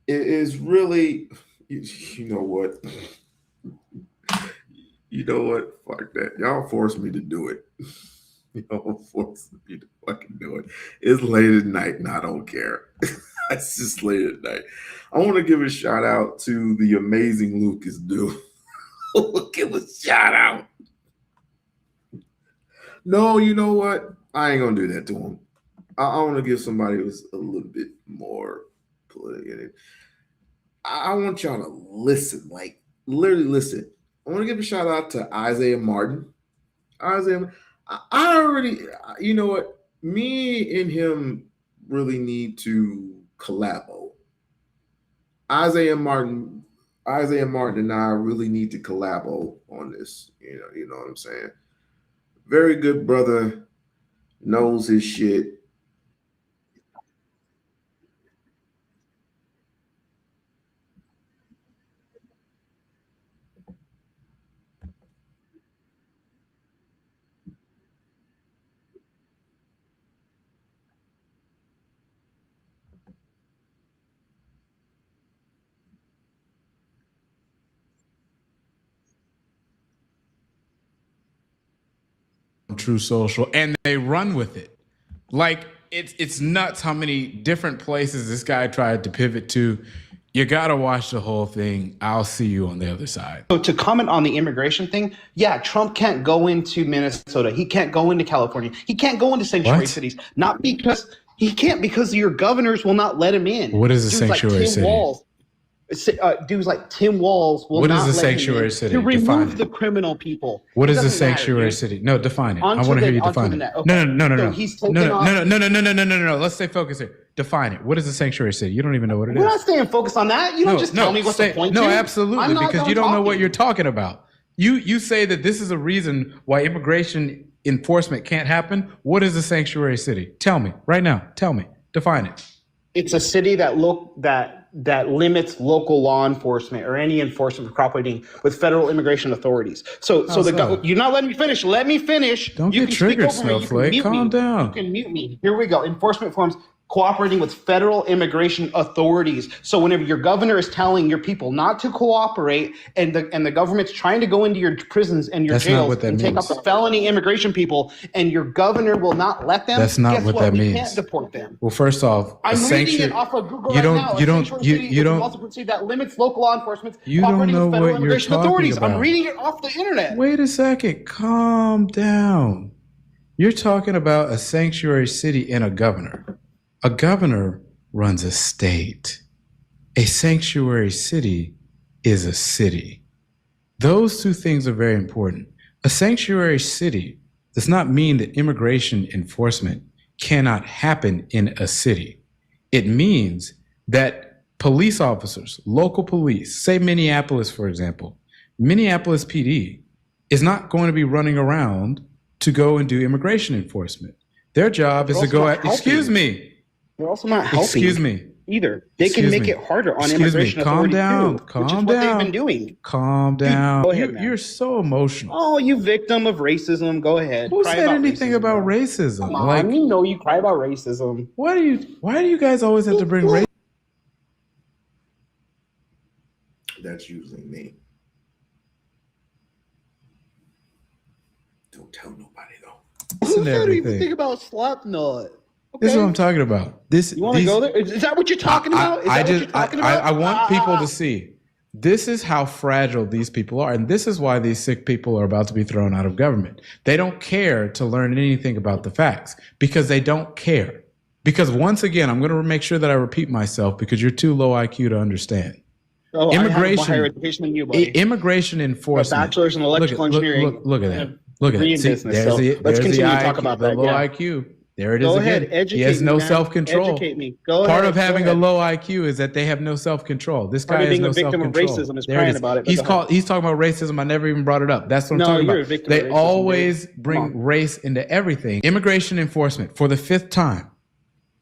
S1: is really, you know what? You know what? Fuck that. Y'all forced me to do it. Y'all forced me to fucking do it. It's late at night and I don't care. It's just late at night. I want to give a shout out to the amazing Lucas dude. Give a shout out. No, you know what? I ain't gonna do that to him. I want to give somebody who's a little bit more political in it. I want y'all to listen, like literally listen. I want to give a shout out to Isaiah Martin. I already, you know what? Me and him really need to collabo. Isaiah Martin and I really need to collabo on this. You know what I'm saying? Very good brother, knows his shit.
S5: True Social, and they run with it. Like it's nuts how many different places this guy tried to pivot to. You gotta watch the whole thing. I'll see you on the other side.
S23: So to comment on the immigration thing, yeah, Trump can't go into Minnesota. He can't go into California. He can't go into sanctuary cities. Not because he can't, because your governors will not let him in.
S5: What is a sanctuary city?
S23: Dudes like Tim Walz will
S5: what
S23: not
S5: is a
S23: let
S5: sanctuary
S23: him in
S5: city?
S23: to remove
S5: Define
S23: the criminal people.
S5: What is a
S23: doesn't matter,
S5: sanctuary
S23: dude.
S5: city? No, define it. I
S23: Onto
S5: want to hear
S23: the-
S5: you
S23: onto
S5: define
S23: the
S5: it.
S23: net. Okay.
S5: No.
S23: So he's taken
S5: No.
S23: off-
S5: Let's stay focused here. Define it. What is a sanctuary city? You don't even know what it is.
S23: We're not staying focused on that. You don't just tell me what's the point.
S5: No,
S23: to.
S5: absolutely,
S23: I'm not
S5: because
S23: done
S5: you don't know what
S23: talking.
S5: you're talking about. You say that this is a reason why immigration enforcement can't happen. What is a sanctuary city? Tell me right now. Tell me. Define it.
S23: It's a city that that limits local law enforcement or any enforcement for cooperating with federal immigration authorities. So you're not letting me finish. Let me finish.
S5: Don't
S23: You
S5: get
S23: can speak
S5: triggered,
S23: over me. You can
S5: Snowflake.
S23: mute
S5: Calm
S23: me.
S5: down.
S23: You can mute me. Here we go. Enforcement forms cooperating with federal immigration authorities. So whenever your governor is telling your people not to cooperate, and the government's trying to go into your prisons and your
S5: That's not
S23: jails
S5: what that
S23: and take
S5: means.
S23: up the felony immigration people, and your governor will not let them,
S5: That's not
S23: guess
S5: what
S23: what?
S5: that
S23: We
S5: means.
S23: can't deport them.
S5: Well, first off, a
S23: I'm reading
S5: sanctuary.
S23: it off of Google
S5: You
S23: right
S5: don't.
S23: now.
S5: You
S23: A
S5: don't.
S23: sanctuary
S5: You
S23: city is a
S5: don't.
S23: multiple city that limits local law enforcement
S5: You don't
S23: cooperating
S5: know
S23: with federal
S5: what you're
S23: immigration
S5: talking
S23: authorities. I'm
S5: about.
S23: reading it off the internet.
S5: Wait a second. Calm down. You're talking about a sanctuary city and a governor. A governor runs a state. A sanctuary city is a city. Those two things are very important. A sanctuary city does not mean that immigration enforcement cannot happen in a city. It means that police officers, local police, say Minneapolis, for example, Minneapolis PD is not going to be running around to go and do immigration enforcement. Their job is to go at, excuse me.
S23: They're also not helping.
S5: Excuse me.
S23: Either. They can make it harder on
S5: Excuse me.
S23: immigration
S5: Calm
S23: authorities
S5: down.
S23: too,
S5: Calm
S23: which is
S5: down.
S23: what they've been doing.
S5: Calm down.
S23: Go ahead, man.
S5: You're so emotional.
S23: Oh, you victim of racism. Go ahead.
S5: Who
S23: Cry
S5: said
S23: about
S5: anything
S23: racism,
S5: about
S23: bro.
S5: racism?
S23: Come on,
S5: Like,
S23: you know you cry about racism.
S5: why do you guys always have to bring race?
S1: That's usually me. Don't tell nobody though.
S5: Listen
S23: Who
S5: to
S23: said
S5: everything.
S23: anything about Slapnut?
S5: This is what I'm talking about.
S23: You want to go there? Is that what you're talking about? Is that what you're talking about?
S5: I want people to see. This is how fragile these people are. And this is why these sick people are about to be thrown out of government. They don't care to learn anything about the facts because they don't care. Because once again, I'm going to make sure that I repeat myself because you're too low IQ to understand.
S23: Oh, I have a higher education than you, buddy.
S5: Immigration enforcement.
S23: A bachelor's in electrical engineering.
S5: Look at that. Look at
S23: Degree
S5: that.
S23: in
S5: See,
S23: business.
S5: there's
S23: So
S5: the,
S23: let's
S5: there's
S23: continue
S5: the
S23: to talk
S5: IQ,
S23: about
S5: the
S23: that.
S5: low
S23: Yeah.
S5: IQ. There it is
S23: Go
S5: again.
S23: ahead, educate
S5: He has
S23: me,
S5: no
S23: man.
S5: self-control.
S23: Educate me. Go
S5: Part
S23: ahead,
S5: of having
S23: go
S5: a
S23: ahead.
S5: low IQ is that they have no self-control. This guy
S23: Part of
S5: has
S23: being
S5: no
S23: a victim of
S5: self-control.
S23: racism is
S5: There
S23: crying
S5: it is.
S23: about it, but go ahead.
S5: He's talking about racism. I never even brought it up. That's what I'm
S23: No,
S5: talking
S23: you're a
S5: about.
S23: victim of
S5: They
S23: racism,
S5: always
S23: dude. Come
S5: bring
S23: on.
S5: race into everything. Immigration enforcement for the 5th time.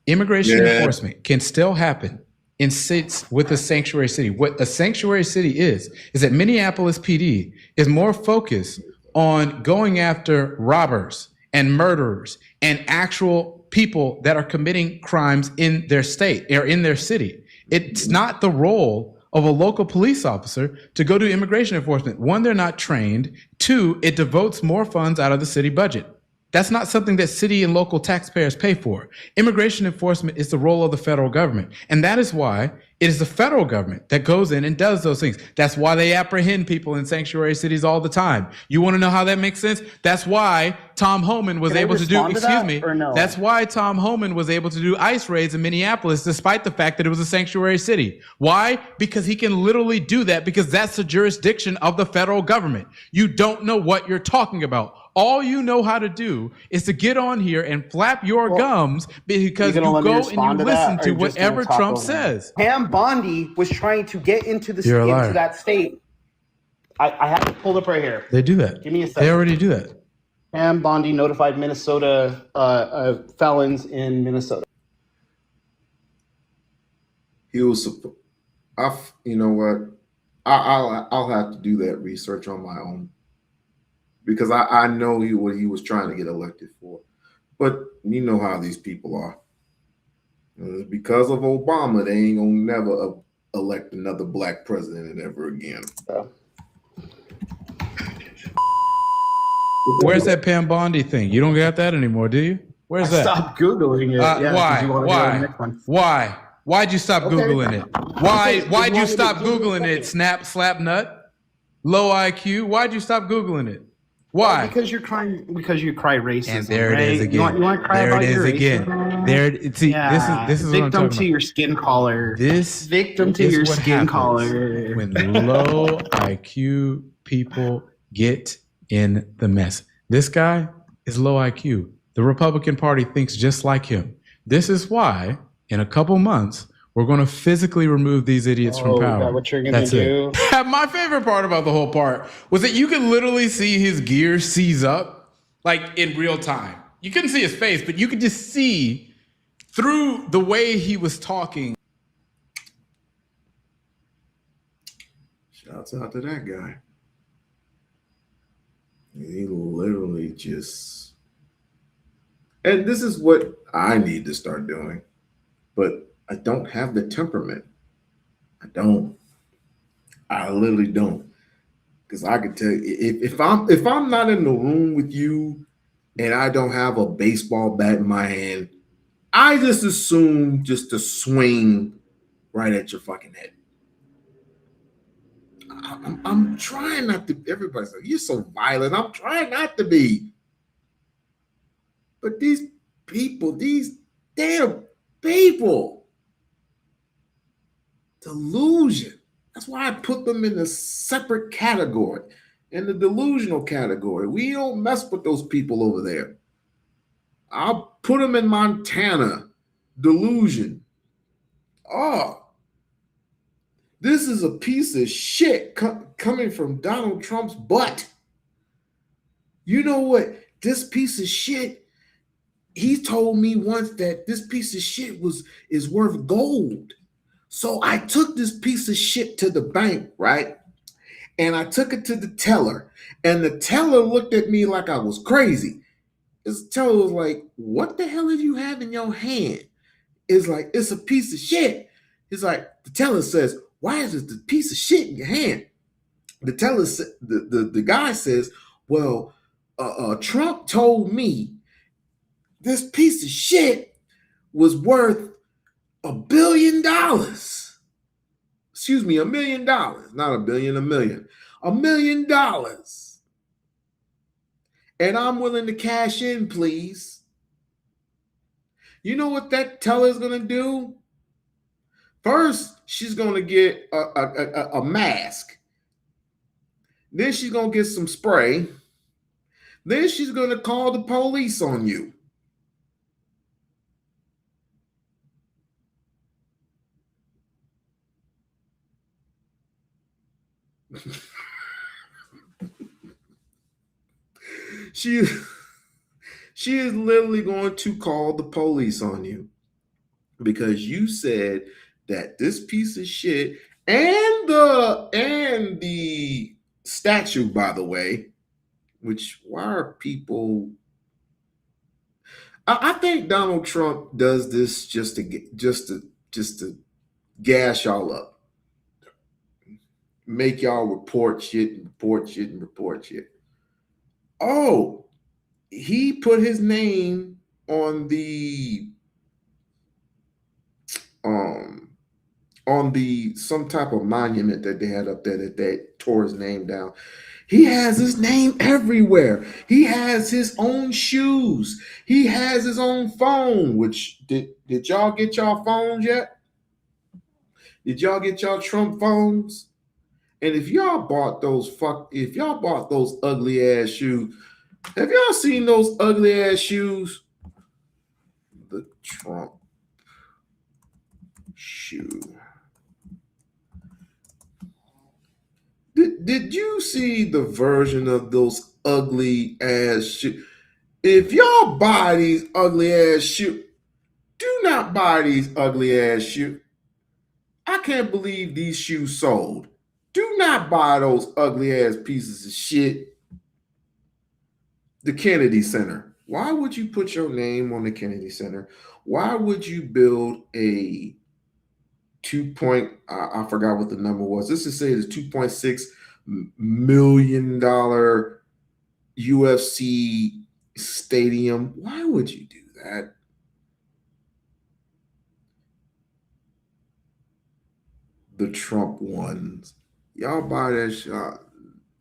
S5: Immigration enforcement can still happen in states with a sanctuary city. What a sanctuary city is that Minneapolis PD is more focused on going after robbers and murderers and actual people that are committing crimes in their state or in their city. It's not the role of a local police officer to go do immigration enforcement. One, they're not trained. Two, it devotes more funds out of the city budget. That's not something that city and local taxpayers pay for. Immigration enforcement is the role of the federal government. And that is why it is the federal government that goes in and does those things. That's why they apprehend people in sanctuary cities all the time. You want to know how that makes sense? That's why Tom Homan was
S23: Can I
S5: able to do,
S23: respond to
S5: excuse
S23: that,
S5: me,
S23: or no?
S5: that's why Tom Homan was able to do ICE raids in Minneapolis despite the fact that it was a sanctuary city. Why? Because he can literally do that because that's the jurisdiction of the federal government. You don't know what you're talking about. All you know how to do is to get on here and flap your gums because you
S23: gonna let me
S5: go and
S23: respond
S5: you
S23: to that,
S5: listen
S23: or
S5: to
S23: you're just gonna
S5: whatever
S23: talk
S5: Trump
S23: over me?
S5: says.
S23: Pam Bondi was trying to get into the
S5: You're a liar.
S23: into that state. I have it pulled up right here.
S5: They do that.
S23: Give me a second.
S5: They already do that.
S23: Pam Bondi notified Minnesota felons in Minnesota.
S1: He was, you know what? I'll have to do that research on my own because I know what he was trying to get elected for. But you know how these people are. Because of Obama, they ain't gonna never elect another black president ever again.
S5: Where's that Pam Bondi thing? You don't got that anymore, do you? Where's that?
S23: Stop Googling it. Yeah, 'cause
S5: why?
S23: you wanna go to the next one.
S5: Why? Why'd you stop
S23: Okay.
S5: Googling it? Why'd you
S23: wanted to
S5: stop
S23: Google
S5: Googling it? Slap nut? Low IQ? Why'd you stop Googling it? Why?
S23: Because you cry racism.
S5: And there it
S23: right?
S5: is again.
S23: You want to cry
S5: There
S23: about
S5: it is
S23: your
S5: again.
S23: racism?
S5: There. See,
S23: Yeah.
S5: this is what I'm
S23: victim
S5: talking
S23: to
S5: about.
S23: your skin color.
S5: This
S23: victim to
S5: is
S23: your
S5: what
S23: skin
S5: happens
S23: color.
S5: when low IQ people get in the mess. This guy is low IQ. The Republican Party thinks just like him. This is why, in a couple months, we're going to physically remove these idiots from power.
S23: Is that what you're going to
S5: That's
S23: do?
S5: it. My favorite part about the whole part was that you could literally see his gear seize up, like in real time. You couldn't see his face, but you could just see through the way he was talking.
S1: Shouts out to that guy. He literally just, and this is what I need to start doing. but I don't have the temperament. I don't. I literally don't. Because I could tell you, if I'm not in the room with you and I don't have a baseball bat in my hand, I just assume just to swing right at your fucking head. I'm trying not to. Everybody's like, you're so violent. I'm trying not to be. But these people, these damn people, delusion. That's why I put them in a separate category, in the delusional category. We don't mess with those people over there. I'll put them in Montana, delusion. Oh, this is a piece of shit coming from Donald Trump's butt. You know what? This piece of shit, he told me once that this piece of shit is worth gold. So I took this piece of shit to the bank, right? And I took it to the teller. And the teller looked at me like I was crazy. This teller was like, what the hell did you have in your hand? It's like, it's a piece of shit. It's like, the teller says, why is it the piece of shit in your hand? The teller, the guy says, well, Trump told me this piece of shit was worth $1 billion. Excuse me, $1 million, not a billion, $1 million. $1 million. And I'm willing to cash in, please. You know what that teller's gonna do? First, she's gonna get a mask. Then she's gonna get some spray. Then she's gonna call the police on you. She is literally going to call the police on you because you said that this piece of shit and the statue, by the way, which why are people? I think Donald Trump does this just to gas y'all up, make y'all report shit and report shit and report shit. Oh, he put his name on the some type of monument that they had up there that they tore his name down. He has his name everywhere. He has his own shoes. He has his own phone. Which did y'all get y'all phones yet? Did y'all get y'all Trump phones? And if y'all bought those ugly ass shoes, have y'all seen those ugly ass shoes? The Trump shoe. Did you see the version of those ugly ass shoes? If y'all buy these ugly ass shoes, do not buy these ugly ass shoes. I can't believe these shoes sold. Do not buy those ugly ass pieces of shit. The Kennedy Center. Why would you put your name on the Kennedy Center? Why would you build a I forgot what the number was. Let's just say it's $2.6 million UFC stadium. Why would you do that? The Trump ones. Y'all buy that shit.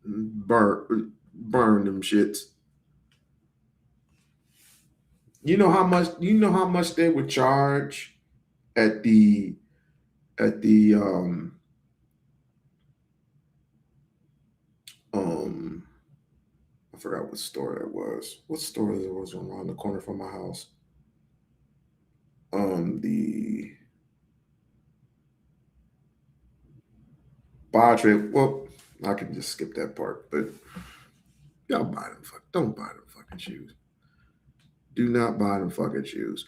S1: Burn them shits. You know how much they would charge at the I forgot what store that was. What store it was around the corner from my house? The buy trade. Well, I can just skip that part, but y'all buy them. Don't buy them fucking shoes. Do not buy them fucking shoes.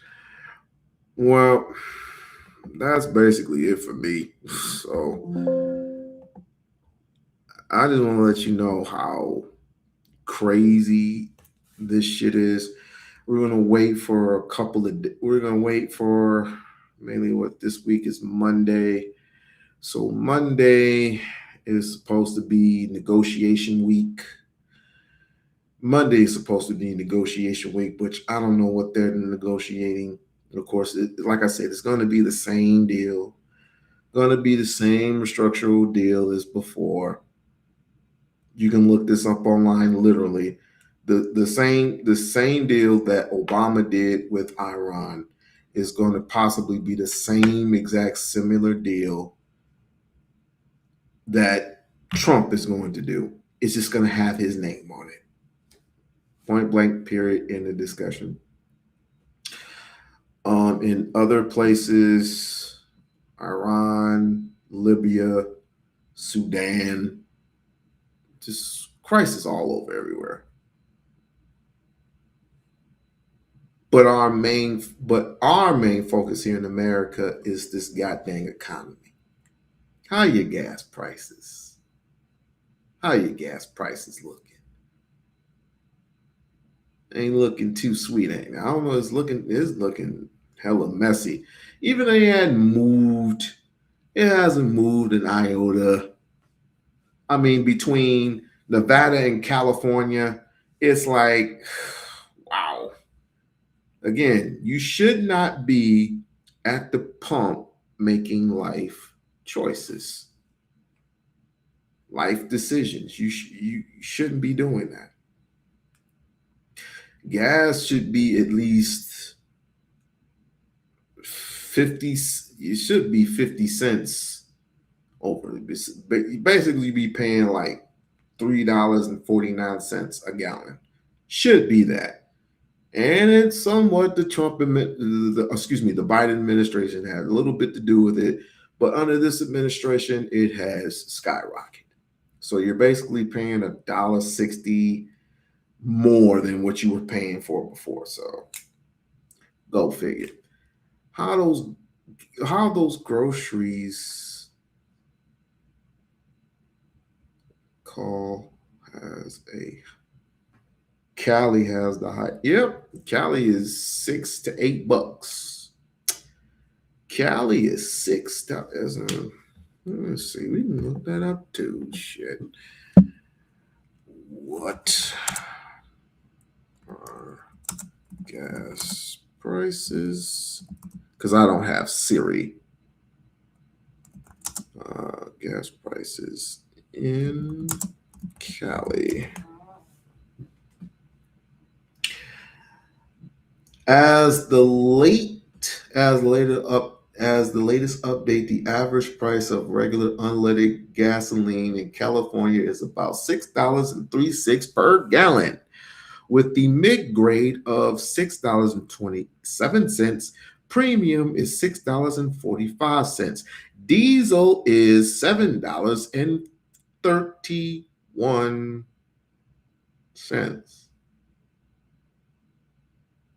S1: Well, that's basically it for me. So I just want to let you know how crazy this shit is. We're gonna wait for mainly what this week is Monday. So Monday is supposed to be negotiation week. Monday is supposed to be negotiation week, which I don't know what they're negotiating. Of course, like I said, it's going to be the same deal, going to be the same structural deal as before. You can look this up online. Literally, the same deal that Obama did with Iran is going to possibly be the same exact similar deal that Trump is going to do. It's just going to have his name on it. Point blank, period, in the discussion. In other places, Iran, Libya, Sudan, just crisis all over everywhere. But our main focus here in America is this goddamn economy. How are your gas prices? How are your gas prices looking? Ain't looking too sweet, ain't it? I don't know. It's looking hella messy. Even though it hadn't moved, it hasn't moved an iota. I mean, between Nevada and California, it's like, wow. Again, you should not be at the pump making life choices, life decisions. You shouldn't be doing that. Gas should be at least 50. It should be 50 cents over. Basically, be paying like $3.49 a gallon. Should be that. And it's somewhat the Biden administration had a little bit to do with it. But under this administration, it has skyrocketed. So you're basically paying $1.60 more than what you were paying for before. So go figure. How those groceries Cali has the high. Yep, Cali is $6 to $8. Cali is $6. Let's see, we can look that up too. Shit. What are gas prices? Because I don't have Siri. Gas prices in Cali. As the latest update, the average price of regular unleaded gasoline in California is about $6.36 per gallon, with the mid-grade of $6.27. Premium is $6.45. Diesel is $7.31.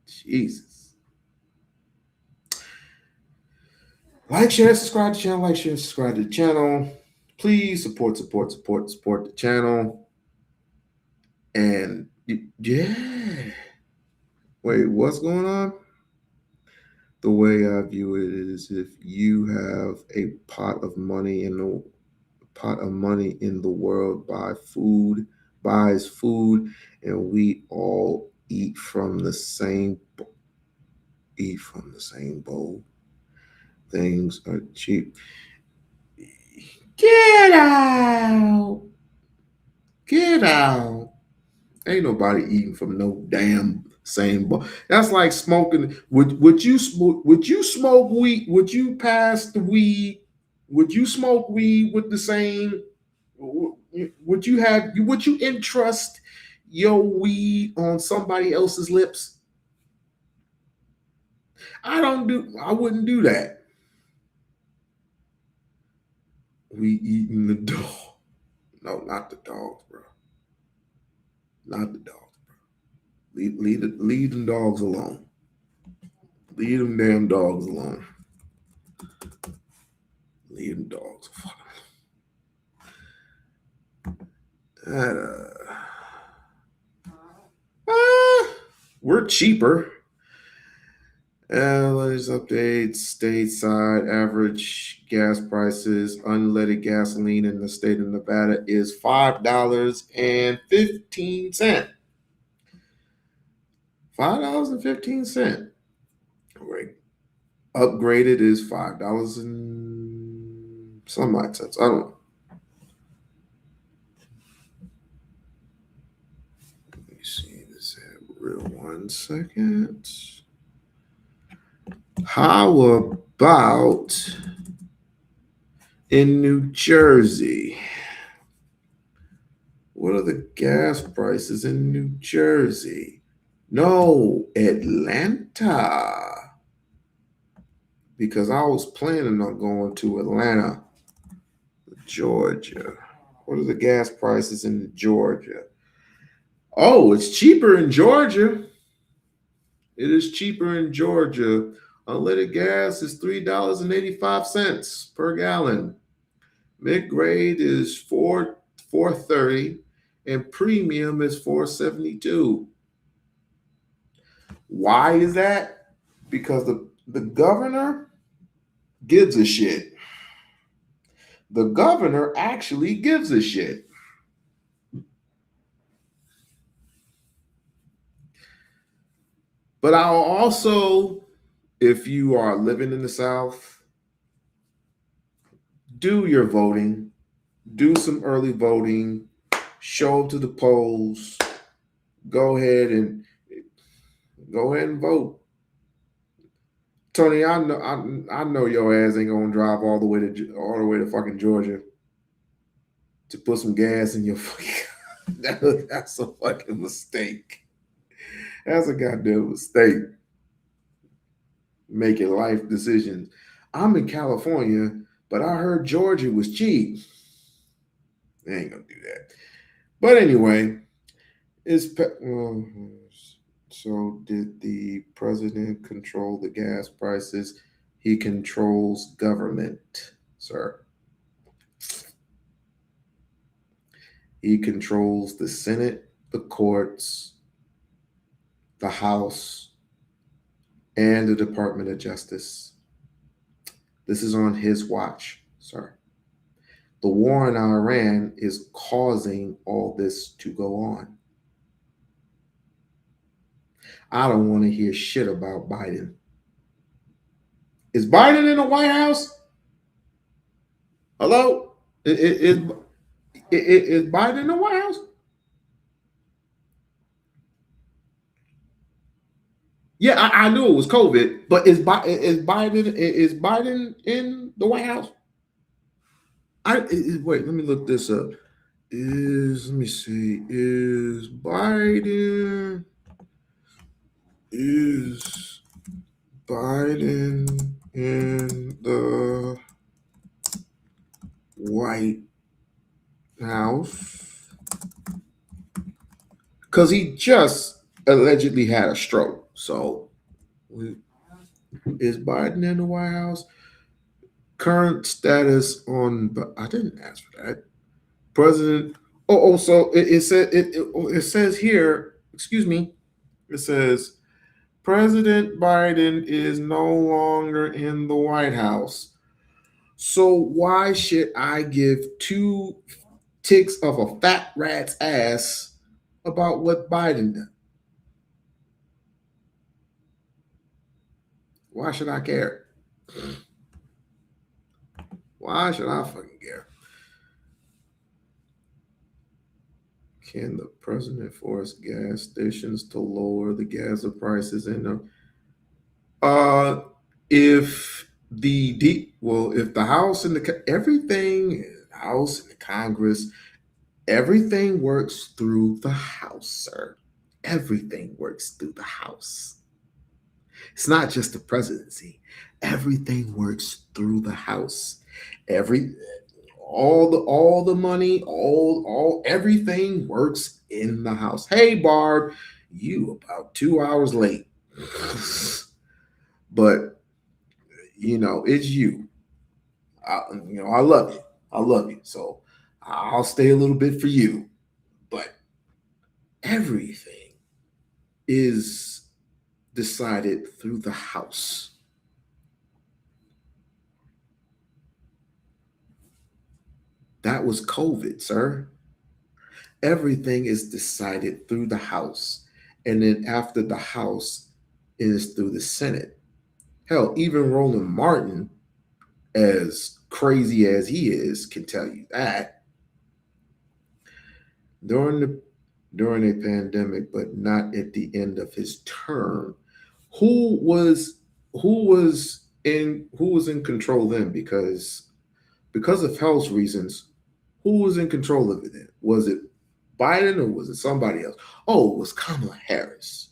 S1: Jesus. Like, share, subscribe to the channel. Like, share, subscribe to the channel. Please support the channel. And yeah. Wait, what's going on? The way I view it is, if you have a pot of money in the world, buys food, and we all eat from the same bowl. Things are cheap. Get out. Ain't nobody eating from no damn same bowl. That's like smoking. Would you smoke weed? Would you pass the weed? Would you smoke weed with the same? Would you entrust your weed on somebody else's lips? I wouldn't do that. We eating the dog. No, not the dogs, bro. Not the dogs, bro. Leave them dogs alone. Leave them damn dogs alone. Leave them dogs alone. We're cheaper. Latest updates, stateside average gas prices, unleaded gasoline in the state of Nevada is $5.15. $5.15. Right. Upgraded is $5 and some odd cents. I don't know. Let me see this real 1 second. How about in New Jersey? What are the gas prices in New Jersey? No, Atlanta. Because I was planning on going to Atlanta, Georgia. What are the gas prices in Georgia? Oh, it's cheaper in Georgia. It is cheaper in Georgia. Unleaded gas is $3.85 per gallon. Mid-grade is $4.30, and premium is $4.72. Why is that? Because the governor gives a shit. The governor actually gives a shit. But I'll also, if you are living in the South, do your voting. Do some early voting. Show up to the polls. Go ahead and vote. Tony, I know your ass ain't gonna drive all the way to fucking Georgia to put some gas in your fucking. That's a fucking mistake. That's a goddamn mistake. Making life decisions. I'm in California, but I heard Georgia was cheap. They ain't gonna do that. But anyway, so did the president control the gas prices? He controls government, sir. He controls the Senate, the courts, the House, and the Department of Justice. This is on his watch, sir. The war in Iran is causing all this to go on. I don't want to hear shit about Biden. Is Biden in the White House? Hello? Is Biden in the White House? Yeah, I knew it was COVID, but is Biden in the White House? Wait, let me look this up. Let me see. Is Biden in the White House? Because he just allegedly had a stroke. So, is Biden in the White House? Current status on, but I didn't ask for that. President. So it says here. Excuse me. It says President Biden is no longer in the White House. So why should I give two ticks of a fat rat's ass about what Biden did? Why should I care? Why should I fucking care? Can the president force gas stations to lower the gas prices in the if the House and the House and the Congress, everything works through the House, sir. Everything works through the House. It's not just the presidency. Everything works through the House. All the money, everything works in the House. Hey, Barb, you about 2 hours late. But it's you. I love you. I love you. So I'll stay a little bit for you. But everything is decided through the House. That was COVID, sir. Everything is decided through the House. And then after the House, it is through the Senate. Hell, even Roland Martin, as crazy as he is, can tell you that during a pandemic, but not at the end of his term. Who was who was in control then? Because of health reasons, who was in control of it then? Was it Biden or was it somebody else? Oh, it was Kamala Harris.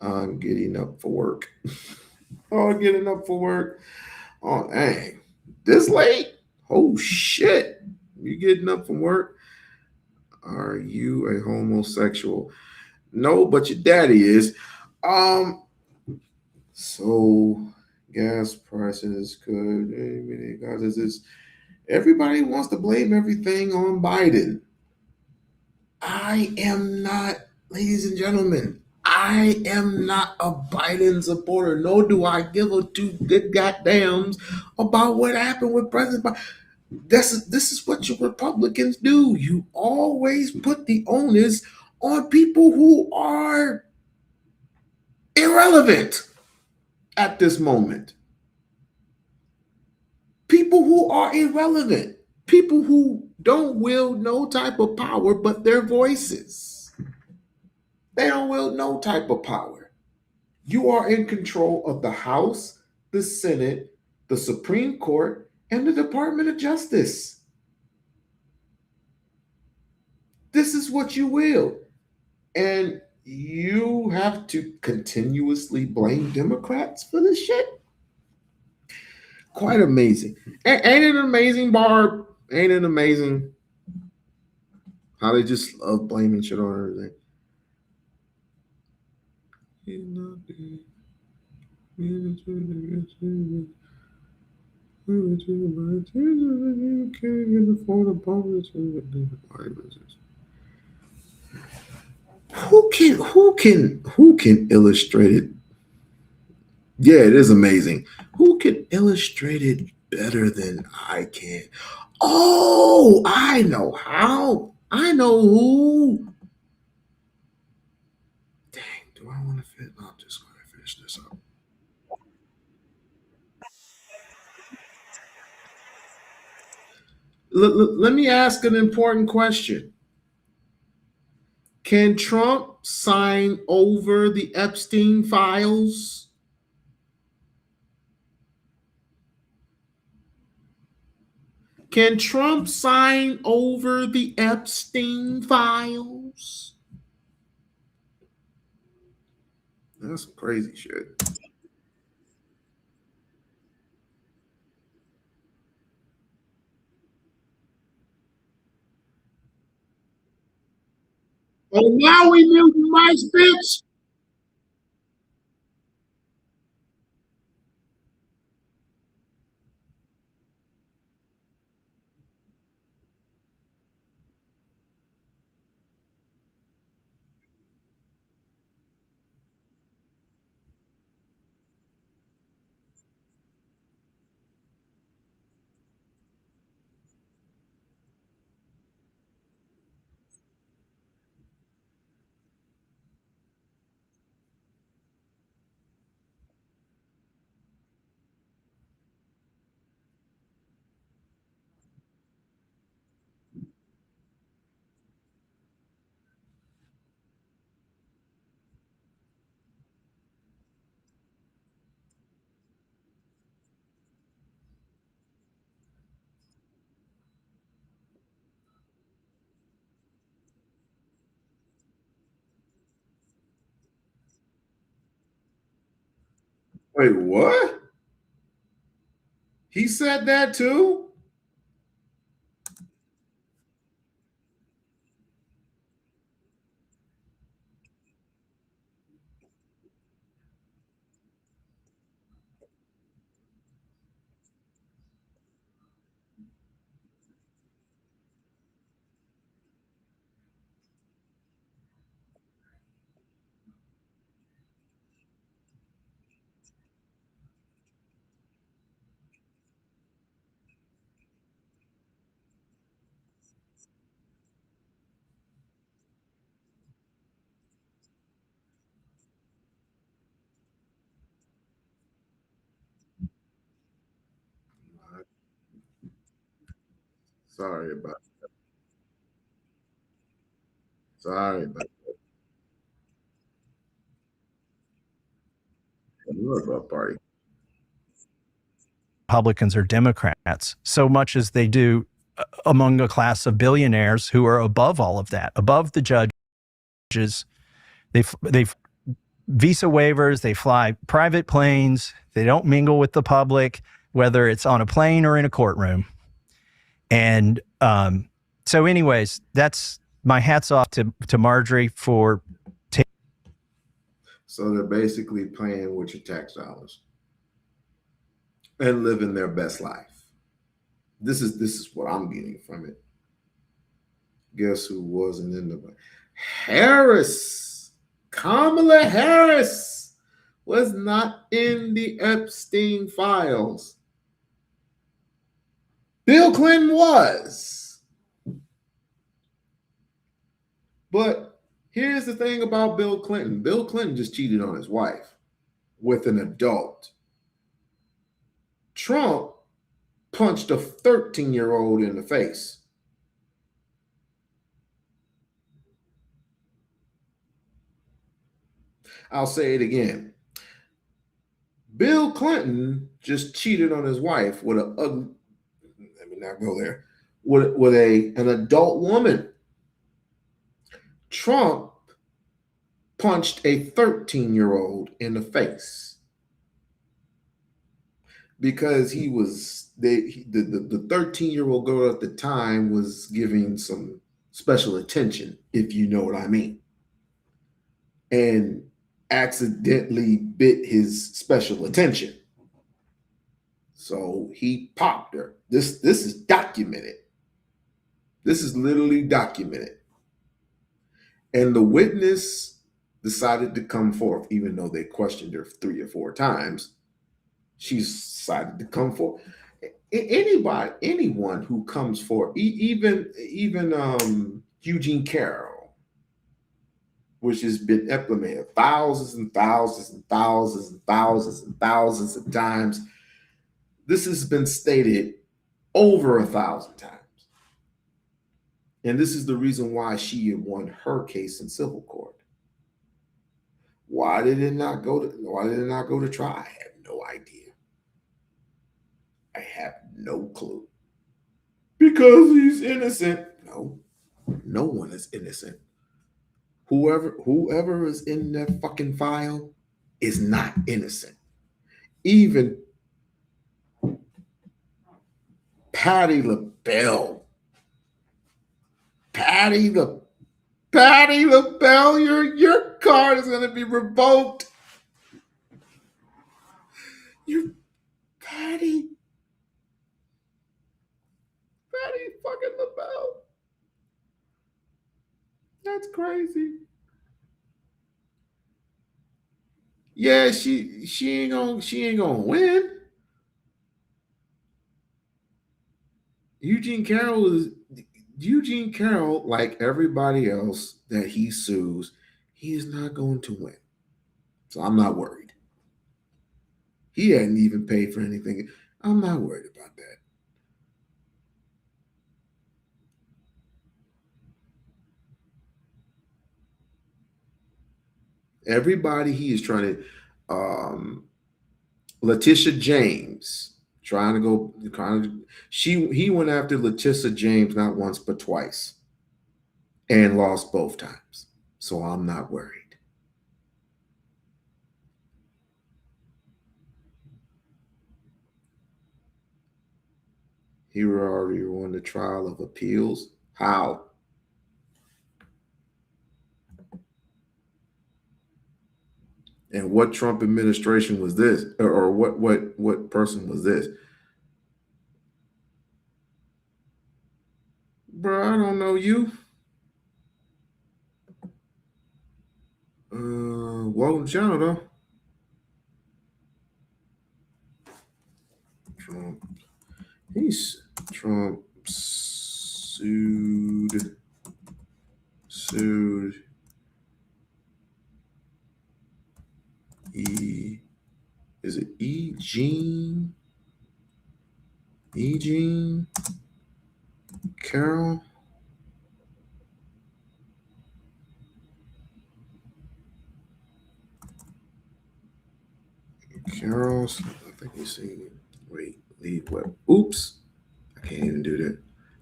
S1: I'm getting up for work. Oh, getting up for work. Oh, dang. This late? Oh, shit. You getting up from work? Are you a homosexual? No, but your daddy is. So gas prices could causes this. Everybody wants to blame everything on Biden. I am not, ladies and gentlemen, I am not a Biden supporter, nor do I give a two good goddams about what happened with President Biden. This is what you Republicans do. You always put the onus on people who are irrelevant at this moment. People who are irrelevant. People who don't wield no type of power but their voices. They don't wield no type of power. You are in control of the House, the Senate, the Supreme Court, and the Department of Justice. This is what you will. And you have to continuously blame Democrats for this shit? Quite amazing. Ain't it amazing, Barb? Ain't it amazing how they just love blaming shit on everything? Who can illustrate it? Yeah, it is amazing. Who can illustrate it better than I can? Oh, I know how. I know who. Dang, do I want to fit? I'm just going to finish this up. Let me ask an important question. Can Trump sign over the Epstein files? Can Trump sign over the Epstein files? That's some crazy shit. Oh, now we mute my bitch. Wait, what? He said that too? Sorry about that. Sorry about that. What about party?
S2: Republicans or Democrats so much as they do among a class of billionaires who are above all of that, above the judges. They've visa waivers, they fly private planes, they don't mingle with the public, whether it's on a plane or in a courtroom. And so anyways, that's my hats off to Marjorie for
S1: So they're basically playing with your tax dollars and living their best life. This is what I'm getting from it. Guess who wasn't in the Harris? Kamala Harris was not in the Epstein files. Bill Clinton was. But here's the thing about Bill Clinton. Bill Clinton just cheated on his wife with an adult. Trump punched a 13-year-old in the face. I'll say it again. Bill Clinton just cheated on his wife with an ugly, let me not go there, with an adult woman. Trump punched a 13-year-old in the face because he was the 13-year-old girl at the time was giving some special attention, if you know what I mean, and accidentally bit his special attention. So he popped her. This is documented. This is literally documented. And the witness decided to come forth, even though they questioned her 3 or 4 times. She decided to come forth. Anyone who comes forth, even Eugene Carroll, which has been implemented thousands and thousands and thousands and thousands and thousands of times. This has been stated over 1,000 times. And this is the reason why she had won her case in civil court. Why did it not go to trial? I have no idea. I have no clue. Because he's innocent. No, no one is innocent. Whoever is in that fucking file is not innocent. Even Patti LaBelle. Patti LaBelle, your card is going to be revoked. You Patti fucking LaBelle. That's crazy. Yeah, she ain't gonna win. Eugene Carroll, like everybody else that he sues, he is not going to win. So I'm not worried. He hadn't even paid for anything. I'm not worried about that. Everybody he is trying to, Letitia James trying to go, he went after Letitia James not once but twice and lost both times. So I'm not worried. He already won the trial of appeals. How? And what Trump administration was this? Or what person was this? Bro, I don't know you. Welcome to the channel, though. Trump sued is it Eugene Carol. Carol's. I think we see. Wait, leave web. Oops. I can't even do that.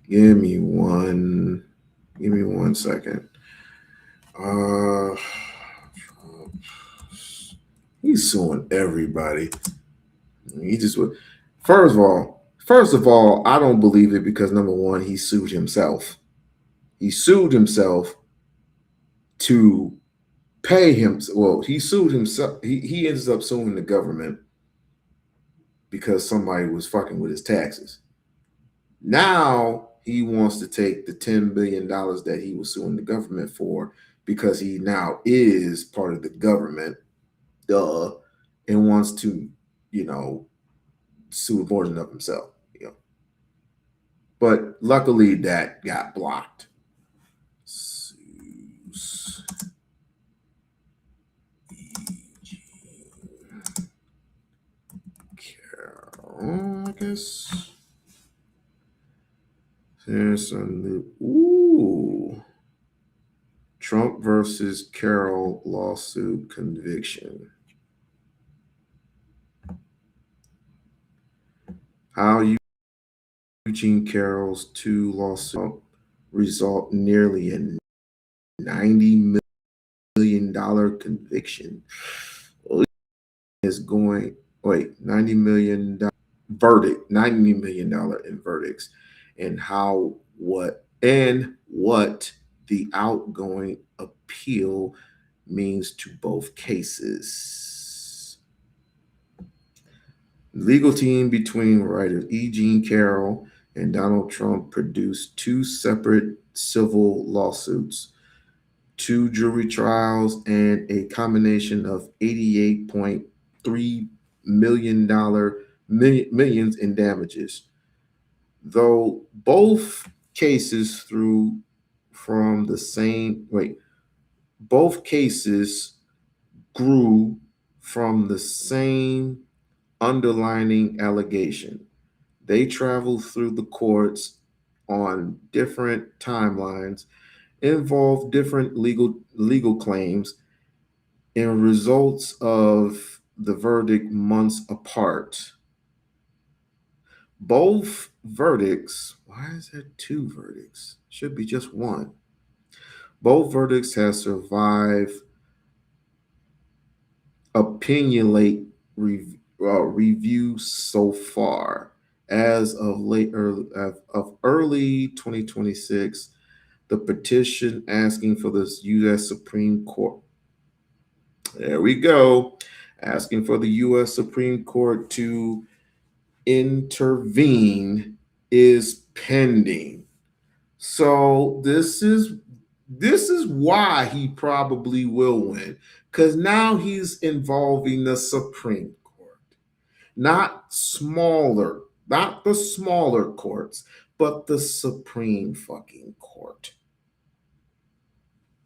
S1: Give me one second. He's suing everybody. He just would. First of all, I don't believe it because number one, he sued himself. He sued himself to pay him. Well, he sued himself. He ends up suing the government because somebody was fucking with his taxes. Now he wants to take the $10 billion that he was suing the government for because he now is part of the government, and wants to, sue a version of himself. But luckily that got blocked. Carol, I guess. There's a new Trump versus Carol lawsuit conviction. How Eugene Carroll's two lawsuits result nearly a $90 million conviction. Is going $90 million verdict, $90 million in verdicts, and what the outgoing appeal means to both cases. The legal team between writers Eugene Carroll and Donald Trump produced two separate civil lawsuits, two jury trials, and a combination of $88.3 millions in damages. Though both cases grew from the same underlying allegation. They traveled through the courts on different timelines, involved different legal claims, and results of the verdict months apart. Both verdicts, why is there two verdicts? Should be just one. Both verdicts have survived opinionate review so far. As of early 2026, the petition asking for the U.S. Supreme Court. There we go. Asking for the U.S. Supreme Court to intervene is pending. So this is why he probably will win, because now he's involving the Supreme Court, not the smaller courts, but the Supreme fucking Court.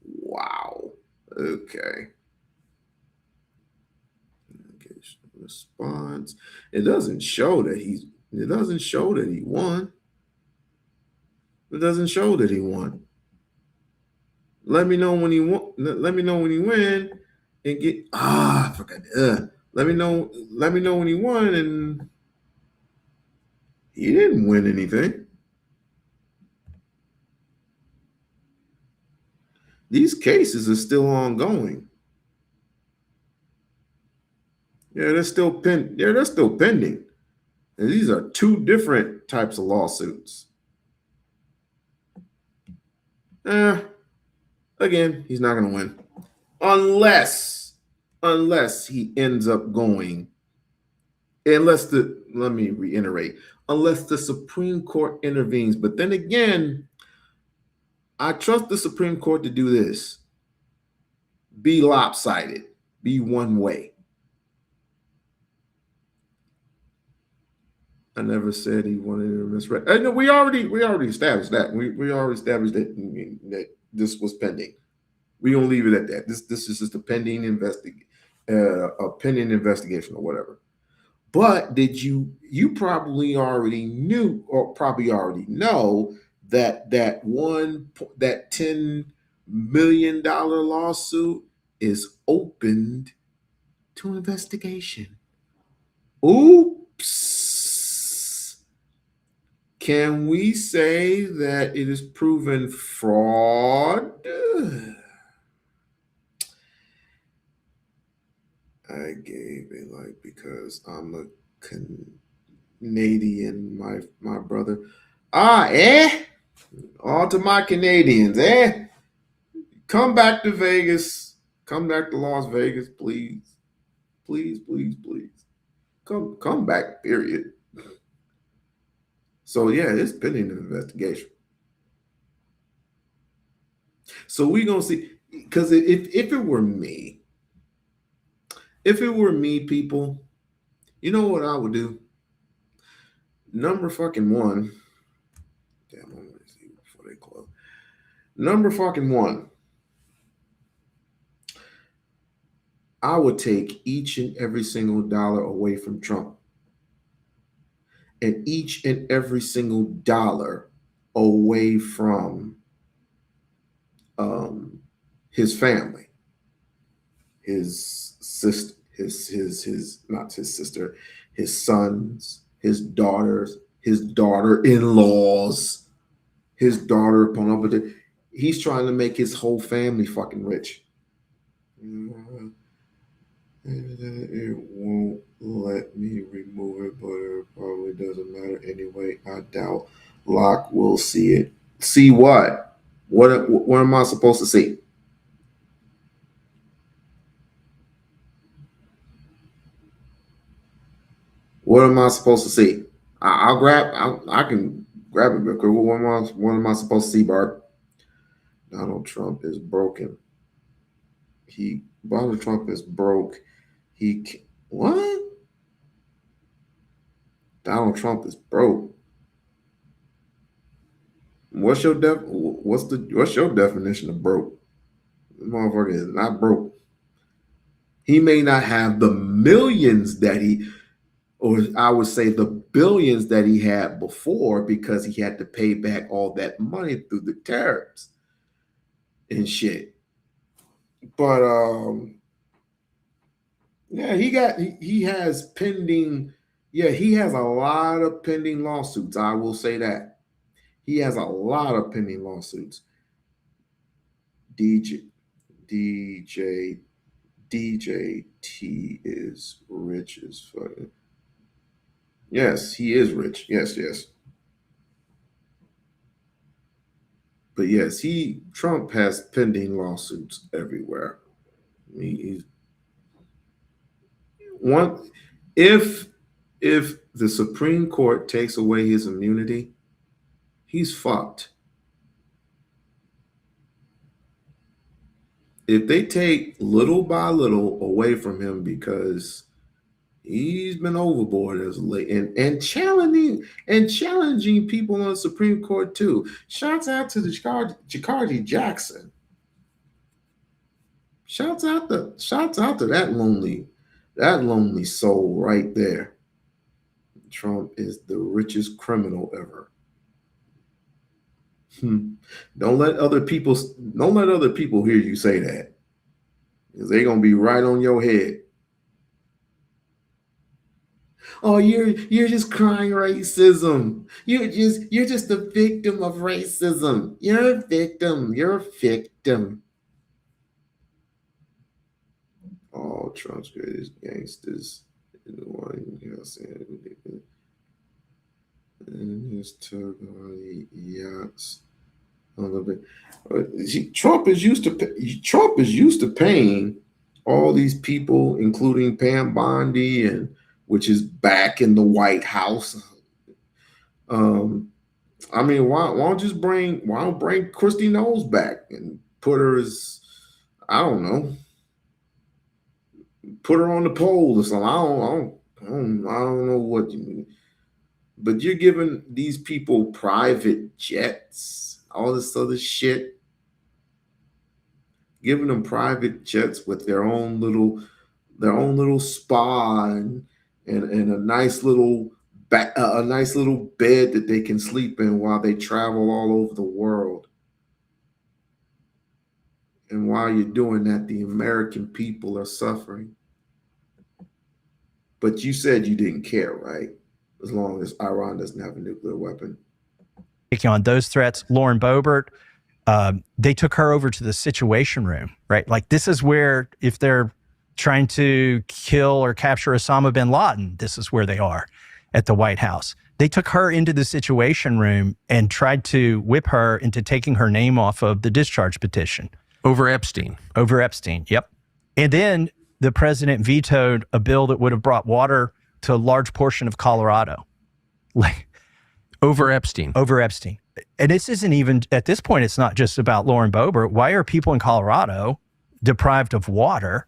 S1: Wow. Okay. Response. It doesn't show that he won. It doesn't show that he won. Let me know when he won. Let me know when he win and get. I forgot. Let me know when he won, and he didn't win anything. These cases are still ongoing. Yeah, they're still pending. And these are two different types of lawsuits. Again, he's not going to win. Unless he ends up going. Let me reiterate, unless the Supreme Court intervenes. But then again, I trust the Supreme Court to do this. Be lopsided. Be one way. I never said he wanted to misread. No, we already established that. We already established that this was pending. We don't leave it at that. This is just a pending investigation or whatever. But did you probably already knew or probably already know that $10 million lawsuit is opened to investigation. Oops. Can we say that it is proven fraud? I gave a like because I'm a Canadian, my brother. All to my Canadians, come back to Vegas. Come back to Las Vegas, please. Please, please, please. Come back, period. So yeah, it's pending an investigation. So we gonna see, because if it were me, people, you know what I would do? Number fucking one. Damn, I'm gonna see before they close. Number fucking one. I would take each and every single dollar away from Trump, and each and every single dollar away from his family, his sister, his not his sister, his sons, his daughters, his daughter-in-laws, his daughter upon over. He's trying to make his whole family fucking rich. It won't let me remove it, but it probably doesn't matter anyway. I doubt Locke will see it. See what? What am I supposed to see? What am I supposed to see? I can grab it real quick. What am I supposed to see, Bart? Donald Trump is broken. Donald Trump is broke. What? Donald Trump is broke. What's your definition of broke? This motherfucker is not broke. He may not have the millions that or I would say the billions that he had before, because he had to pay back all that money through the tariffs and shit. But yeah, he has pending. Yeah, he has a lot of pending lawsuits. I will say that. He has a lot of pending lawsuits. DJT is rich as fuck. Yes, he is rich. Yes. But yes, Trump has pending lawsuits everywhere. If the Supreme Court takes away his immunity, he's fucked. If they take little by little away from him because he's been overboard as late and challenging people on the Supreme Court too. Shouts out to the Jakarta Jackson. Shouts out to that lonely soul right there. Trump is the richest criminal ever. Don't let other people hear you say that, because they're gonna be right on your head. Oh, you're just crying racism. You're just a victim of racism. You're a victim. All Trump's greatest gangsters in the White House and his tug yachts. Trump is used to paying all these people, including Pam Bondi, and which is back in the White House. I mean, why don't bring Kristi Knowles back and put her as, I don't know, put her on the poll or something. I don't know what you mean. But you're giving these people private jets, all this other shit. Giving them private jets with their own little spa and a nice little a nice little bed that they can sleep in while they travel all over the world. And while you're doing that, the American people are suffering. But you said you didn't care, right? As long as Iran doesn't have a nuclear weapon.
S2: Taking on those threats, Lauren Boebert, they took her over to the Situation Room, right? Like, this is where, if they're trying to kill or capture Osama bin Laden, this is where they are at the White House. They took her into the Situation Room and tried to whip her into taking her name off of the discharge petition.
S6: Over Epstein.
S2: Over Epstein, yep. And then the president vetoed a bill that would have brought water to a large portion of Colorado. Like,
S6: over Epstein.
S2: Over Epstein. And this isn't even, at this point, it's not just about Lauren Boebert. Why are people in Colorado deprived of water?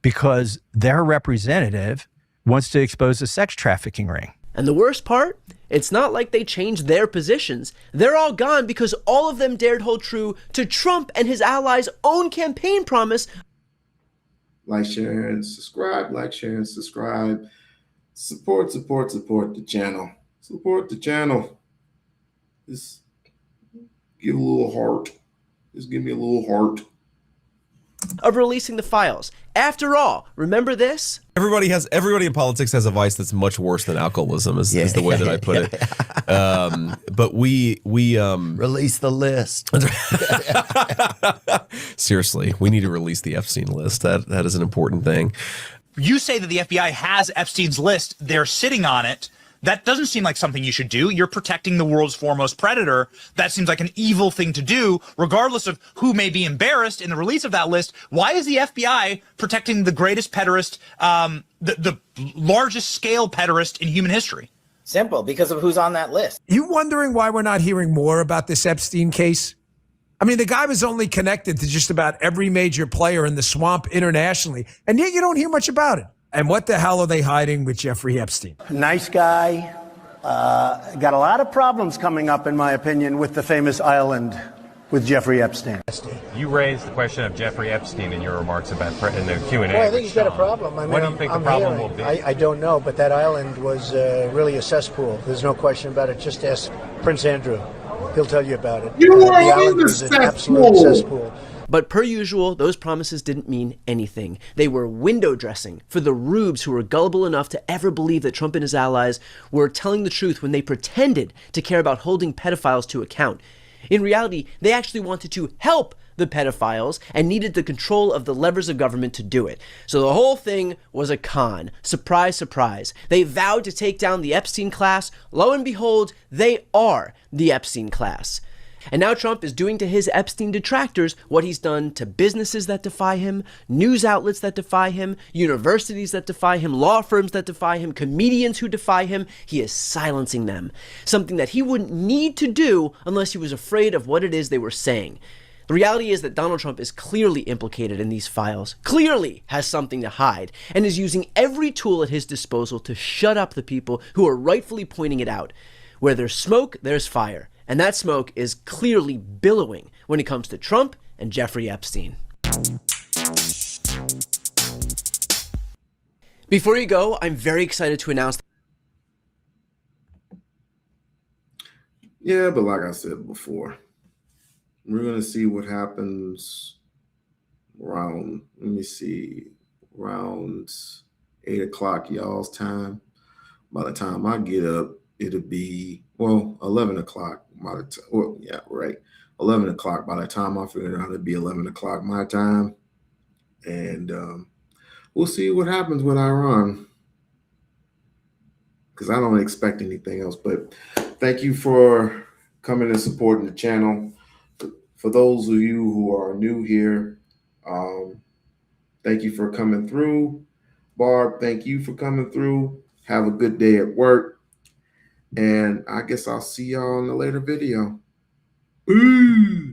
S2: Because their representative wants to expose a sex trafficking ring.
S9: And the worst part, it's not like they changed their positions. They're all gone because all of them dared hold true to Trump and his allies' own campaign promise.
S1: Like, share, and subscribe. Like, share, and subscribe. Support the channel. Support the channel. Just give a little heart. Just give me a little heart.
S9: Of releasing the files. After all, remember this?
S6: Everybody in politics has a vice that's much worse than alcoholism, is the way that I put it. But we
S7: release the list.
S6: Seriously, we need to release the Epstein list. That is an important thing.
S8: You say that the FBI has Epstein's list. They're sitting on it. That doesn't seem like something you should do. You're protecting the world's foremost predator. That seems like an evil thing to do, regardless of who may be embarrassed in the release of that list. Why is the FBI protecting the greatest pederast, the largest scale pederast in human history?
S24: Simple, because of who's on that list.
S25: You wondering why we're not hearing more about this Epstein case? I mean, the guy was only connected to just about every major player in the swamp internationally, and yet you don't hear much about it. And what the hell are they hiding with Jeffrey Epstein?
S20: Nice guy. Got a lot of problems coming up, in my opinion, with the famous island with Jeffrey Epstein.
S26: You raised the question of Jeffrey Epstein in your remarks about in the Q&A.
S20: Well, I think he's got a problem. I mean,
S26: what do you think the problem will be?
S20: I don't know, but that island was really a cesspool. There's no question about it. Just ask Prince Andrew. He'll tell you about it.
S1: The
S20: island was an absolute cesspool.
S9: But per usual, those promises didn't mean anything. They were window dressing for the rubes who were gullible enough to ever believe that Trump and his allies were telling the truth when they pretended to care about holding pedophiles to account. In reality, they actually wanted to help the pedophiles and needed the control of the levers of government to do it. So the whole thing was a con. Surprise, surprise. They vowed to take down the Epstein class. Lo and behold, they are the Epstein class. And now Trump is doing to his Epstein detractors what he's done to businesses that defy him, news outlets that defy him, universities that defy him, law firms that defy him, comedians who defy him. He is silencing them, something that he wouldn't need to do unless he was afraid of what it is they were saying. The reality is that Donald Trump is clearly implicated in these files, clearly has something to hide, and is using every tool at his disposal to shut up the people who are rightfully pointing it out. Where there's smoke, there's fire. And that smoke is clearly billowing when it comes to Trump and Jeffrey Epstein. Before you go, I'm very excited to announce.
S1: Yeah, but like I said before, we're going to see what happens around, let me see, around 8 o'clock y'all's time. By the time I get up, it'll be, 11 o'clock. By the time, 11 o'clock. By the time I figure it out, it'll be 11 o'clock my time. And we'll see what happens with Iran. Because I don't expect anything else. But thank you for coming and supporting the channel. For those of you who are new here, thank you for coming through. Barb, thank you for coming through. Have a good day at work. And I guess I'll see y'all in a later video. Peace.